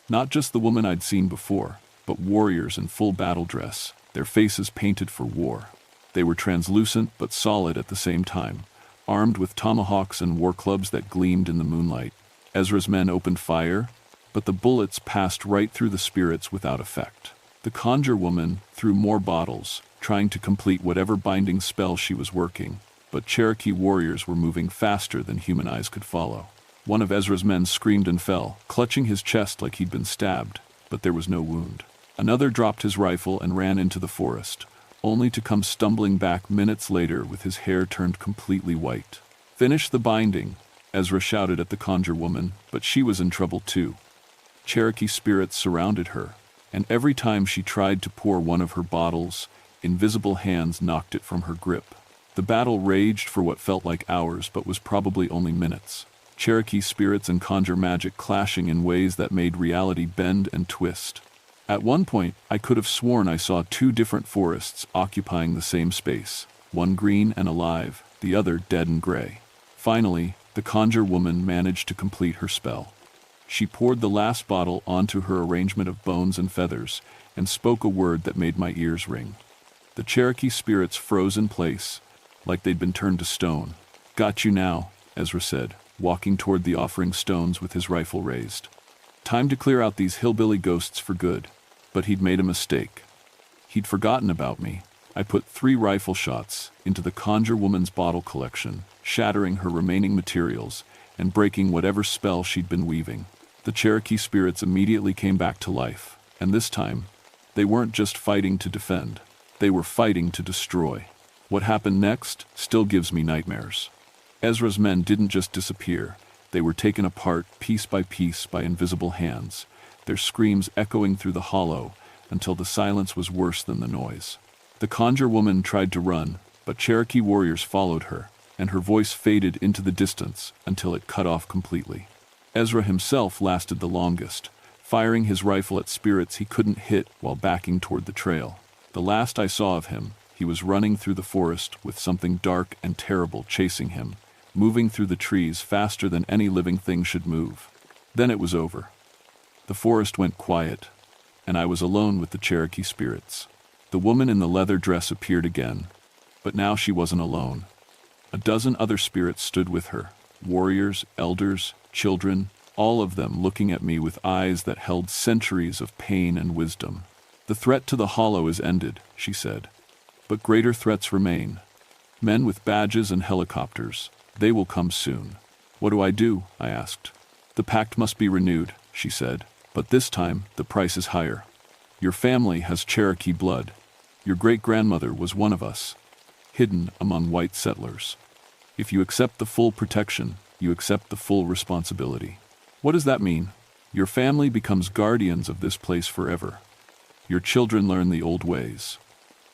Not just the woman I'd seen before, but warriors in full battle dress, their faces painted for war. They were translucent but solid at the same time, armed with tomahawks and war clubs that gleamed in the moonlight. Ezra's men opened fire, but the bullets passed right through the spirits without effect. The conjure woman threw more bottles, trying to complete whatever binding spell she was working, but Cherokee warriors were moving faster than human eyes could follow. One of Ezra's men screamed and fell, clutching his chest like he'd been stabbed, but there was no wound. Another dropped his rifle and ran into the forest, only to come stumbling back minutes later with his hair turned completely white. "Finish the binding," Ezra shouted at the conjure woman, but she was in trouble too. Cherokee spirits surrounded her, and every time she tried to pour one of her bottles, invisible hands knocked it from her grip. The battle raged for what felt like hours but was probably only minutes. Cherokee spirits and conjure magic clashing in ways that made reality bend and twist. At one point, I could have sworn I saw two different forests occupying the same space, one green and alive, the other dead and gray. Finally, the conjure woman managed to complete her spell. She poured the last bottle onto her arrangement of bones and feathers and spoke a word that made my ears ring. The Cherokee spirits froze in place, like they'd been turned to stone. "Got you now," Ezra said, walking toward the offering stones with his rifle raised. Time to clear out these hillbilly ghosts for good. But he'd made a mistake. He'd forgotten about me. I put 3 rifle shots into the conjure woman's bottle collection, shattering her remaining materials and breaking whatever spell she'd been weaving. The Cherokee spirits immediately came back to life, and this time, they weren't just fighting to defend. They were fighting to destroy. What happened next still gives me nightmares. Ezra's men didn't just disappear. They were taken apart piece by invisible hands, their screams echoing through the hollow until the silence was worse than the noise. The conjure woman tried to run, but Cherokee warriors followed her, and her voice faded into the distance until it cut off completely. Ezra himself lasted the longest, firing his rifle at spirits he couldn't hit while backing toward the trail. The last I saw of him, he was running through the forest with something dark and terrible chasing him, moving through the trees faster than any living thing should move. Then it was over. The forest went quiet, and I was alone with the Cherokee spirits. The woman in the leather dress appeared again, but now she wasn't alone. A dozen other spirits stood with her, warriors, elders, children, all of them looking at me with eyes that held centuries of pain and wisdom. "The threat to the hollow is ended," she said, "but greater threats remain. Men with badges and helicopters. They will come soon." "What do I do?" I asked. "The pact must be renewed," she said, "but this time the price is higher. Your family has Cherokee blood. Your great-grandmother was one of us, hidden among white settlers. If you accept the full protection, you accept the full responsibility." "What does that mean?" "Your family becomes guardians of this place forever. Your children learn the old ways.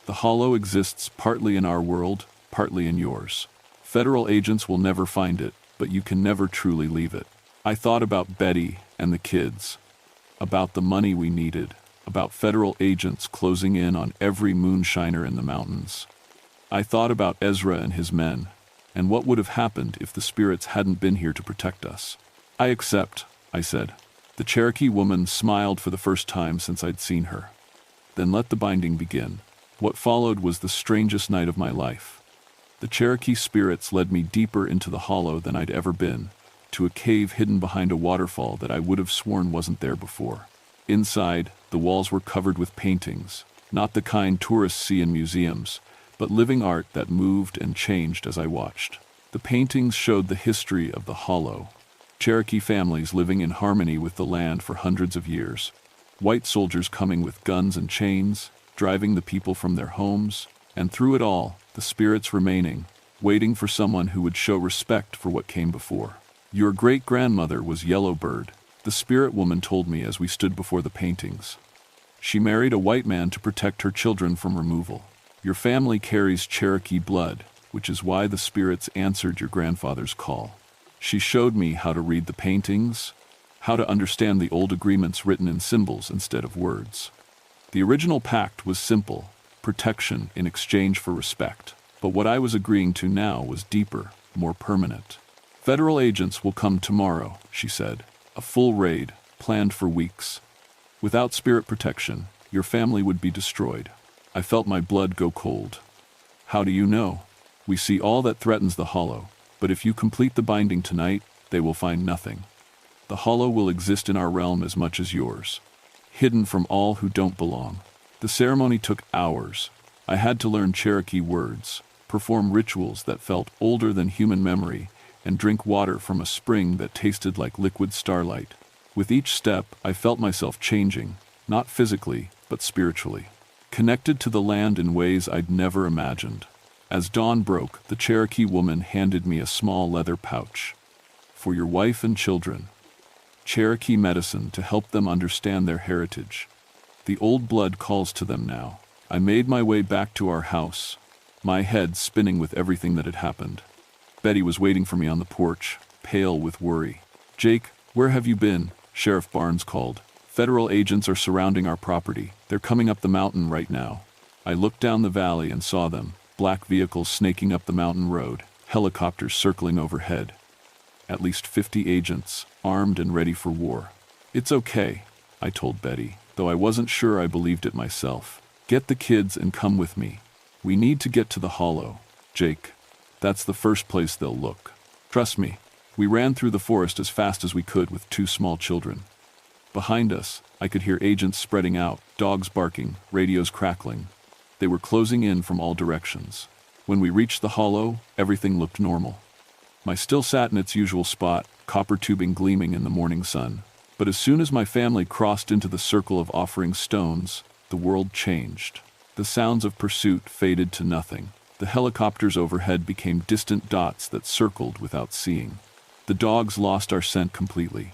The hollow exists partly in our world, partly in yours. Federal agents will never find it, but you can never truly leave it." I thought about Betty and the kids, about the money we needed, about federal agents closing in on every moonshiner in the mountains. I thought about Ezra and his men, and what would have happened if the spirits hadn't been here to protect us. "I accept," I said. The Cherokee woman smiled for the first time since I'd seen her. "Then let the binding begin." What followed was the strangest night of my life. The Cherokee spirits led me deeper into the hollow than I'd ever been, to a cave hidden behind a waterfall that I would have sworn wasn't there before. Inside, the walls were covered with paintings, not the kind tourists see in museums, but living art that moved and changed as I watched. The paintings showed the history of the hollow, Cherokee families living in harmony with the land for hundreds of years, white soldiers coming with guns and chains, driving the people from their homes, and through it all, the spirits remaining, waiting for someone who would show respect for what came before. "Your great-grandmother was Yellowbird," the spirit woman told me as we stood before the paintings. "She married a white man to protect her children from removal. Your family carries Cherokee blood, which is why the spirits answered your grandfather's call." She showed me how to read the paintings, how to understand the old agreements written in symbols instead of words. The original pact was simple, protection in exchange for respect. But what I was agreeing to now was deeper, more permanent. Federal agents will come tomorrow, she said. A full raid, planned for weeks. Without spirit protection, your family would be destroyed. I felt my blood go cold. How do you know? We see all that threatens the hollow, but if you complete the binding tonight, they will find nothing. The hollow will exist in our realm as much as yours, hidden from all who don't belong. The ceremony took hours. I had to learn Cherokee words, perform rituals that felt older than human memory, and drink water from a spring that tasted like liquid starlight. With each step, I felt myself changing, not physically, but spiritually, connected to the land in ways I'd never imagined. As dawn broke, the Cherokee woman handed me a small leather pouch. For your wife and children. Cherokee medicine to help them understand their heritage. The old blood calls to them now. I made my way back to our house, my head spinning with everything that had happened. Betty was waiting for me on the porch, pale with worry. Jake, where have you been? Sheriff Barnes called. Federal agents are surrounding our property. They're coming up the mountain right now. I looked down the valley and saw them, black vehicles snaking up the mountain road, helicopters circling overhead. At least 50 agents, armed and ready for war. It's okay, I told Betty, though I wasn't sure I believed it myself. Get the kids and come with me. We need to get to the hollow. Jake, that's the first place they'll look. Trust me. We ran through the forest as fast as we could with 2 small children. Behind us, I could hear agents spreading out, dogs barking, radios crackling. They were closing in from all directions. When we reached the hollow, everything looked normal. My still sat in its usual spot, copper tubing gleaming in the morning sun. But as soon as my family crossed into the circle of offering stones, the world changed. The sounds of pursuit faded to nothing. The helicopters overhead became distant dots that circled without seeing. The dogs lost our scent completely.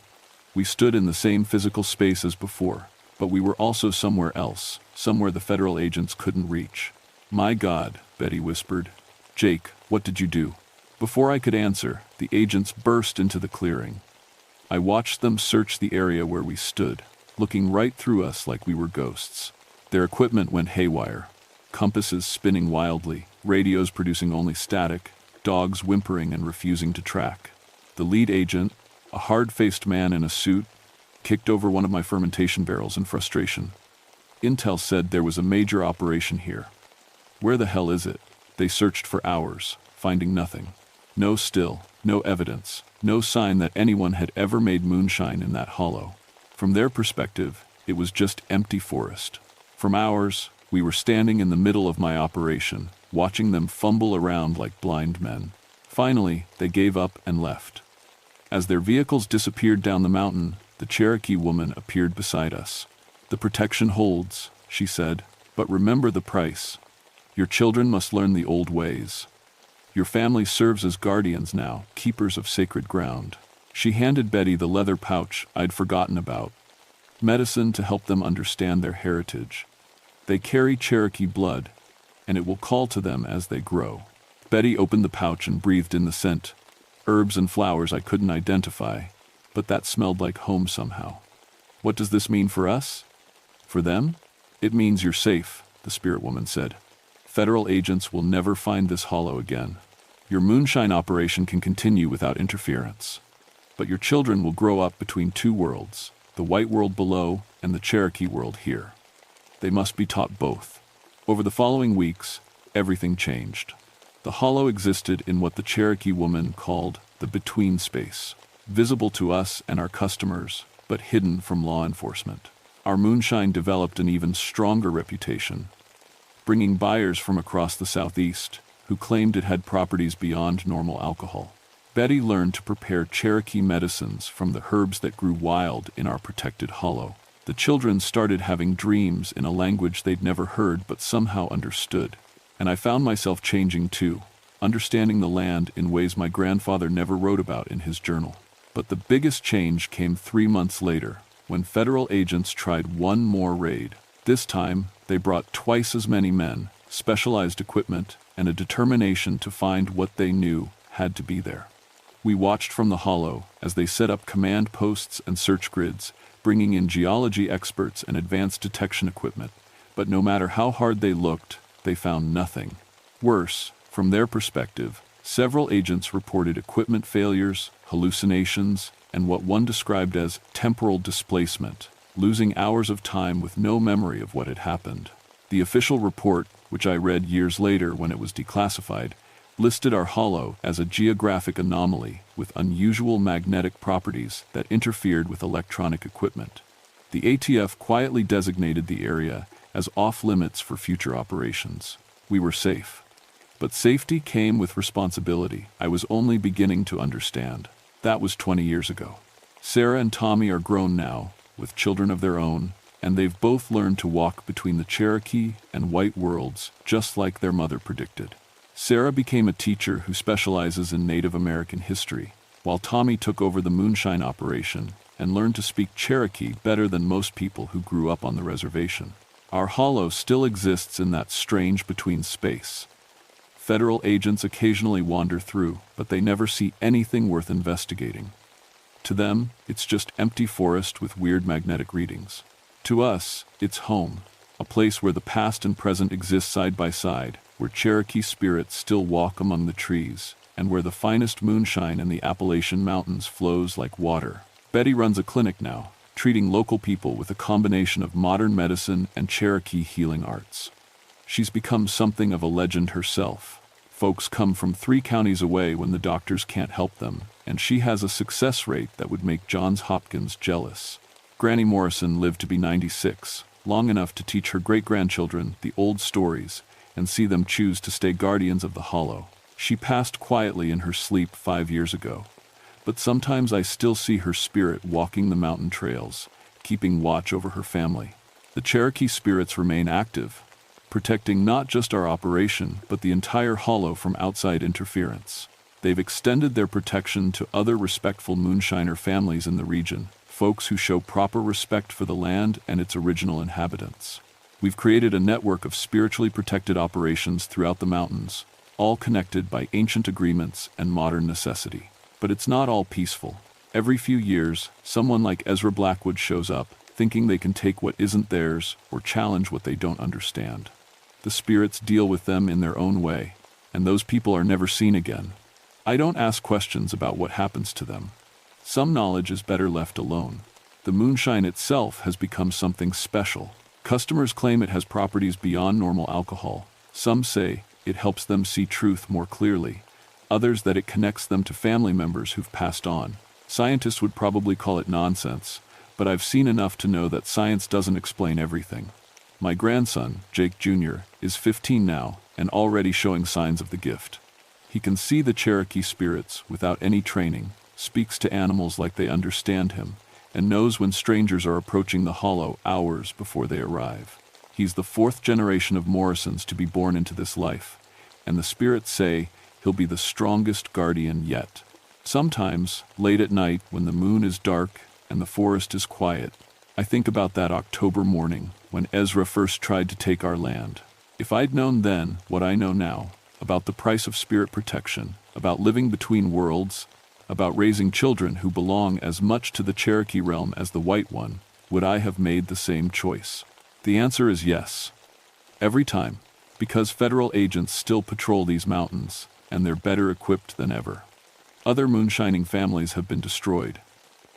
We stood in the same physical space as before, but we were also somewhere else, somewhere the federal agents couldn't reach. My God, Betty whispered. Jake, what did you do? Before I could answer, the agents burst into the clearing. I watched them search the area where we stood, looking right through us like we were ghosts. Their equipment went haywire, compasses spinning wildly, radios producing only static, dogs whimpering and refusing to track. The lead agent, a hard-faced man in a suit, kicked over one of my fermentation barrels in frustration. Intel said there was a major operation here. Where the hell is it? They searched for hours, finding nothing. No still, no evidence, no sign that anyone had ever made moonshine in that hollow. From their perspective, it was just empty forest. From ours, we were standing in the middle of my operation, watching them fumble around like blind men. Finally, they gave up and left. As their vehicles disappeared down the mountain, the Cherokee woman appeared beside us. The protection holds, she said, but remember the price. Your children must learn the old ways. Your family serves as guardians now, keepers of sacred ground. She handed Betty the leather pouch I'd forgotten about. Medicine to help them understand their heritage. They carry Cherokee blood, and it will call to them as they grow. Betty opened the pouch and breathed in the scent. Herbs and flowers I couldn't identify, but that smelled like home somehow. What does this mean for us? For them? It means you're safe, the spirit woman said. Federal agents will never find this hollow again. Your moonshine operation can continue without interference. But your children will grow up between 2 worlds, the white world below and the Cherokee world here. They must be taught both. Over the following weeks, everything changed. The hollow existed in what the Cherokee woman called the between space, visible to us and our customers, but hidden from law enforcement. Our moonshine developed an even stronger reputation, bringing buyers from across the southeast who claimed it had properties beyond normal alcohol. Betty learned to prepare Cherokee medicines from the herbs that grew wild in our protected hollow. The children started having dreams in a language they'd never heard but somehow understood. And I found myself changing too, understanding the land in ways my grandfather never wrote about in his journal. But the biggest change came 3 months later, when federal agents tried one more raid. This time, they brought twice as many men, specialized equipment, and a determination to find what they knew had to be there. We watched from the hollow as they set up command posts and search grids, bringing in geology experts and advanced detection equipment. But no matter how hard they looked, they found nothing. Worse, from their perspective, several agents reported equipment failures, hallucinations, and what one described as temporal displacement, losing hours of time with no memory of what had happened. The official report, which I read years later when it was declassified, listed our hollow as a geographic anomaly with unusual magnetic properties that interfered with electronic equipment. The ATF quietly designated the area as off-limits for future operations. We were safe. But safety came with responsibility I was only beginning to understand. That was 20 years ago. Sarah and Tommy are grown now, with children of their own, and they've both learned to walk between the Cherokee and white worlds, just like their mother predicted. Sarah became a teacher who specializes in Native American history, while Tommy took over the moonshine operation and learned to speak Cherokee better than most people who grew up on the reservation. Our hollow still exists in that strange between space. Federal agents occasionally wander through, but they never see anything worth investigating. To them, it's just empty forest with weird magnetic readings. To us, it's home, a place where the past and present exist side by side, where Cherokee spirits still walk among the trees, and where the finest moonshine in the Appalachian Mountains flows like water. Betty runs a clinic now, treating local people with a combination of modern medicine and Cherokee healing arts. She's become something of a legend herself. Folks come from 3 counties away when the doctors can't help them, and she has a success rate that would make Johns Hopkins jealous. Granny Morrison lived to be 96, long enough to teach her great-grandchildren the old stories and see them choose to stay guardians of the hollow. She passed quietly in her sleep 5 years ago, but sometimes I still see her spirit walking the mountain trails, keeping watch over her family. The Cherokee spirits remain active, protecting not just our operation, but the entire hollow from outside interference. They've extended their protection to other respectful moonshiner families in the region, folks who show proper respect for the land and its original inhabitants. We've created a network of spiritually protected operations throughout the mountains, all connected by ancient agreements and modern necessity. But it's not all peaceful. Every few years, someone like Ezra Blackwood shows up, thinking they can take what isn't theirs or challenge what they don't understand. The spirits deal with them in their own way, and those people are never seen again. I don't ask questions about what happens to them. Some knowledge is better left alone. The moonshine itself has become something special. Customers claim it has properties beyond normal alcohol. Some say it helps them see truth more clearly. Others that it connects them to family members who've passed on. Scientists would probably call it nonsense, but I've seen enough to know that science doesn't explain everything. My grandson, Jake Jr., is 15 now and already showing signs of the gift. He can see the Cherokee spirits without any training, speaks to animals like they understand him, and knows when strangers are approaching the hollow hours before they arrive. He's the 4th generation of Morrisons to be born into this life, and the spirits say he'll be the strongest guardian yet. Sometimes, late at night when the moon is dark and the forest is quiet, I think about that October morning when Ezra first tried to take our land. If I'd known then what I know now, about the price of spirit protection, about living between worlds, about raising children who belong as much to the Cherokee realm as the white one, would I have made the same choice? The answer is yes. Every time, because federal agents still patrol these mountains, and they're better equipped than ever. Other moonshining families have been destroyed,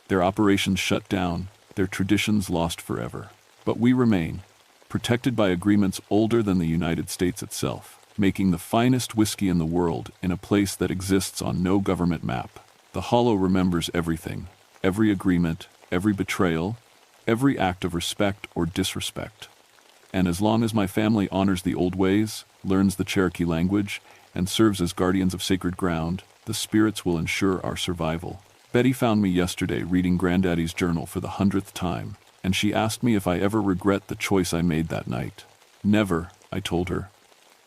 their operations shut down, their traditions lost forever. But we remain, protected by agreements older than the United States itself, making the finest whiskey in the world in a place that exists on no government map. The hollow remembers everything, every agreement, every betrayal, every act of respect or disrespect. And as long as my family honors the old ways, learns the Cherokee language, and serves as guardians of sacred ground, the spirits will ensure our survival. Betty found me yesterday reading Granddaddy's journal for the 100th time, and she asked me if I ever regret the choice I made that night. Never, I told her.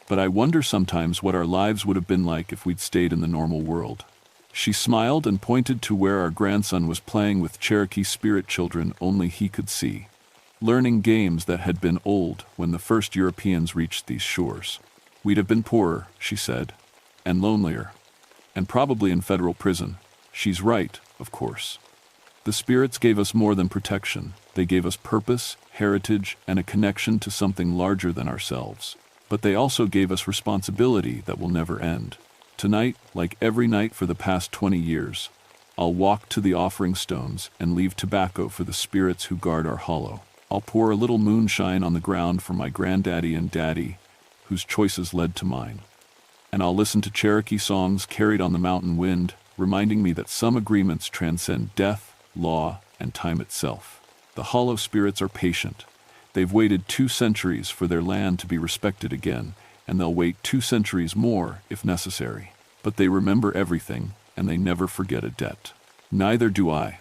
But I wonder sometimes what our lives would have been like if we'd stayed in the normal world. She smiled and pointed to where our grandson was playing with Cherokee spirit children only he could see, learning games that had been old when the first Europeans reached these shores. We'd have been poorer, she said, and lonelier, and probably in federal prison. She's right, of course. The spirits gave us more than protection. They gave us purpose, heritage, and a connection to something larger than ourselves. But they also gave us responsibility that will never end. Tonight, like every night for the past 20 years, I'll walk to the offering stones and leave tobacco for the spirits who guard our hollow. I'll pour a little moonshine on the ground for my granddaddy and daddy, whose choices led to mine. And I'll listen to Cherokee songs carried on the mountain wind, reminding me that some agreements transcend death, law, and time itself. The hollow spirits are patient. They've waited 2 centuries for their land to be respected again, and they'll wait 2 centuries more if necessary. But they remember everything, and they never forget a debt. Neither do I.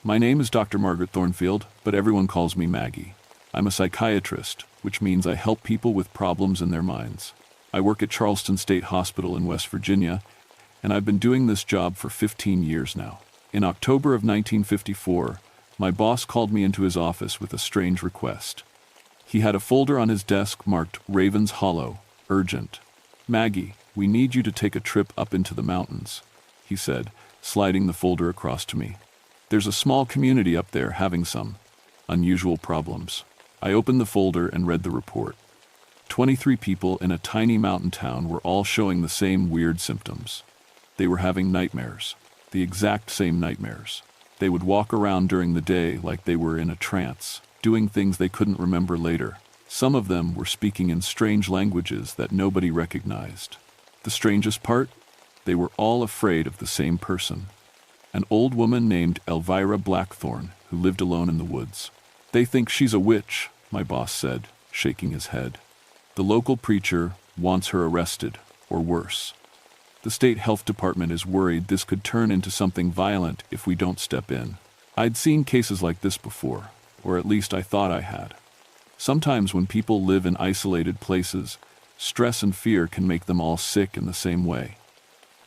My name is Dr. Margaret Thornfield, but everyone calls me Maggie. I'm a psychiatrist, which means I help people with problems in their minds. I work at Charleston State Hospital in West Virginia, and I've been doing this job for 15 years now. In October of 1954, my boss called me into his office with a strange request. He had a folder on his desk marked Ravens Hollow, urgent. "Maggie, we need you to take a trip up into the mountains," he said, sliding the folder across to me. "There's a small community up there having some unusual problems." I opened the folder and read the report. 23 people in a tiny mountain town were all showing the same weird symptoms. They were having nightmares, the exact same nightmares. They would walk around during the day like they were in a trance, doing things they couldn't remember later. Some of them were speaking in strange languages that nobody recognized. The strangest part? They were all afraid of the same person. An old woman named Elvira Blackthorne, who lived alone in the woods. "They think she's a witch," my boss said, shaking his head. "The local preacher wants her arrested, or worse. The state health department is worried this could turn into something violent if we don't step in." I'd seen cases like this before, or at least I thought I had. Sometimes when people live in isolated places, stress and fear can make them all sick in the same way.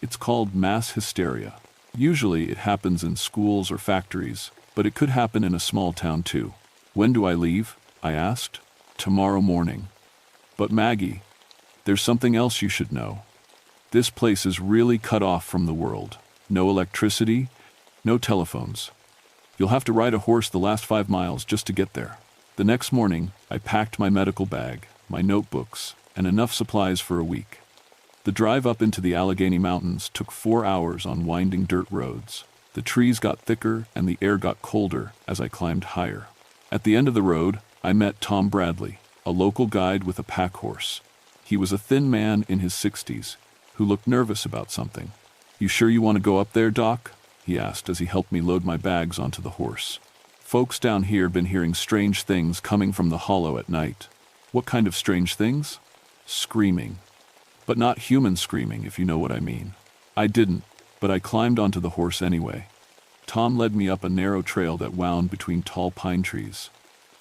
It's called mass hysteria. Usually it happens in schools or factories, but it could happen in a small town too. "When do I leave?" I asked. "Tomorrow morning." "But Maggie, there's something else you should know. This place is really cut off from the world. No electricity, no telephones. You'll have to ride a horse the last 5 miles just to get there." The next morning, I packed my medical bag, my notebooks, and enough supplies for a week. The drive up into the Allegheny Mountains took 4 hours on winding dirt roads. The trees got thicker and the air got colder as I climbed higher. At the end of the road, I met Tom Bradley, a local guide with a pack horse. He was a thin man in his 60s, who looked nervous about something. "You sure you want to go up there, Doc?" he asked as he helped me load my bags onto the horse. "Folks down here been hearing strange things coming from the hollow at night." "What kind of strange things?" "Screaming. But not human screaming, if you know what I mean." I didn't, but I climbed onto the horse anyway. Tom led me up a narrow trail that wound between tall pine trees.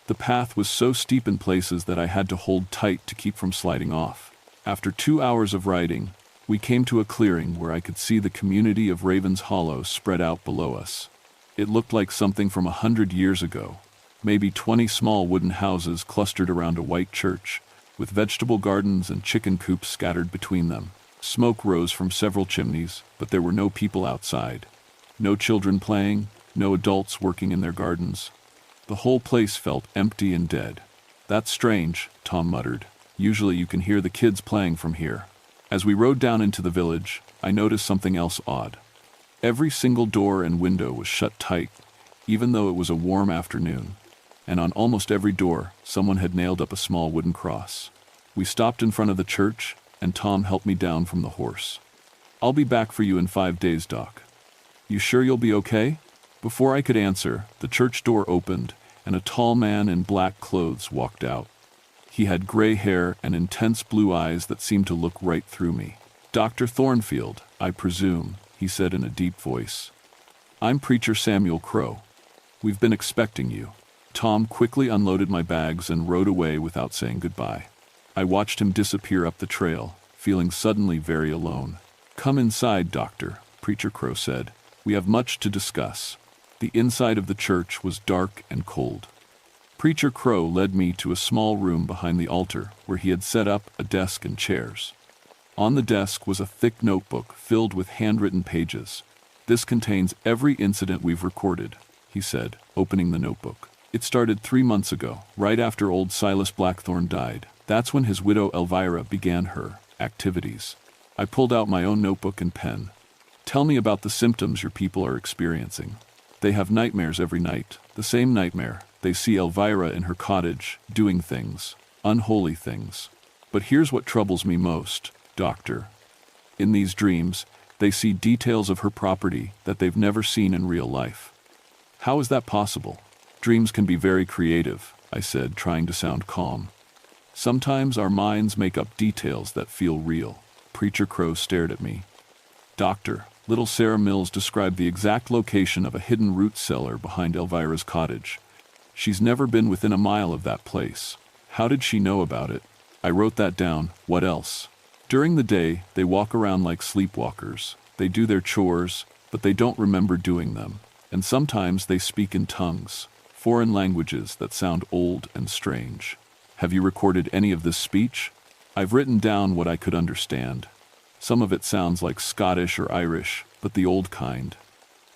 The path was so steep in places that I had to hold tight to keep from sliding off. After 2 hours of riding, we came to a clearing where I could see the community of Ravens Hollow spread out below us. It looked like something from 100 years ago. Maybe 20 small wooden houses clustered around a white church, with vegetable gardens and chicken coops scattered between them. Smoke rose from several chimneys, but there were no people outside. No children playing, no adults working in their gardens. The whole place felt empty and dead. "That's strange," Tom muttered. "Usually you can hear the kids playing from here." As we rode down into the village, I noticed something else odd. Every single door and window was shut tight, even though it was a warm afternoon. And on almost every door, someone had nailed up a small wooden cross. We stopped in front of the church, and Tom helped me down from the horse. "I'll be back for you in 5 days, Doc." "You sure you'll be okay?" Before I could answer, the church door opened, and a tall man in black clothes walked out. He had gray hair and intense blue eyes that seemed to look right through me. "Dr. Thornfield, I presume," he said in a deep voice. "I'm Preacher Samuel Crow. We've been expecting you." Tom quickly unloaded my bags and rode away without saying goodbye. I watched him disappear up the trail, feeling suddenly very alone. "Come inside, Doctor," Preacher Crow said. "We have much to discuss." The inside of the church was dark and cold. Preacher Crow led me to a small room behind the altar where he had set up a desk and chairs. On the desk was a thick notebook filled with handwritten pages. "This contains every incident we've recorded," he said, opening the notebook. "It started 3 months ago, right after old Silas Blackthorne died. That's when his widow Elvira began her activities." I pulled out my own notebook and pen. "Tell me about the symptoms your people are experiencing." "They have nightmares every night. The same nightmare. They see Elvira in her cottage, doing things, unholy things. But here's what troubles me most, Doctor. In these dreams, they see details of her property that they've never seen in real life." "How is that possible?" "Dreams can be very creative," I said, trying to sound calm. "Sometimes our minds make up details that feel real." Preacher Crow stared at me. "Doctor, little Sarah Mills described the exact location of a hidden root cellar behind Elvira's cottage. She's never been within a mile of that place. How did she know about it?" I wrote that down. "What else?" "During the day, they walk around like sleepwalkers. They do their chores, but they don't remember doing them. And sometimes they speak in tongues, foreign languages that sound old and strange." "Have you recorded any of this speech?" "I've written down what I could understand. Some of it sounds like Scottish or Irish, but the old kind.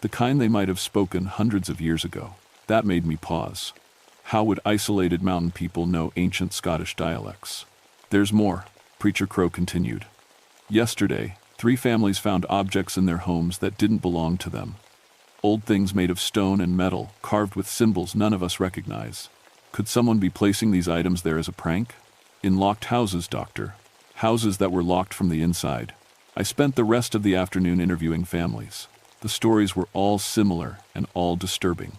The kind they might have spoken hundreds of years ago." That made me pause. How would isolated mountain people know ancient Scottish dialects? "There's more," Preacher Crow continued. "Yesterday, 3 families found objects in their homes that didn't belong to them. Old things made of stone and metal, carved with symbols none of us recognize. Could someone be placing these items there as a prank?" "In locked houses, Doctor. Houses that were locked from the inside." I spent the rest of the afternoon interviewing families. The stories were all similar and all disturbing.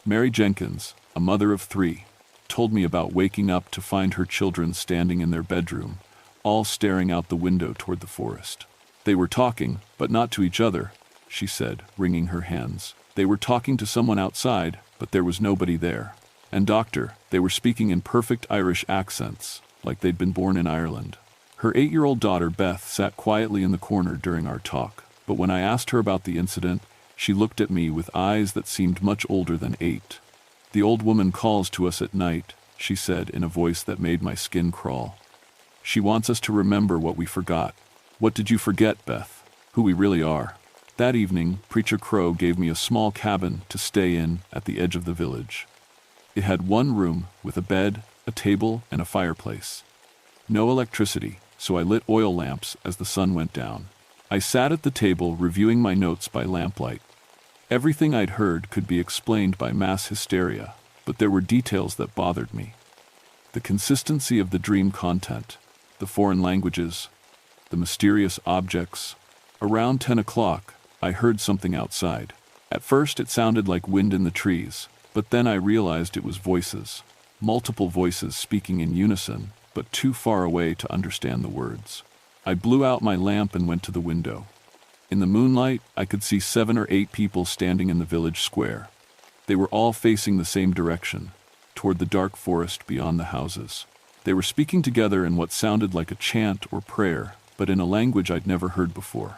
Mary Jenkins, a mother of 3, told me about waking up to find her children standing in their bedroom, all staring out the window toward the forest. "They were talking, but not to each other," she said, wringing her hands. "They were talking to someone outside, but there was nobody there. And Doctor, they were speaking in perfect Irish accents, like they'd been born in Ireland." Her 8-year-old daughter Beth sat quietly in the corner during our talk, but when I asked her about the incident, she looked at me with eyes that seemed much older than 8. "The old woman calls to us at night," she said in a voice that made my skin crawl. "She wants us to remember what we forgot." "What did you forget, Beth?" "Who we really are." That evening, Preacher Crow gave me a small cabin to stay in at the edge of the village. It had 1 room with a bed, a table, and a fireplace. No electricity, so I lit oil lamps as the sun went down. I sat at the table reviewing my notes by lamplight. Everything I'd heard could be explained by mass hysteria, but there were details that bothered me. The consistency of the dream content, the foreign languages, the mysterious objects. Around 10 o'clock, I heard something outside. At first it sounded like wind in the trees, but then I realized it was voices. Multiple voices speaking in unison, but too far away to understand the words. I blew out my lamp and went to the window. In the moonlight, I could see 7 or 8 people standing in the village square. They were all facing the same direction, toward the dark forest beyond the houses. They were speaking together in what sounded like a chant or prayer, but in a language I'd never heard before.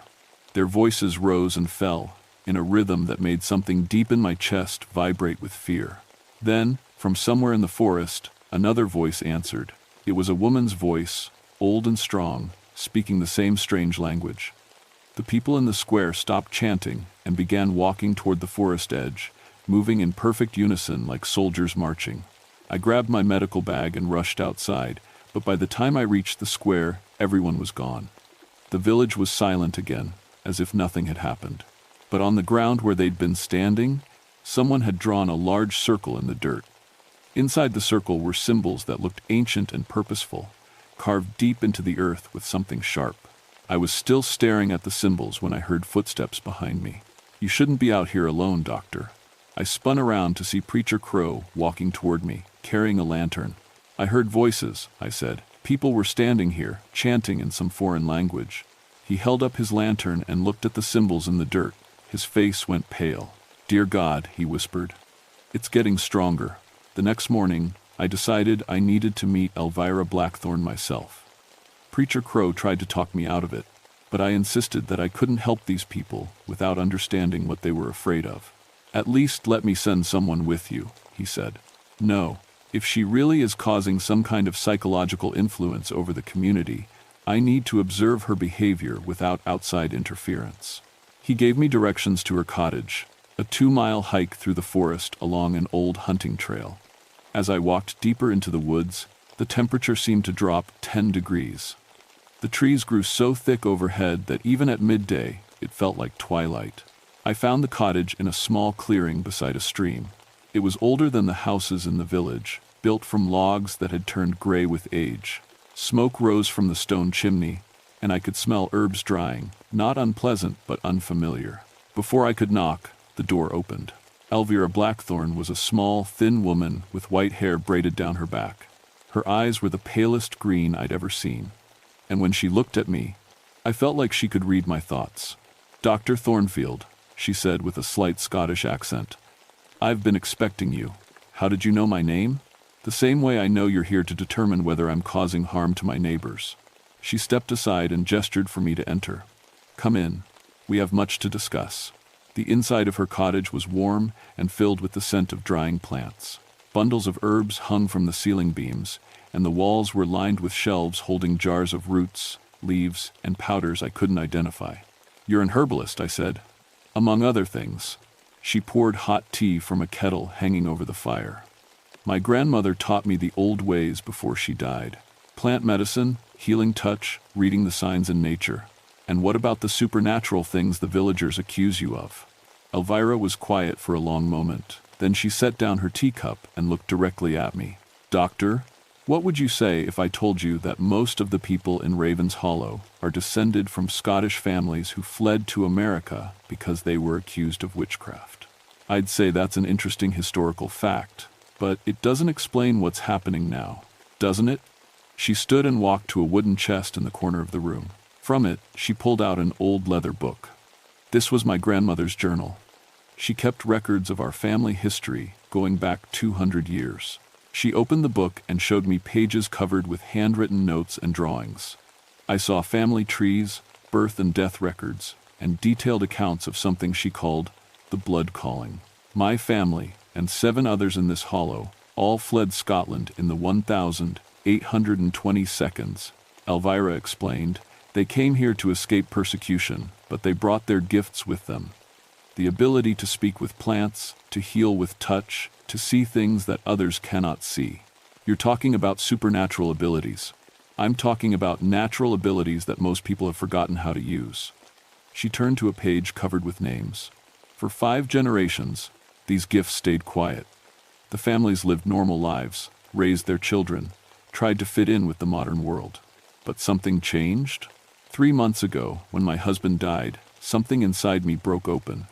Their voices rose and fell, in a rhythm that made something deep in my chest vibrate with fear. Then, from somewhere in the forest, another voice answered. It was a woman's voice, old and strong, speaking the same strange language. The people in the square stopped chanting and began walking toward the forest edge, moving in perfect unison like soldiers marching. I grabbed my medical bag and rushed outside, but by the time I reached the square, everyone was gone. The village was silent again, as if nothing had happened. But on the ground where they'd been standing, someone had drawn a large circle in the dirt. Inside the circle were symbols that looked ancient and purposeful, carved deep into the earth with something sharp. I was still staring at the symbols when I heard footsteps behind me. "You shouldn't be out here alone, Doctor." I spun around to see Preacher Crow walking toward me, carrying a lantern. "I heard voices," I said. "People were standing here, chanting in some foreign language." He held up his lantern and looked at the symbols in the dirt. His face went pale. "Dear God," he whispered. "It's getting stronger." The next morning, I decided I needed to meet Elvira Blackthorne myself. Preacher Crow tried to talk me out of it, but I insisted that I couldn't help these people without understanding what they were afraid of. "At least let me send someone with you," he said. "No, If she really is causing some kind of psychological influence over the community, I need to observe her behavior without outside interference. He gave me directions to her cottage, a 2-mile hike through the forest along an old hunting trail. As I walked deeper into the woods, the temperature seemed to drop 10 degrees. The trees grew so thick overhead that even at midday, it felt like twilight. I found the cottage in a small clearing beside a stream. It was older than the houses in the village, built from logs that had turned gray with age. Smoke rose from the stone chimney, and I could smell herbs drying, not unpleasant but unfamiliar. Before I could knock, the door opened. Elvira Blackthorn was a small, thin woman with white hair braided down her back. Her eyes were the palest green I'd ever seen, and when she looked at me, I felt like she could read my thoughts. "Dr. Thornfield," she said with a slight Scottish accent. "I've been expecting you. How did you know my name?" "The same way I know you're here to determine whether I'm causing harm to my neighbors." She stepped aside and gestured for me to enter. "Come in. We have much to discuss." The inside of her cottage was warm and filled with the scent of drying plants. Bundles of herbs hung from the ceiling beams, and the walls were lined with shelves holding jars of roots, leaves, and powders I couldn't identify. "You're an herbalist," I said. "Among other things." She poured hot tea from a kettle hanging over the fire. "My grandmother taught me the old ways before she died. Plant medicine, healing touch, reading the signs in nature. And what about the supernatural things the villagers accuse you of?" Elvira was quiet for a long moment. Then she set down her teacup and looked directly at me. "Doctor, what would you say if I told you that most of the people in Raven's Hollow are descended from Scottish families who fled to America because they were accused of witchcraft?" "I'd say that's an interesting historical fact, but it doesn't explain what's happening now, doesn't it?" She stood and walked to a wooden chest in the corner of the room. From it, she pulled out an old leather book. This was my grandmother's journal. She kept records of our family history going back 200 years. She opened the book and showed me pages covered with handwritten notes and drawings. I saw family trees, birth and death records, and detailed accounts of something she called the blood calling. My family, and 7 others in this hollow, all fled Scotland in the 1822, Elvira explained. They came here to escape persecution, but they brought their gifts with them. The ability to speak with plants, to heal with touch, to see things that others cannot see. You're talking about supernatural abilities. I'm talking about natural abilities that most people have forgotten how to use. She turned to a page covered with names. For 5 generations, these gifts stayed quiet. The families lived normal lives, raised their children, tried to fit in with the modern world. But something changed? 3 months ago, when my husband died, something inside me broke open.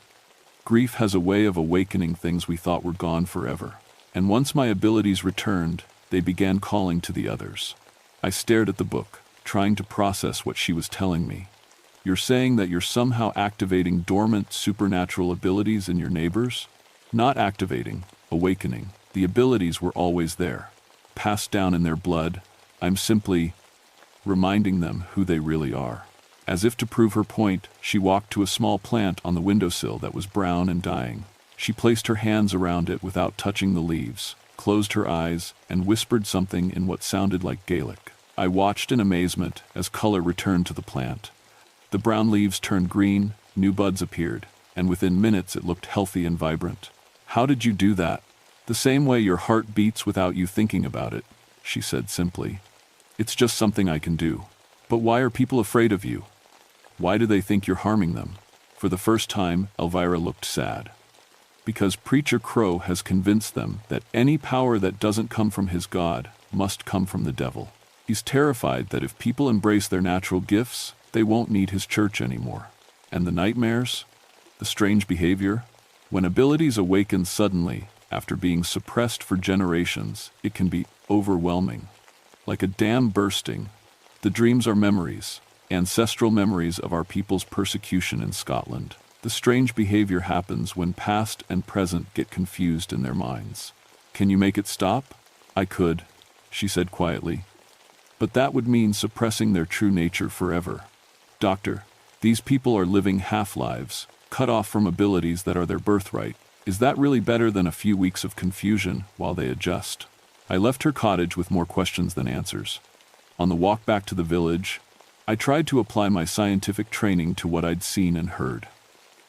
Grief has a way of awakening things we thought were gone forever. And once my abilities returned, they began calling to the others. I stared at the book, trying to process what she was telling me. "You're saying that you're somehow activating dormant supernatural abilities in your neighbors?" "Not activating, awakening. The abilities were always there, passed down in their blood. I'm simply reminding them who they really are." As if to prove her point, she walked to a small plant on the windowsill that was brown and dying. She placed her hands around it without touching the leaves, closed her eyes, and whispered something in what sounded like Gaelic. I watched in amazement as color returned to the plant. The brown leaves turned green, new buds appeared, and within minutes it looked healthy and vibrant. "How did you do that?" "The same way your heart beats without you thinking about it," she said simply. "It's just something I can do." "But why are people afraid of you? Why do they think you're harming them?" For the first time, Elvira looked sad. "Because Preacher Crow has convinced them that any power that doesn't come from his God must come from the devil. He's terrified that if people embrace their natural gifts, they won't need his church anymore." "And the nightmares? The strange behavior? When abilities awaken suddenly, after being suppressed for generations, it can be overwhelming. Like a dam bursting. The dreams are memories, ancestral memories of our people's persecution in Scotland. The strange behavior happens when past and present get confused in their minds." "Can you make it stop?" "I could," she said quietly. "But that would mean suppressing their true nature forever. Doctor, these people are living half-lives, cut off from abilities that are their birthright. Is that really better than a few weeks of confusion while they adjust?" I left her cottage with more questions than answers. On the walk back to the village, I tried to apply my scientific training to what I'd seen and heard.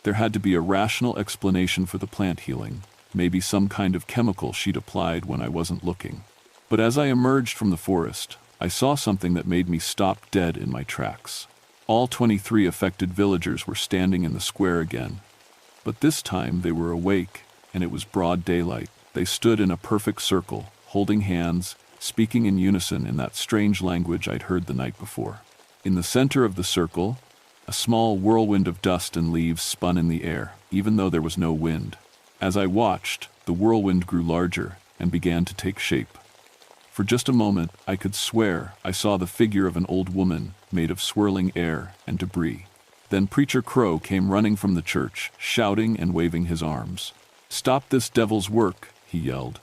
There had to be a rational explanation for the plant healing, maybe some kind of chemical she'd applied when I wasn't looking. But as I emerged from the forest, I saw something that made me stop dead in my tracks. All 23 affected villagers were standing in the square again. But this time they were awake, and it was broad daylight. They stood in a perfect circle, holding hands, speaking in unison in that strange language I'd heard the night before. In the center of the circle, a small whirlwind of dust and leaves spun in the air, even though there was no wind. As I watched, the whirlwind grew larger and began to take shape. For just a moment, I could swear I saw the figure of an old woman made of swirling air and debris. Then Preacher Crow came running from the church, shouting and waving his arms. "Stop this devil's work," he yelled.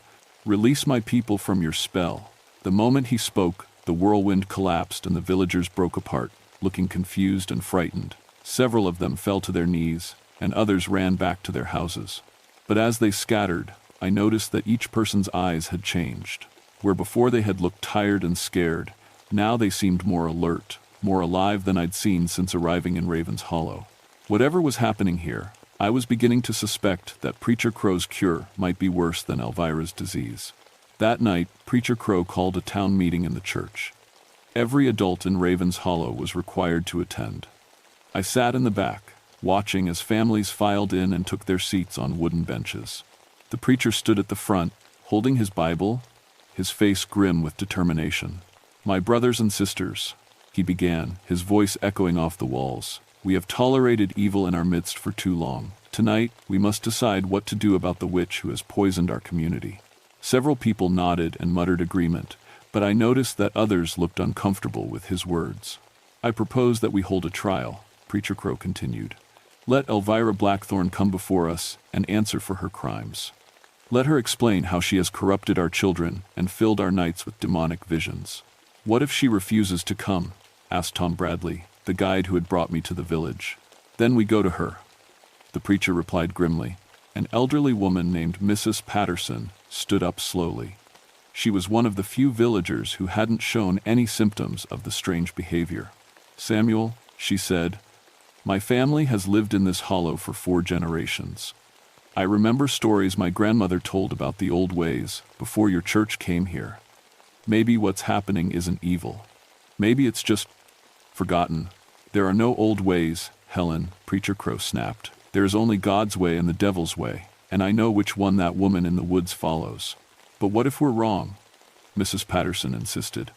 "Release my people from your spell." The moment he spoke, the whirlwind collapsed and the villagers broke apart, looking confused and frightened. Several of them fell to their knees, and others ran back to their houses. But as they scattered, I noticed that each person's eyes had changed. Where before they had looked tired and scared, now they seemed more alert, more alive than I'd seen since arriving in Raven's Hollow. Whatever was happening here, I was beginning to suspect that Preacher Crow's cure might be worse than Elvira's disease. That night, Preacher Crow called a town meeting in the church. Every adult in Raven's Hollow was required to attend. I sat in the back, watching as families filed in and took their seats on wooden benches. The preacher stood at the front, holding his Bible, his face grim with determination. "My brothers and sisters," he began, his voice echoing off the walls, "we have tolerated evil in our midst for too long. Tonight, we must decide what to do about the witch who has poisoned our community." Several people nodded and muttered agreement, but I noticed that others looked uncomfortable with his words. "I propose that we hold a trial," Preacher Crow continued. "Let Elvira Blackthorn come before us and answer for her crimes. Let her explain how she has corrupted our children and filled our nights with demonic visions." "What if she refuses to come?" asked Tom Bradley, the guide who had brought me to the village. "Then we go to her," the preacher replied grimly. An elderly woman named Mrs. Patterson stood up slowly. She was one of the few villagers who hadn't shown any symptoms of the strange behavior. "Samuel," she said, "my family has lived in this hollow for 4 generations. I remember stories my grandmother told about the old ways before your church came here. Maybe what's happening isn't evil. Maybe it's just forgotten." "There are no old ways, Helen," Preacher Crow snapped. "There is only God's way and the devil's way, and I know which one that woman in the woods follows." "But what if we're wrong?" Mrs. Patterson insisted.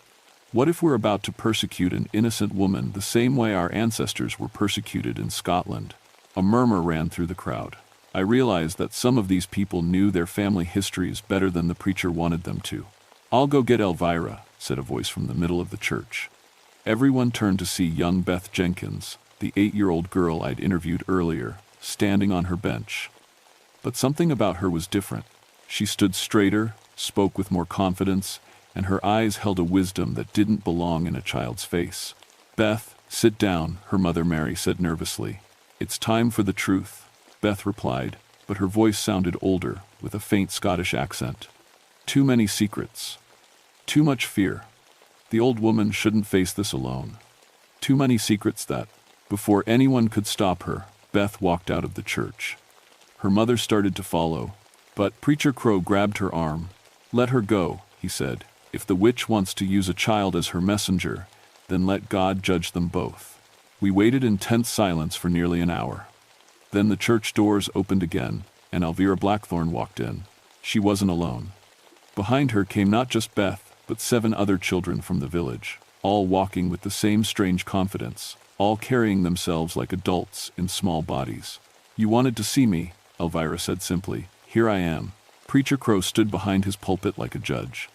"What if we're about to persecute an innocent woman the same way our ancestors were persecuted in Scotland?" A murmur ran through the crowd. I realized that some of these people knew their family histories better than the preacher wanted them to. "I'll go get Elvira," said a voice from the middle of the church. Everyone turned to see young Beth Jenkins, the 8-year-old girl I'd interviewed earlier, standing on her bench. But something about her was different. She stood straighter, spoke with more confidence, and her eyes held a wisdom that didn't belong in a child's face. "Beth, sit down," her mother Mary said nervously. "It's time for the truth," Beth replied, but her voice sounded older, with a faint Scottish accent. "Too many secrets. Too much fear. The old woman shouldn't face this alone. Too many secrets that..." Before anyone could stop her, Beth walked out of the church. Her mother started to follow, but Preacher Crow grabbed her arm. "Let her go," he said. "If the witch wants to use a child as her messenger, then let God judge them both." We waited in tense silence for nearly an hour. Then the church doors opened again, and Elvira Blackthorn walked in. She wasn't alone. Behind her came not just Beth, but 7 other children from the village, all walking with the same strange confidence, all carrying themselves like adults in small bodies. "You wanted to see me," Elvira said simply. "Here I am." Preacher Crow stood behind his pulpit like a judge.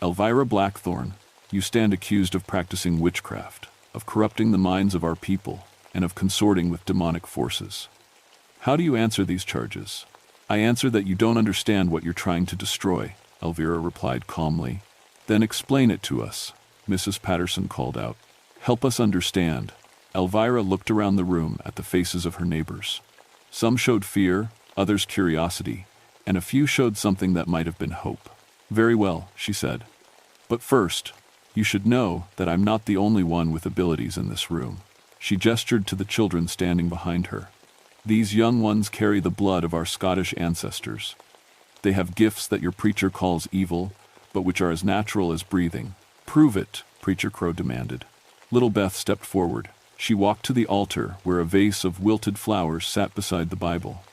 "Elvira Blackthorn, you stand accused of practicing witchcraft, of corrupting the minds of our people, and of consorting with demonic forces. How do you answer these charges?" "I answer that you don't understand what you're trying to destroy," Elvira replied calmly. "Then explain it to us," Mrs. Patterson called out. "Help us understand." Elvira looked around the room at the faces of her neighbors. Some showed fear, others curiosity, and a few showed something that might have been hope. Very well, she said. But first, you should know that I'm not the only one with abilities in this room. She gestured to the children standing behind her. These young ones carry the blood of our Scottish ancestors. They have gifts that your preacher calls evil, but which are as natural as breathing. Prove it, Preacher Crow demanded. Little Beth stepped forward. She walked to the altar where a vase of wilted flowers sat beside the Bible.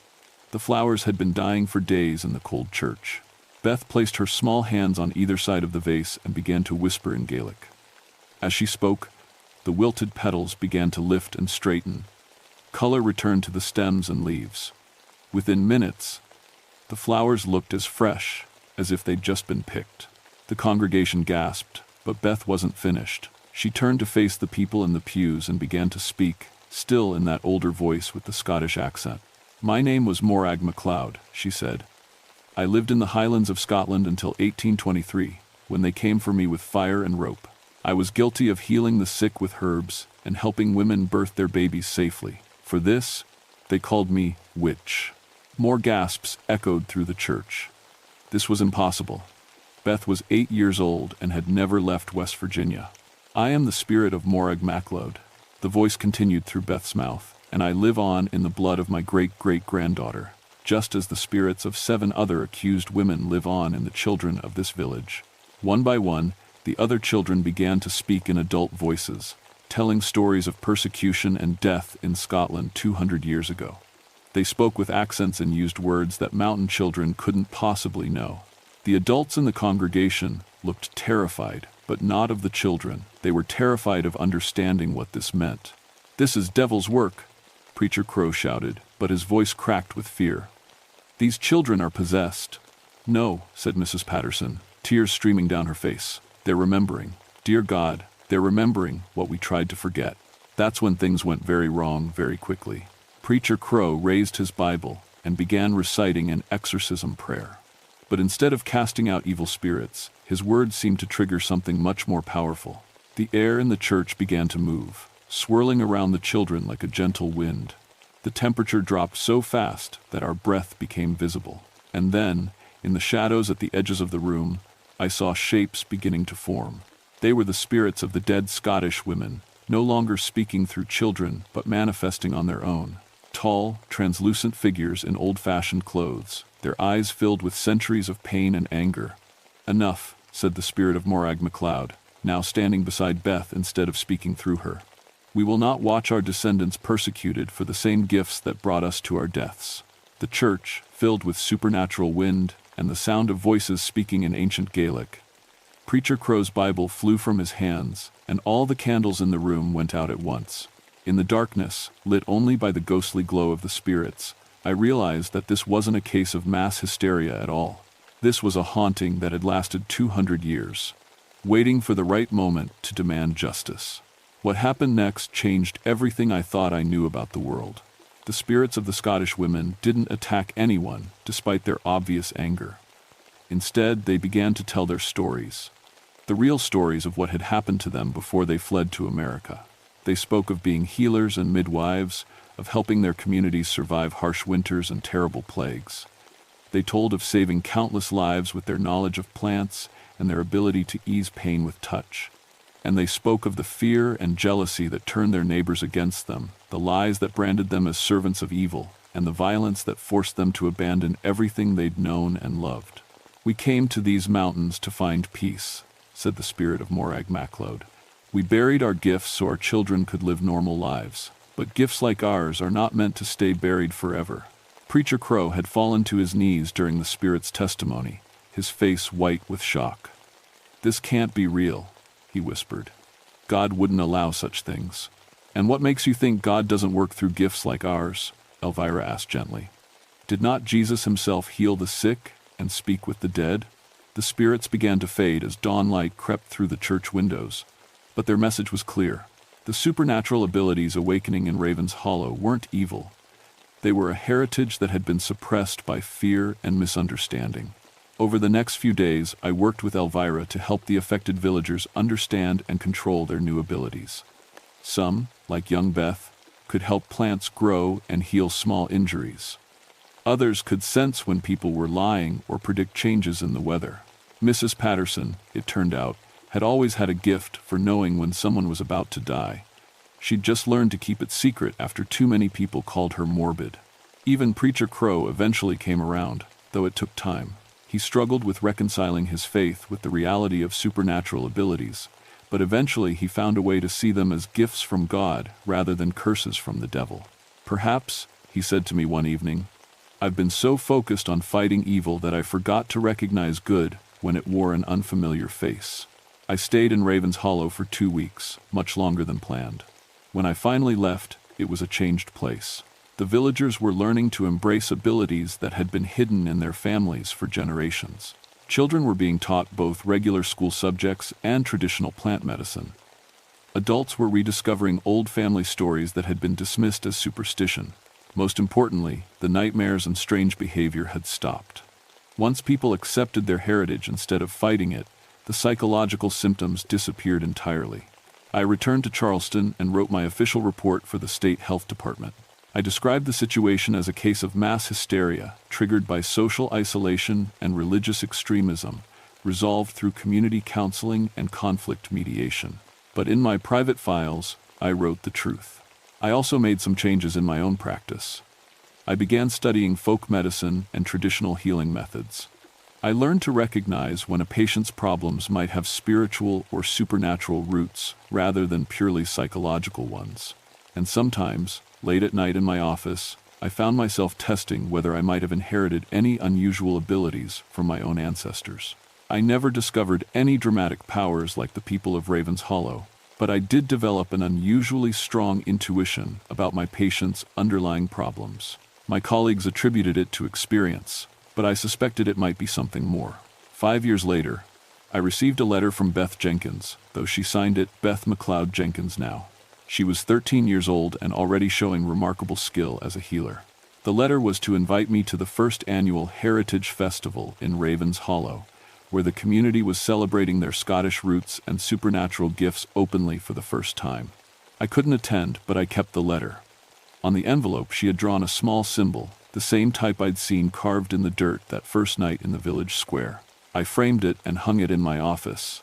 The flowers had been dying for days in the cold church. Beth placed her small hands on either side of the vase and began to whisper in Gaelic. As she spoke, the wilted petals began to lift and straighten. Color returned to the stems and leaves. Within minutes, the flowers looked as fresh as if they'd just been picked. The congregation gasped, but Beth wasn't finished. She turned to face the people in the pews and began to speak, still in that older voice with the Scottish accent. My name was Morag MacLeod, she said. I lived in the Highlands of Scotland until 1823, when they came for me with fire and rope. I was guilty of healing the sick with herbs and helping women birth their babies safely. For this, they called me witch. More gasps echoed through the church. This was impossible. Beth was 8 years old and had never left West Virginia. I am the spirit of Morag MacLeod, the voice continued through Beth's mouth, and I live on in the blood of my great-great-granddaughter, just as the spirits of 7 other accused women live on in the children of this village. One by one, the other children began to speak in adult voices, telling stories of persecution and death in Scotland 200 years ago. They spoke with accents and used words that mountain children couldn't possibly know. The adults in the congregation looked terrified, but not of the children. They were terrified of understanding what this meant. This is devil's work, Preacher Crow shouted, but his voice cracked with fear. These children are possessed. No, said Mrs. Patterson, tears streaming down her face. They're remembering. Dear God, they're remembering what we tried to forget. That's when things went very wrong very quickly. Preacher Crow raised his Bible and began reciting an exorcism prayer. But instead of casting out evil spirits, his words seemed to trigger something much more powerful. The air in the church began to move, swirling around the children like a gentle wind. The temperature dropped so fast that our breath became visible. And then, in the shadows at the edges of the room, I saw shapes beginning to form. They were the spirits of the dead Scottish women, no longer speaking through children but manifesting on their own. Tall, translucent figures in old-fashioned clothes, their eyes filled with centuries of pain and anger. Enough, said the spirit of Morag MacLeod, now standing beside Beth instead of speaking through her. We will not watch our descendants persecuted for the same gifts that brought us to our deaths. The church, filled with supernatural wind and the sound of voices speaking in ancient Gaelic. Preacher Crow's Bible flew from his hands, and all the candles in the room went out at once. In the darkness, lit only by the ghostly glow of the spirits, I realized that this wasn't a case of mass hysteria at all. This was a haunting that had lasted 200 years, waiting for the right moment to demand justice. What happened next changed everything I thought I knew about the world. The spirits of the Scottish women didn't attack anyone, despite their obvious anger. Instead, they began to tell their stories. The real stories of what had happened to them before they fled to America. They spoke of being healers and midwives, of helping their communities survive harsh winters and terrible plagues. They told of saving countless lives with their knowledge of plants and their ability to ease pain with touch. And they spoke of the fear and jealousy that turned their neighbors against them, the lies that branded them as servants of evil, and the violence that forced them to abandon everything they'd known and loved. We came to these mountains to find peace, said the spirit of Morag MacLeod. We buried our gifts so our children could live normal lives, but gifts like ours are not meant to stay buried forever. Preacher Crow had fallen to his knees during the spirit's testimony, his face white with shock. This can't be real, he whispered. God wouldn't allow such things. And what makes you think God doesn't work through gifts like ours? Elvira asked gently. Did not Jesus himself heal the sick and speak with the dead? The spirits began to fade as dawnlight crept through the church windows. But their message was clear. The supernatural abilities awakening in Raven's Hollow weren't evil. They were a heritage that had been suppressed by fear and misunderstanding. Over the next few days, I worked with Elvira to help the affected villagers understand and control their new abilities. Some, like young Beth, could help plants grow and heal small injuries. Others could sense when people were lying or predict changes in the weather. Mrs. Patterson, it turned out, had always had a gift for knowing when someone was about to die. She'd just learned to keep it secret after too many people called her morbid. Even Preacher Crow eventually came around, though it took time. He struggled with reconciling his faith with the reality of supernatural abilities, but eventually he found a way to see them as gifts from God rather than curses from the devil. "Perhaps," he said to me one evening, "I've been so focused on fighting evil that I forgot to recognize good when it wore an unfamiliar face." I stayed in Ravens Hollow for 2 weeks, much longer than planned. When I finally left, it was a changed place. The villagers were learning to embrace abilities that had been hidden in their families for generations. Children were being taught both regular school subjects and traditional plant medicine. Adults were rediscovering old family stories that had been dismissed as superstition. Most importantly, the nightmares and strange behavior had stopped. Once people accepted their heritage instead of fighting it, the psychological symptoms disappeared entirely. I returned to Charleston and wrote my official report for the state health department. I described the situation as a case of mass hysteria triggered by social isolation and religious extremism, resolved through community counseling and conflict mediation. But in my private files, I wrote the truth. I also made some changes in my own practice. I began studying folk medicine and traditional healing methods. I learned to recognize when a patient's problems might have spiritual or supernatural roots rather than purely psychological ones. And sometimes, late at night in my office, I found myself testing whether I might have inherited any unusual abilities from my own ancestors. I never discovered any dramatic powers like the people of Ravens Hollow, but I did develop an unusually strong intuition about my patients' underlying problems. My colleagues attributed it to experience, but I suspected it might be something more. 5 years later, I received a letter from Beth Jenkins, though she signed it Beth McLeod Jenkins now. She was 13 years old and already showing remarkable skill as a healer. The letter was to invite me to the first annual Heritage Festival in Ravens Hollow, where the community was celebrating their Scottish roots and supernatural gifts openly for the first time. I couldn't attend, but I kept the letter. On the envelope, she had drawn a small symbol, the same type I'd seen carved in the dirt that first night in the village square. I framed it and hung it in my office.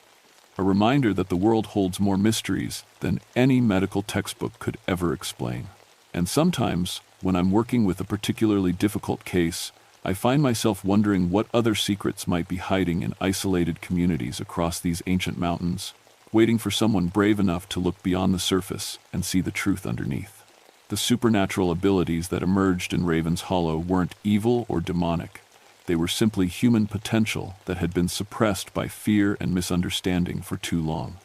A reminder that the world holds more mysteries than any medical textbook could ever explain. And sometimes, when I'm working with a particularly difficult case, I find myself wondering what other secrets might be hiding in isolated communities across these ancient mountains, waiting for someone brave enough to look beyond the surface and see the truth underneath. The supernatural abilities that emerged in Ravens Hollow weren't evil or demonic. They were simply human potential that had been suppressed by fear and misunderstanding for too long.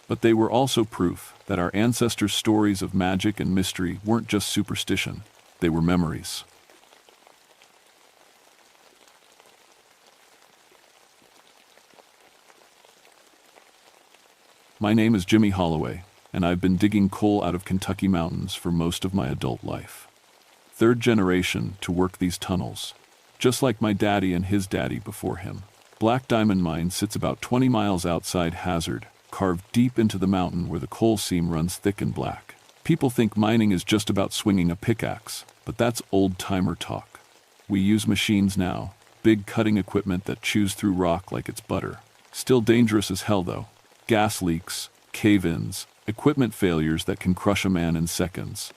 But they were also proof that our ancestors' stories of magic and mystery weren't just superstition, they were memories. My name is Jimmy Holloway, and I've been digging coal out of Kentucky mountains for most of my adult life. Third generation to work these tunnels, just like my daddy and his daddy before him. Black Diamond Mine sits about 20 miles outside Hazard, carved deep into the mountain where the coal seam runs thick and black. People think mining is just about swinging a pickaxe, but that's old-timer talk. We use machines now, big cutting equipment that chews through rock like it's butter. Still dangerous as hell though. Gas leaks, cave-ins, equipment failures that can crush a man in seconds.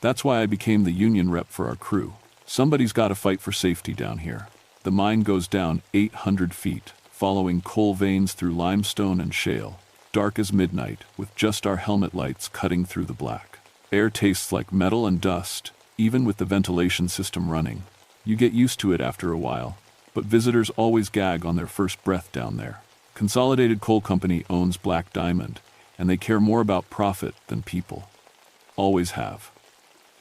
That's why I became the union rep for our crew. Somebody's got to fight for safety down here. The mine goes down 800 feet, following coal veins through limestone and shale, dark as midnight, with just our helmet lights cutting through the black. Air tastes like metal and dust, even with the ventilation system running. You get used to it after a while, but visitors always gag on their first breath down there. Consolidated Coal Company owns Black Diamond, and they care more about profit than people. Always have.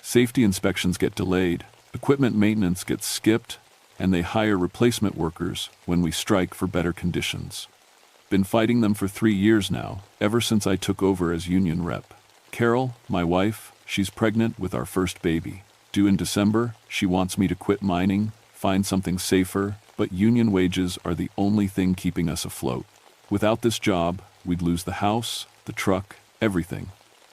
Safety inspections get delayed, equipment maintenance gets skipped, and they hire replacement workers when we strike for better conditions. Been fighting them for 3 years now, ever since I took over as union rep. Carol, my wife, she's pregnant with our first baby. Due in December, she wants me to quit mining, find something safer, but union wages are the only thing keeping us afloat. Without this job, we'd lose the house, the truck, everything.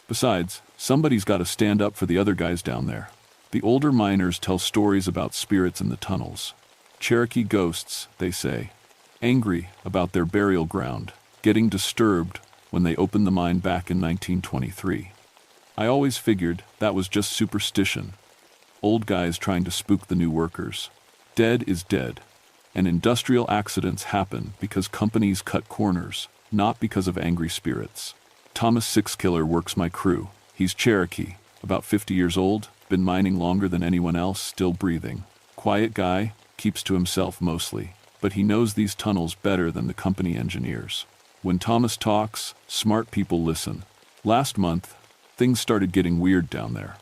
Besides, somebody's got to stand up for the other guys down there. The older miners tell stories about spirits in the tunnels. Cherokee ghosts, they say. angry about their burial ground, getting disturbed when they opened the mine back in 1923. I always figured that was just superstition. Old guys trying to spook the new workers. Dead is dead. And industrial accidents happen because companies cut corners, not because of angry spirits. Thomas Sixkiller works my crew. He's Cherokee, about 50 years old, been mining longer than anyone else, still breathing. Quiet guy, keeps to himself mostly, but he knows these tunnels better than the company engineers. When Thomas talks, smart people listen. Last month, things started getting weird down there.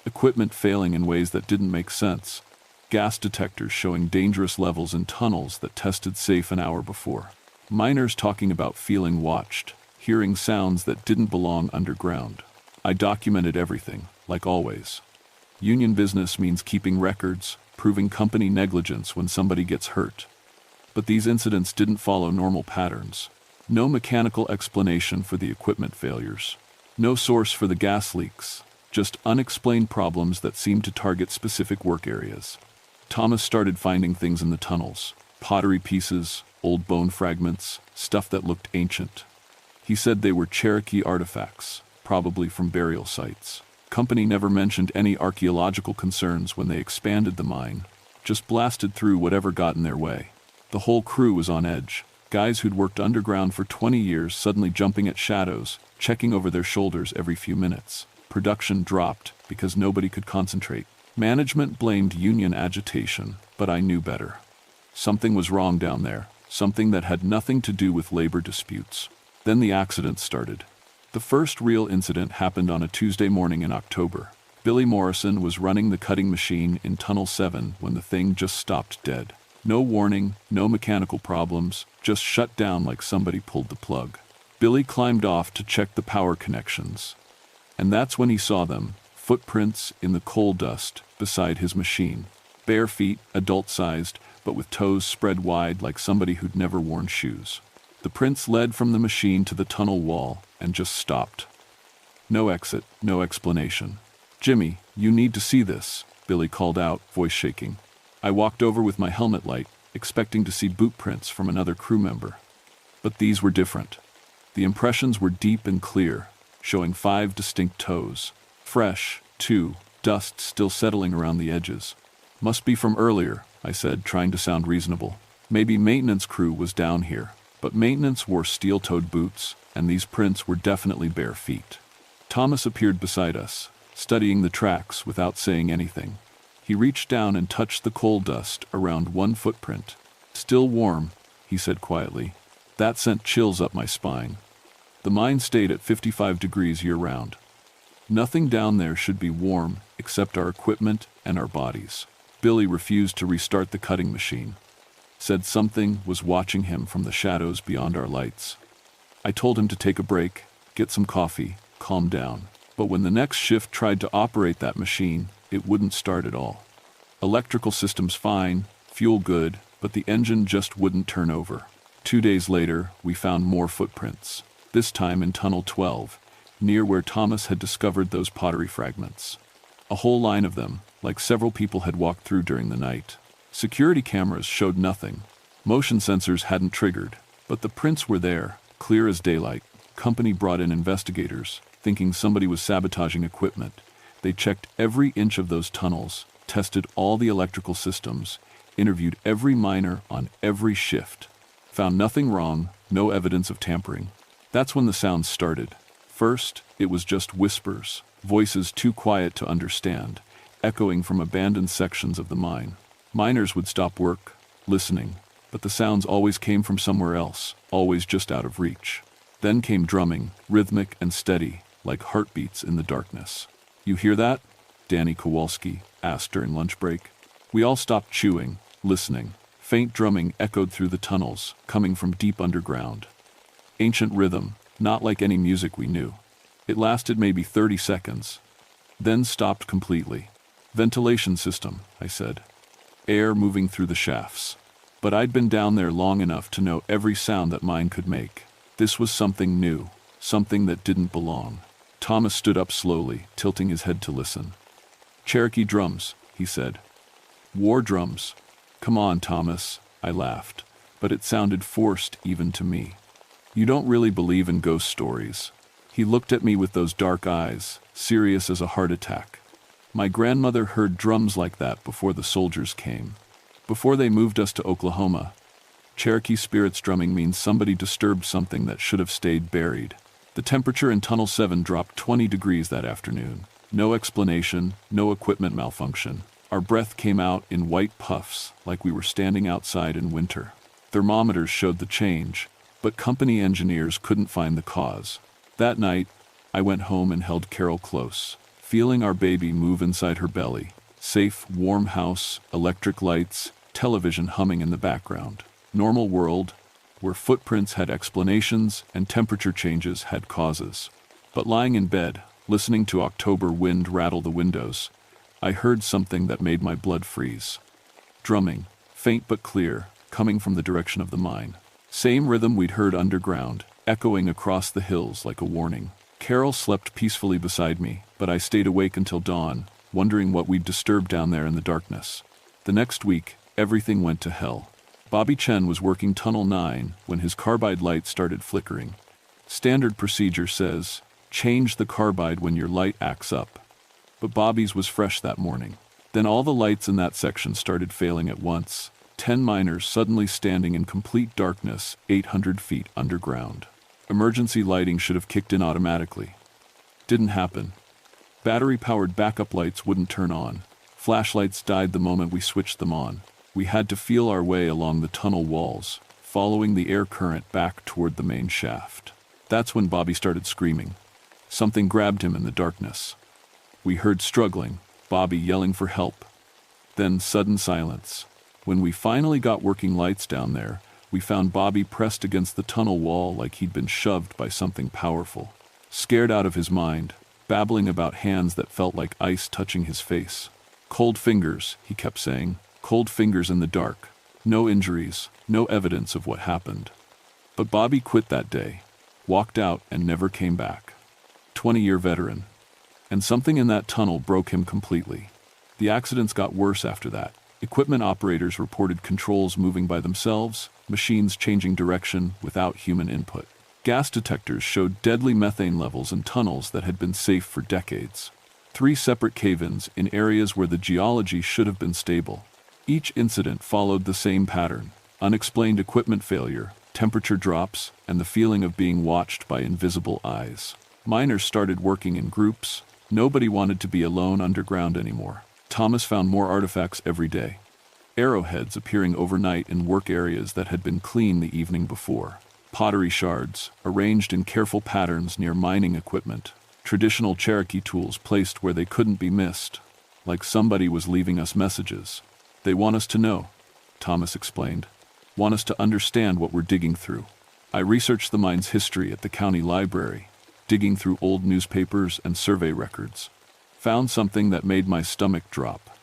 Equipment failing in ways that didn't make sense. Gas detectors showing dangerous levels in tunnels that tested safe an hour before. Miners talking about feeling watched, hearing sounds that didn't belong underground. I documented everything, like always. Union business means keeping records, proving company negligence when somebody gets hurt. But these incidents didn't follow normal patterns. No mechanical explanation for the equipment failures. No source for the gas leaks. Just unexplained problems that seemed to target specific work areas. Thomas started finding things in the tunnels. Pottery pieces, old bone fragments, stuff that looked ancient. He said they were Cherokee artifacts, probably from burial sites. Company never mentioned any archaeological concerns when they expanded the mine, just blasted through whatever got in their way. The whole crew was on edge. Guys who'd worked underground for 20 years suddenly jumping at shadows, checking over their shoulders every few minutes. Production dropped because nobody could concentrate. Management blamed union agitation, but I knew better. Something was wrong down there, something that had nothing to do with labor disputes. Then the accident started. The first real incident happened on a Tuesday morning in October. Billy Morrison was running the cutting machine in Tunnel 7 when the thing just stopped dead. No warning, no mechanical problems, just shut down like somebody pulled the plug. Billy climbed off to check the power connections. And that's when he saw them, footprints in the coal dust beside his machine. Bare feet, adult-sized, but with toes spread wide like somebody who'd never worn shoes. The prints led from the machine to the tunnel wall and just stopped. No exit, no explanation. "Jimmy, you need to see this," Billy called out, voice shaking. I walked over with my helmet light, expecting to see boot prints from another crew member. But these were different. The impressions were deep and clear, showing 5 distinct toes. Fresh, too, dust still settling around the edges. "Must be from earlier," I said, trying to sound reasonable. "Maybe maintenance crew was down here." But maintenance wore steel-toed boots, and these prints were definitely bare feet. Thomas appeared beside us, studying the tracks without saying anything. He reached down and touched the coal dust around one footprint. "Still warm," he said quietly. That sent chills up my spine. The mine stayed at 55 degrees year-round. Nothing down there should be warm except our equipment and our bodies. Billy refused to restart the cutting machine. Said something was watching him from the shadows beyond our lights. I told him to take a break, get some coffee, calm down. But when the next shift tried to operate that machine, it wouldn't start at all. Electrical systems fine, fuel good, but the engine just wouldn't turn over. 2 days later, we found more footprints, this time in Tunnel 12, near where Thomas had discovered those pottery fragments. A whole line of them, like several people had walked through during the night. Security cameras showed nothing. Motion sensors hadn't triggered, but the prints were there, clear as daylight. Company brought in investigators, thinking somebody was sabotaging equipment. They checked every inch of those tunnels, tested all the electrical systems, interviewed every miner on every shift. Found nothing wrong, no evidence of tampering. That's when the sounds started. First, it was just whispers, voices too quiet to understand, echoing from abandoned sections of the mine. Miners would stop work, listening, but the sounds always came from somewhere else, always just out of reach. Then came drumming, rhythmic and steady, like heartbeats in the darkness. "You hear that?" Danny Kowalski asked during lunch break. We all stopped chewing, listening. Faint drumming echoed through the tunnels, coming from deep underground. Ancient rhythm, not like any music we knew. It lasted maybe 30 seconds, then stopped completely. "Ventilation system," I said. Air moving through the shafts. But I'd been down there long enough to know every sound that mine could make. This was something new, something that didn't belong. Thomas stood up slowly, tilting his head to listen. "Cherokee drums," he said. "War drums." "Come on, Thomas," I laughed. but it sounded forced even to me. "You don't really believe in ghost stories." He looked at me with those dark eyes, serious as a heart attack. "My grandmother heard drums like that before the soldiers came. Before they moved us to Oklahoma. Cherokee spirits drumming means somebody disturbed something that should have stayed buried." The temperature in Tunnel 7 dropped 20 degrees that afternoon. No explanation, no equipment malfunction. Our breath came out in white puffs, like we were standing outside in winter. Thermometers showed the change, but company engineers couldn't find the cause. That night, I went home and held Carol close, feeling our baby move inside her belly. Safe, warm house, electric lights, television humming in the background. Normal world, where footprints had explanations and temperature changes had causes. But lying in bed, listening to October wind rattle the windows, I heard something that made my blood freeze. Drumming, faint but clear, coming from the direction of the mine. Same rhythm we'd heard underground, echoing across the hills like a warning. Carol slept peacefully beside me, but I stayed awake until dawn, wondering what we'd disturbed down there in the darkness. The next week, everything went to hell. Bobby Chen was working Tunnel 9 when his carbide light started flickering. Standard procedure says, change the carbide when your light acts up. But Bobby's was fresh that morning. Then all the lights in that section started failing at once, 10 miners suddenly standing in complete darkness 800 feet underground. Emergency lighting should have kicked in automatically. Didn't happen. Battery-powered backup lights wouldn't turn on. Flashlights died the moment we switched them on. We had to feel our way along the tunnel walls, following the air current back toward the main shaft. That's when Bobby started screaming. Something grabbed him in the darkness. We heard struggling, Bobby yelling for help. Then sudden silence. When we finally got working lights down there, we found Bobby pressed against the tunnel wall like he'd been shoved by something powerful. Scared out of his mind, babbling about hands that felt like ice touching his face. "Cold fingers," he kept saying. "Cold fingers in the dark. No injuries, no evidence of what happened." But Bobby quit that day, walked out and never came back. 20-year veteran. And something in that tunnel broke him completely. The accidents got worse after that. Equipment operators reported controls moving by themselves, machines changing direction without human input. Gas detectors showed deadly methane levels in tunnels that had been safe for decades. 3 separate cave-ins in areas where the geology should have been stable. Each incident followed the same pattern: unexplained equipment failure, temperature drops, and the feeling of being watched by invisible eyes. Miners started working in groups. Nobody wanted to be alone underground anymore. Thomas found more artifacts every day. Arrowheads appearing overnight in work areas that had been clean the evening before. Pottery shards, arranged in careful patterns near mining equipment. Traditional Cherokee tools placed where they couldn't be missed, like somebody was leaving us messages. "They want us to know," Thomas explained. "Want us to understand what we're digging through." I researched the mine's history at the county library, digging through old newspapers and survey records. Found something that made my stomach drop.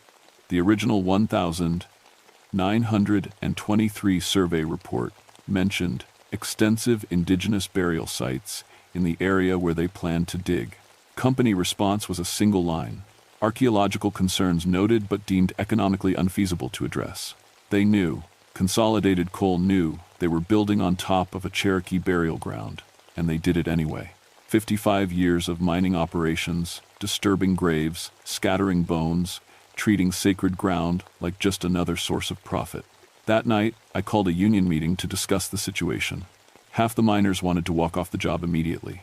The original 1923 survey report mentioned extensive indigenous burial sites in the area where they planned to dig. Company response was a single line: archaeological concerns noted but deemed economically unfeasible to address. They knew, Consolidated Coal knew, they were building on top of a Cherokee burial ground, and they did it anyway. 55 years of mining operations, disturbing graves, scattering bones, treating sacred ground like just another source of profit. That night, I called a union meeting to discuss the situation. Half the miners wanted to walk off the job immediately.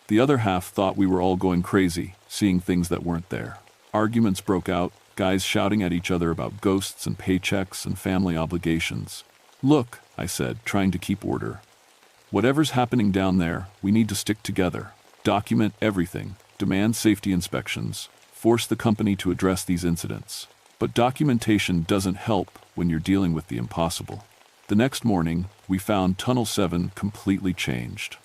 The other half thought we were all going crazy, seeing things that weren't there. Arguments broke out, guys shouting at each other about ghosts and paychecks and family obligations. "Look," I said, trying to keep order. "Whatever's happening down there, we need to stick together. Document everything, demand safety inspections, force the company to address these incidents. But documentation doesn't help when you're dealing with the impossible." The next morning, we found Tunnel 7 completely changed.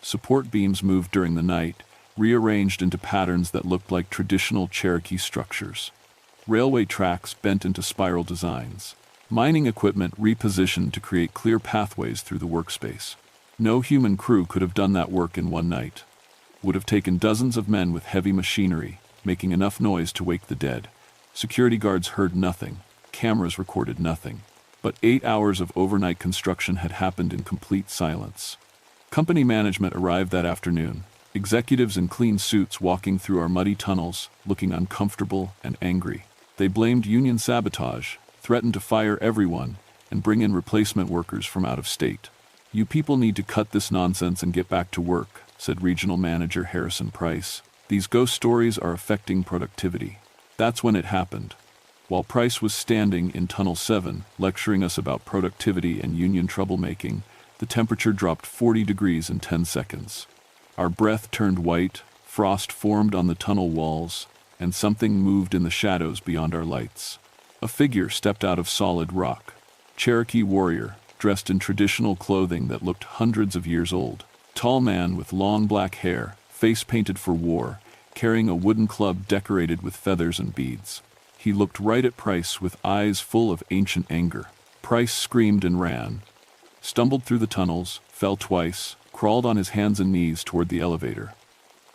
Support beams moved during the night, rearranged into patterns that looked like traditional Cherokee structures. Railway tracks bent into spiral designs. Mining equipment repositioned to create clear pathways through the workspace. No human crew could have done that work in one night. Would have taken dozens of men with heavy machinery, making enough noise to wake the dead. Security guards heard nothing. Cameras recorded nothing. But 8 hours of overnight construction had happened in complete silence. Company management arrived that afternoon, executives in clean suits walking through our muddy tunnels, looking uncomfortable and angry. They blamed union sabotage, threatened to fire everyone, and bring in replacement workers from out of state. "You people need to cut this nonsense and get back to work," said Regional Manager Harrison Price. "These ghost stories are affecting productivity." That's when it happened. While Price was standing in Tunnel 7, lecturing us about productivity and union troublemaking, the temperature dropped 40 degrees in 10 seconds. Our breath turned white, frost formed on the tunnel walls, and something moved in the shadows beyond our lights. A figure stepped out of solid rock. Cherokee warrior, dressed in traditional clothing that looked hundreds of years old. Tall man with long black hair, face painted for war, carrying a wooden club decorated with feathers and beads. He looked right at Price with eyes full of ancient anger. Price screamed and ran, stumbled through the tunnels, fell twice, crawled on his hands and knees toward the elevator.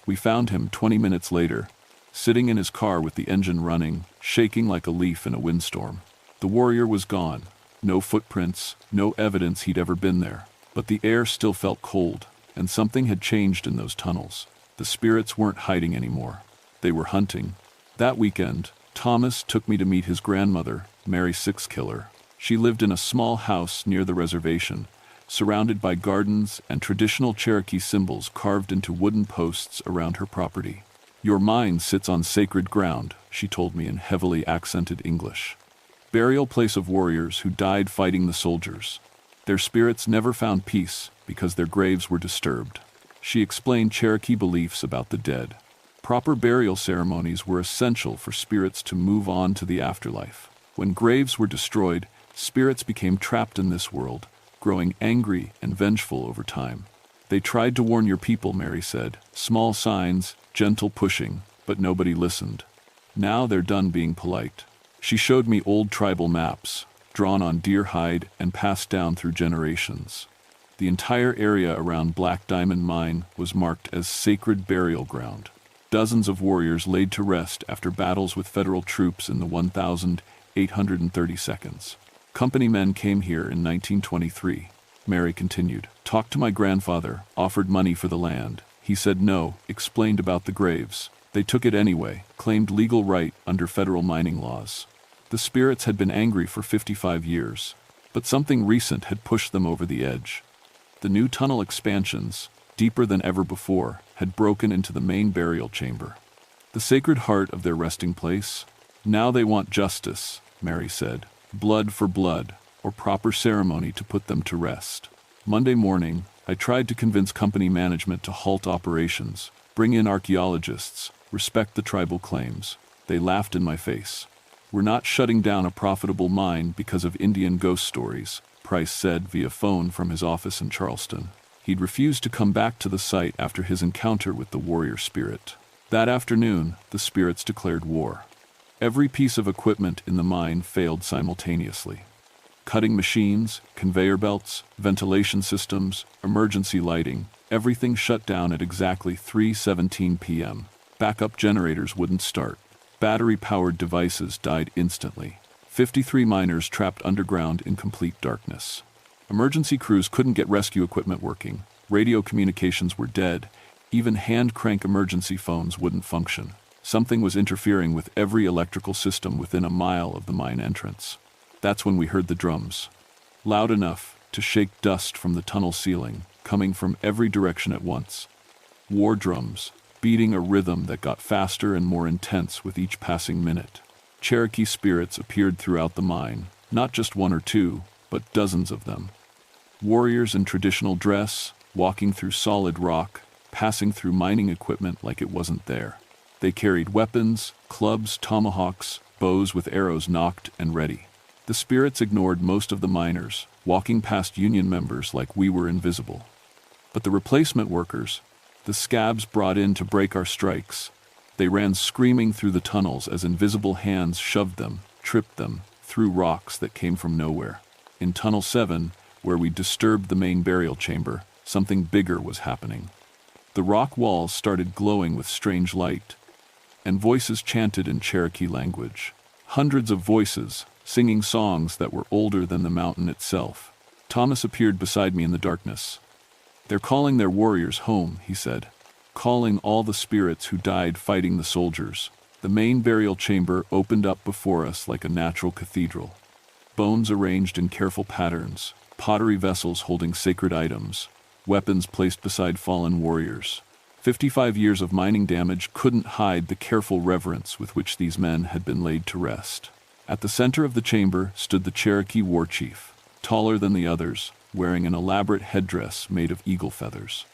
We found him 20 minutes later, sitting in his car with the engine running, shaking like a leaf in a windstorm. The warrior was gone. No footprints, no evidence he'd ever been there. But the air still felt cold, and something had changed in those tunnels. The spirits weren't hiding anymore. They were hunting. That weekend, Thomas took me to meet his grandmother, Mary Sixkiller. She lived in a small house near the reservation, surrounded by gardens and traditional Cherokee symbols carved into wooden posts around her property. "Your mind sits on sacred ground," she told me in heavily accented English. Burial place of warriors who died fighting the soldiers. Their spirits never found peace because their graves were disturbed. She explained Cherokee beliefs about the dead. Proper burial ceremonies were essential for spirits to move on to the afterlife. When graves were destroyed, spirits became trapped in this world, growing angry and vengeful over time. "They tried to warn your people," Mary said. "Small signs, gentle pushing, but nobody listened. Now they're done being polite." She showed me old tribal maps, drawn on deer hide and passed down through generations. The entire area around Black Diamond Mine was marked as sacred burial ground. Dozens of warriors laid to rest after battles with federal troops in the 1,832nd. Company men came here in 1923. Mary continued. "Talked to my grandfather, offered money for the land. He said no, explained about the graves. They took it anyway, claimed legal right under federal mining laws. The spirits had been angry for 55 years, but something recent had pushed them over the edge. The new tunnel expansions, deeper than ever before, had broken into the main burial chamber. The sacred heart of their resting place. Now they want justice," Mary said. "Blood for blood, or proper ceremony to put them to rest." Monday morning, I tried to convince company management to halt operations, bring in archaeologists, respect the tribal claims. They laughed in my face. "We're not shutting down a profitable mine because of Indian ghost stories," Price said via phone from his office in Charleston. He'd refused to come back to the site after his encounter with the warrior spirit. That afternoon, the spirits declared war. Every piece of equipment in the mine failed simultaneously. Cutting machines, conveyor belts, ventilation systems, emergency lighting, everything shut down at exactly 3:17 p.m. Backup generators wouldn't start. Battery-powered devices died instantly. 53 miners trapped underground in complete darkness. Emergency crews couldn't get rescue equipment working. Radio communications were dead. Even hand-crank emergency phones wouldn't function. Something was interfering with every electrical system within a mile of the mine entrance. That's when we heard the drums. Loud enough to shake dust from the tunnel ceiling, coming from every direction at once. War drums, beating a rhythm that got faster and more intense with each passing minute. Cherokee spirits appeared throughout the mine, not just one or two, but dozens of them. Warriors in traditional dress, walking through solid rock, passing through mining equipment like it wasn't there. They carried weapons, clubs, tomahawks, bows with arrows nocked and ready. The spirits ignored most of the miners, walking past union members like we were invisible. But the replacement workers, the scabs brought in to break our strikes, they ran screaming through the tunnels as invisible hands shoved them, tripped them, through rocks that came from nowhere. In Tunnel 7, where we disturbed the main burial chamber, something bigger was happening. The rock walls started glowing with strange light, and voices chanted in Cherokee language. Hundreds of voices, singing songs that were older than the mountain itself. Thomas appeared beside me in the darkness. "They're calling their warriors home," he said. "Calling all the spirits who died fighting the soldiers." The main burial chamber opened up before us like a natural cathedral. Bones arranged in careful patterns, pottery vessels holding sacred items, weapons placed beside fallen warriors. 55 years of mining damage couldn't hide the careful reverence with which these men had been laid to rest. At the center of the chamber stood the Cherokee war chief, taller than the others, wearing an elaborate headdress made of eagle feathers.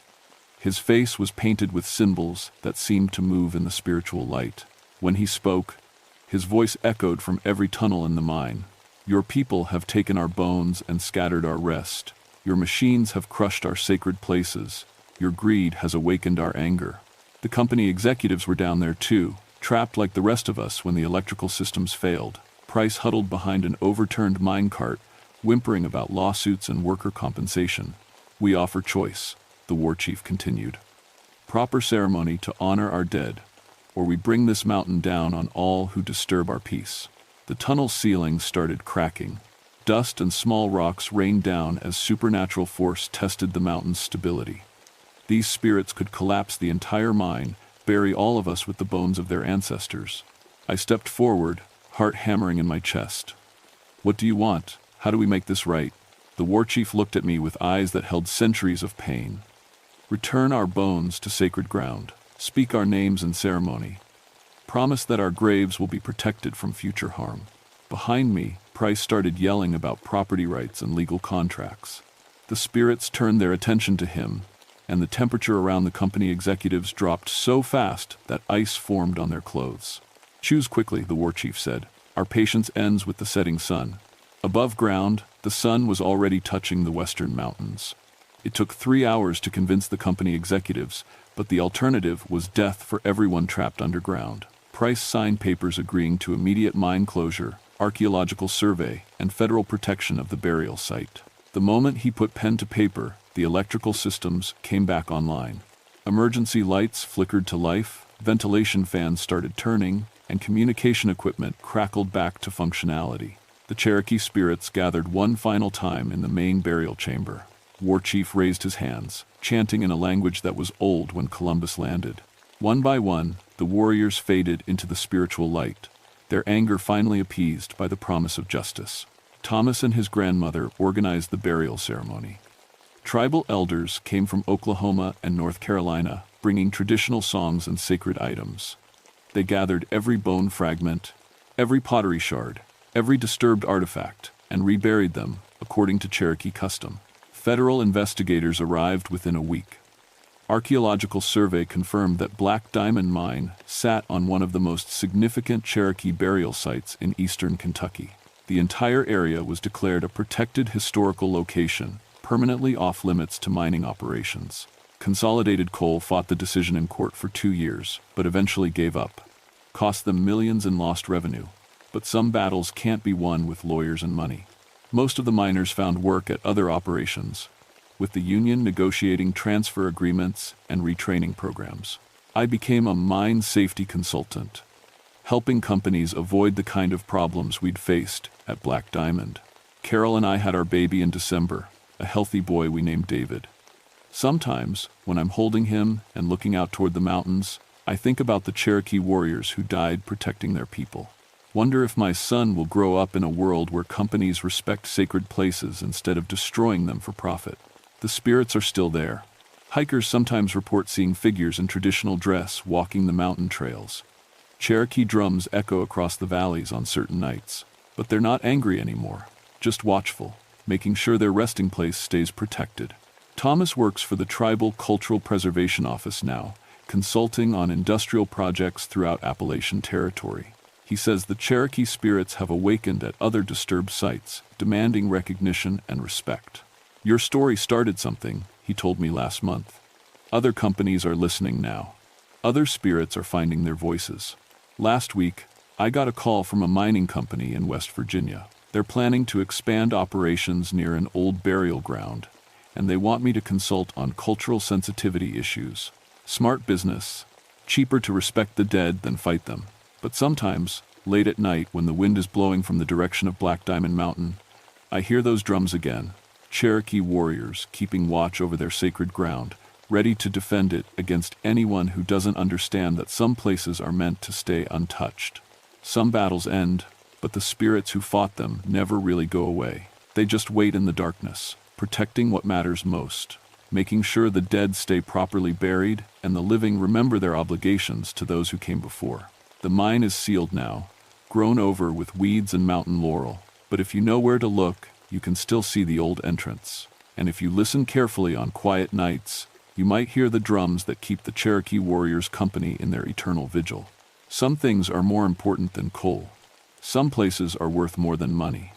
His face was painted with symbols that seemed to move in the spiritual light. When he spoke, his voice echoed from every tunnel in the mine. "Your people have taken our bones and scattered our rest. Your machines have crushed our sacred places. Your greed has awakened our anger." The company executives were down there too, trapped like the rest of us when the electrical systems failed. Price huddled behind an overturned minecart, whimpering about lawsuits and worker compensation. "We offer choice," the war chief continued. "Proper ceremony to honor our dead, or we bring this mountain down on all who disturb our peace." The tunnel ceiling started cracking. Dust and small rocks rained down as supernatural force tested the mountain's stability. These spirits could collapse the entire mine, bury all of us with the bones of their ancestors. I stepped forward, heart hammering in my chest. "What do you want? How do we make this right?" The war chief looked at me with eyes that held centuries of pain. "Return our bones to sacred ground. Speak our names in ceremony. Promise that our graves will be protected from future harm." Behind me, Price started yelling about property rights and legal contracts. The spirits turned their attention to him, and the temperature around the company executives dropped so fast that ice formed on their clothes. "Choose quickly," the war chief said. "Our patience ends with the setting sun." Above ground, the sun was already touching the western mountains. It took 3 hours to convince the company executives, but the alternative was death for everyone trapped underground. Price signed papers agreeing to immediate mine closure, archaeological survey, and federal protection of the burial site. The moment he put pen to paper, the electrical systems came back online. Emergency lights flickered to life, ventilation fans started turning, and communication equipment crackled back to functionality. The Cherokee spirits gathered one final time in the main burial chamber. War Chief raised his hands, chanting in a language that was old when Columbus landed. One by one, the warriors faded into the spiritual light, their anger finally appeased by the promise of justice. Thomas and his grandmother organized the burial ceremony. Tribal elders came from Oklahoma and North Carolina, bringing traditional songs and sacred items. They gathered every bone fragment, every pottery shard, every disturbed artifact, and reburied them, according to Cherokee custom. Federal investigators arrived within a week. Archaeological survey confirmed that Black Diamond Mine sat on one of the most significant Cherokee burial sites in eastern Kentucky. The entire area was declared a protected historical location, permanently off-limits to mining operations. Consolidated Coal fought the decision in court for 2 years, but eventually gave up. Cost them millions in lost revenue. But some battles can't be won with lawyers and money. Most of the miners found work at other operations, with the union negotiating transfer agreements and retraining programs. I became a mine safety consultant, helping companies avoid the kind of problems we'd faced at Black Diamond. Carol and I had our baby in December, a healthy boy we named David. Sometimes, when I'm holding him and looking out toward the mountains, I think about the Cherokee warriors who died protecting their people. Wonder if my son will grow up in a world where companies respect sacred places instead of destroying them for profit. The spirits are still there. Hikers sometimes report seeing figures in traditional dress walking the mountain trails. Cherokee drums echo across the valleys on certain nights. But they're not angry anymore, just watchful, making sure their resting place stays protected. Thomas works for the Tribal Cultural Preservation Office now, consulting on industrial projects throughout Appalachian territory. He says the Cherokee spirits have awakened at other disturbed sites, demanding recognition and respect. "Your story started something," he told me last month. "Other companies are listening now. Other spirits are finding their voices." Last week, I got a call from a mining company in West Virginia. They're planning to expand operations near an old burial ground, and they want me to consult on cultural sensitivity issues. Smart business. Cheaper to respect the dead than fight them. But sometimes, Late at night, when the wind is blowing from the direction of Black Diamond Mountain, I hear those drums again. Cherokee warriors keeping watch over their sacred ground, ready to defend it against anyone who doesn't understand that some places are meant to stay untouched. Some battles end, but the spirits who fought them never really go away. They just wait in the darkness, protecting what matters most, making sure the dead stay properly buried and the living remember their obligations to those who came before. The mine is sealed now, grown over with weeds and mountain laurel, but if you know where to look, you can still see the old entrance. And if you listen carefully on quiet nights, you might hear the drums that keep the Cherokee warriors company in their eternal vigil. Some things are more important than coal. Some places are worth more than money.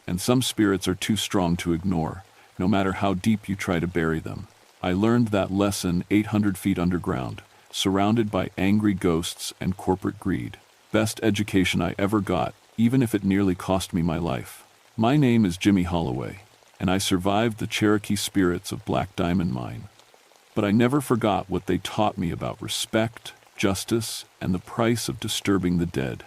And some spirits are too strong to ignore, no matter how deep you try to bury them. I learned that lesson 800 feet underground, surrounded by angry ghosts and corporate greed. Best education I ever got, even if it nearly cost me my life. My name is Jimmy Holloway, and I survived the Cherokee spirits of Black Diamond Mine. But I never forgot what they taught me about respect, justice, and the price of disturbing the dead.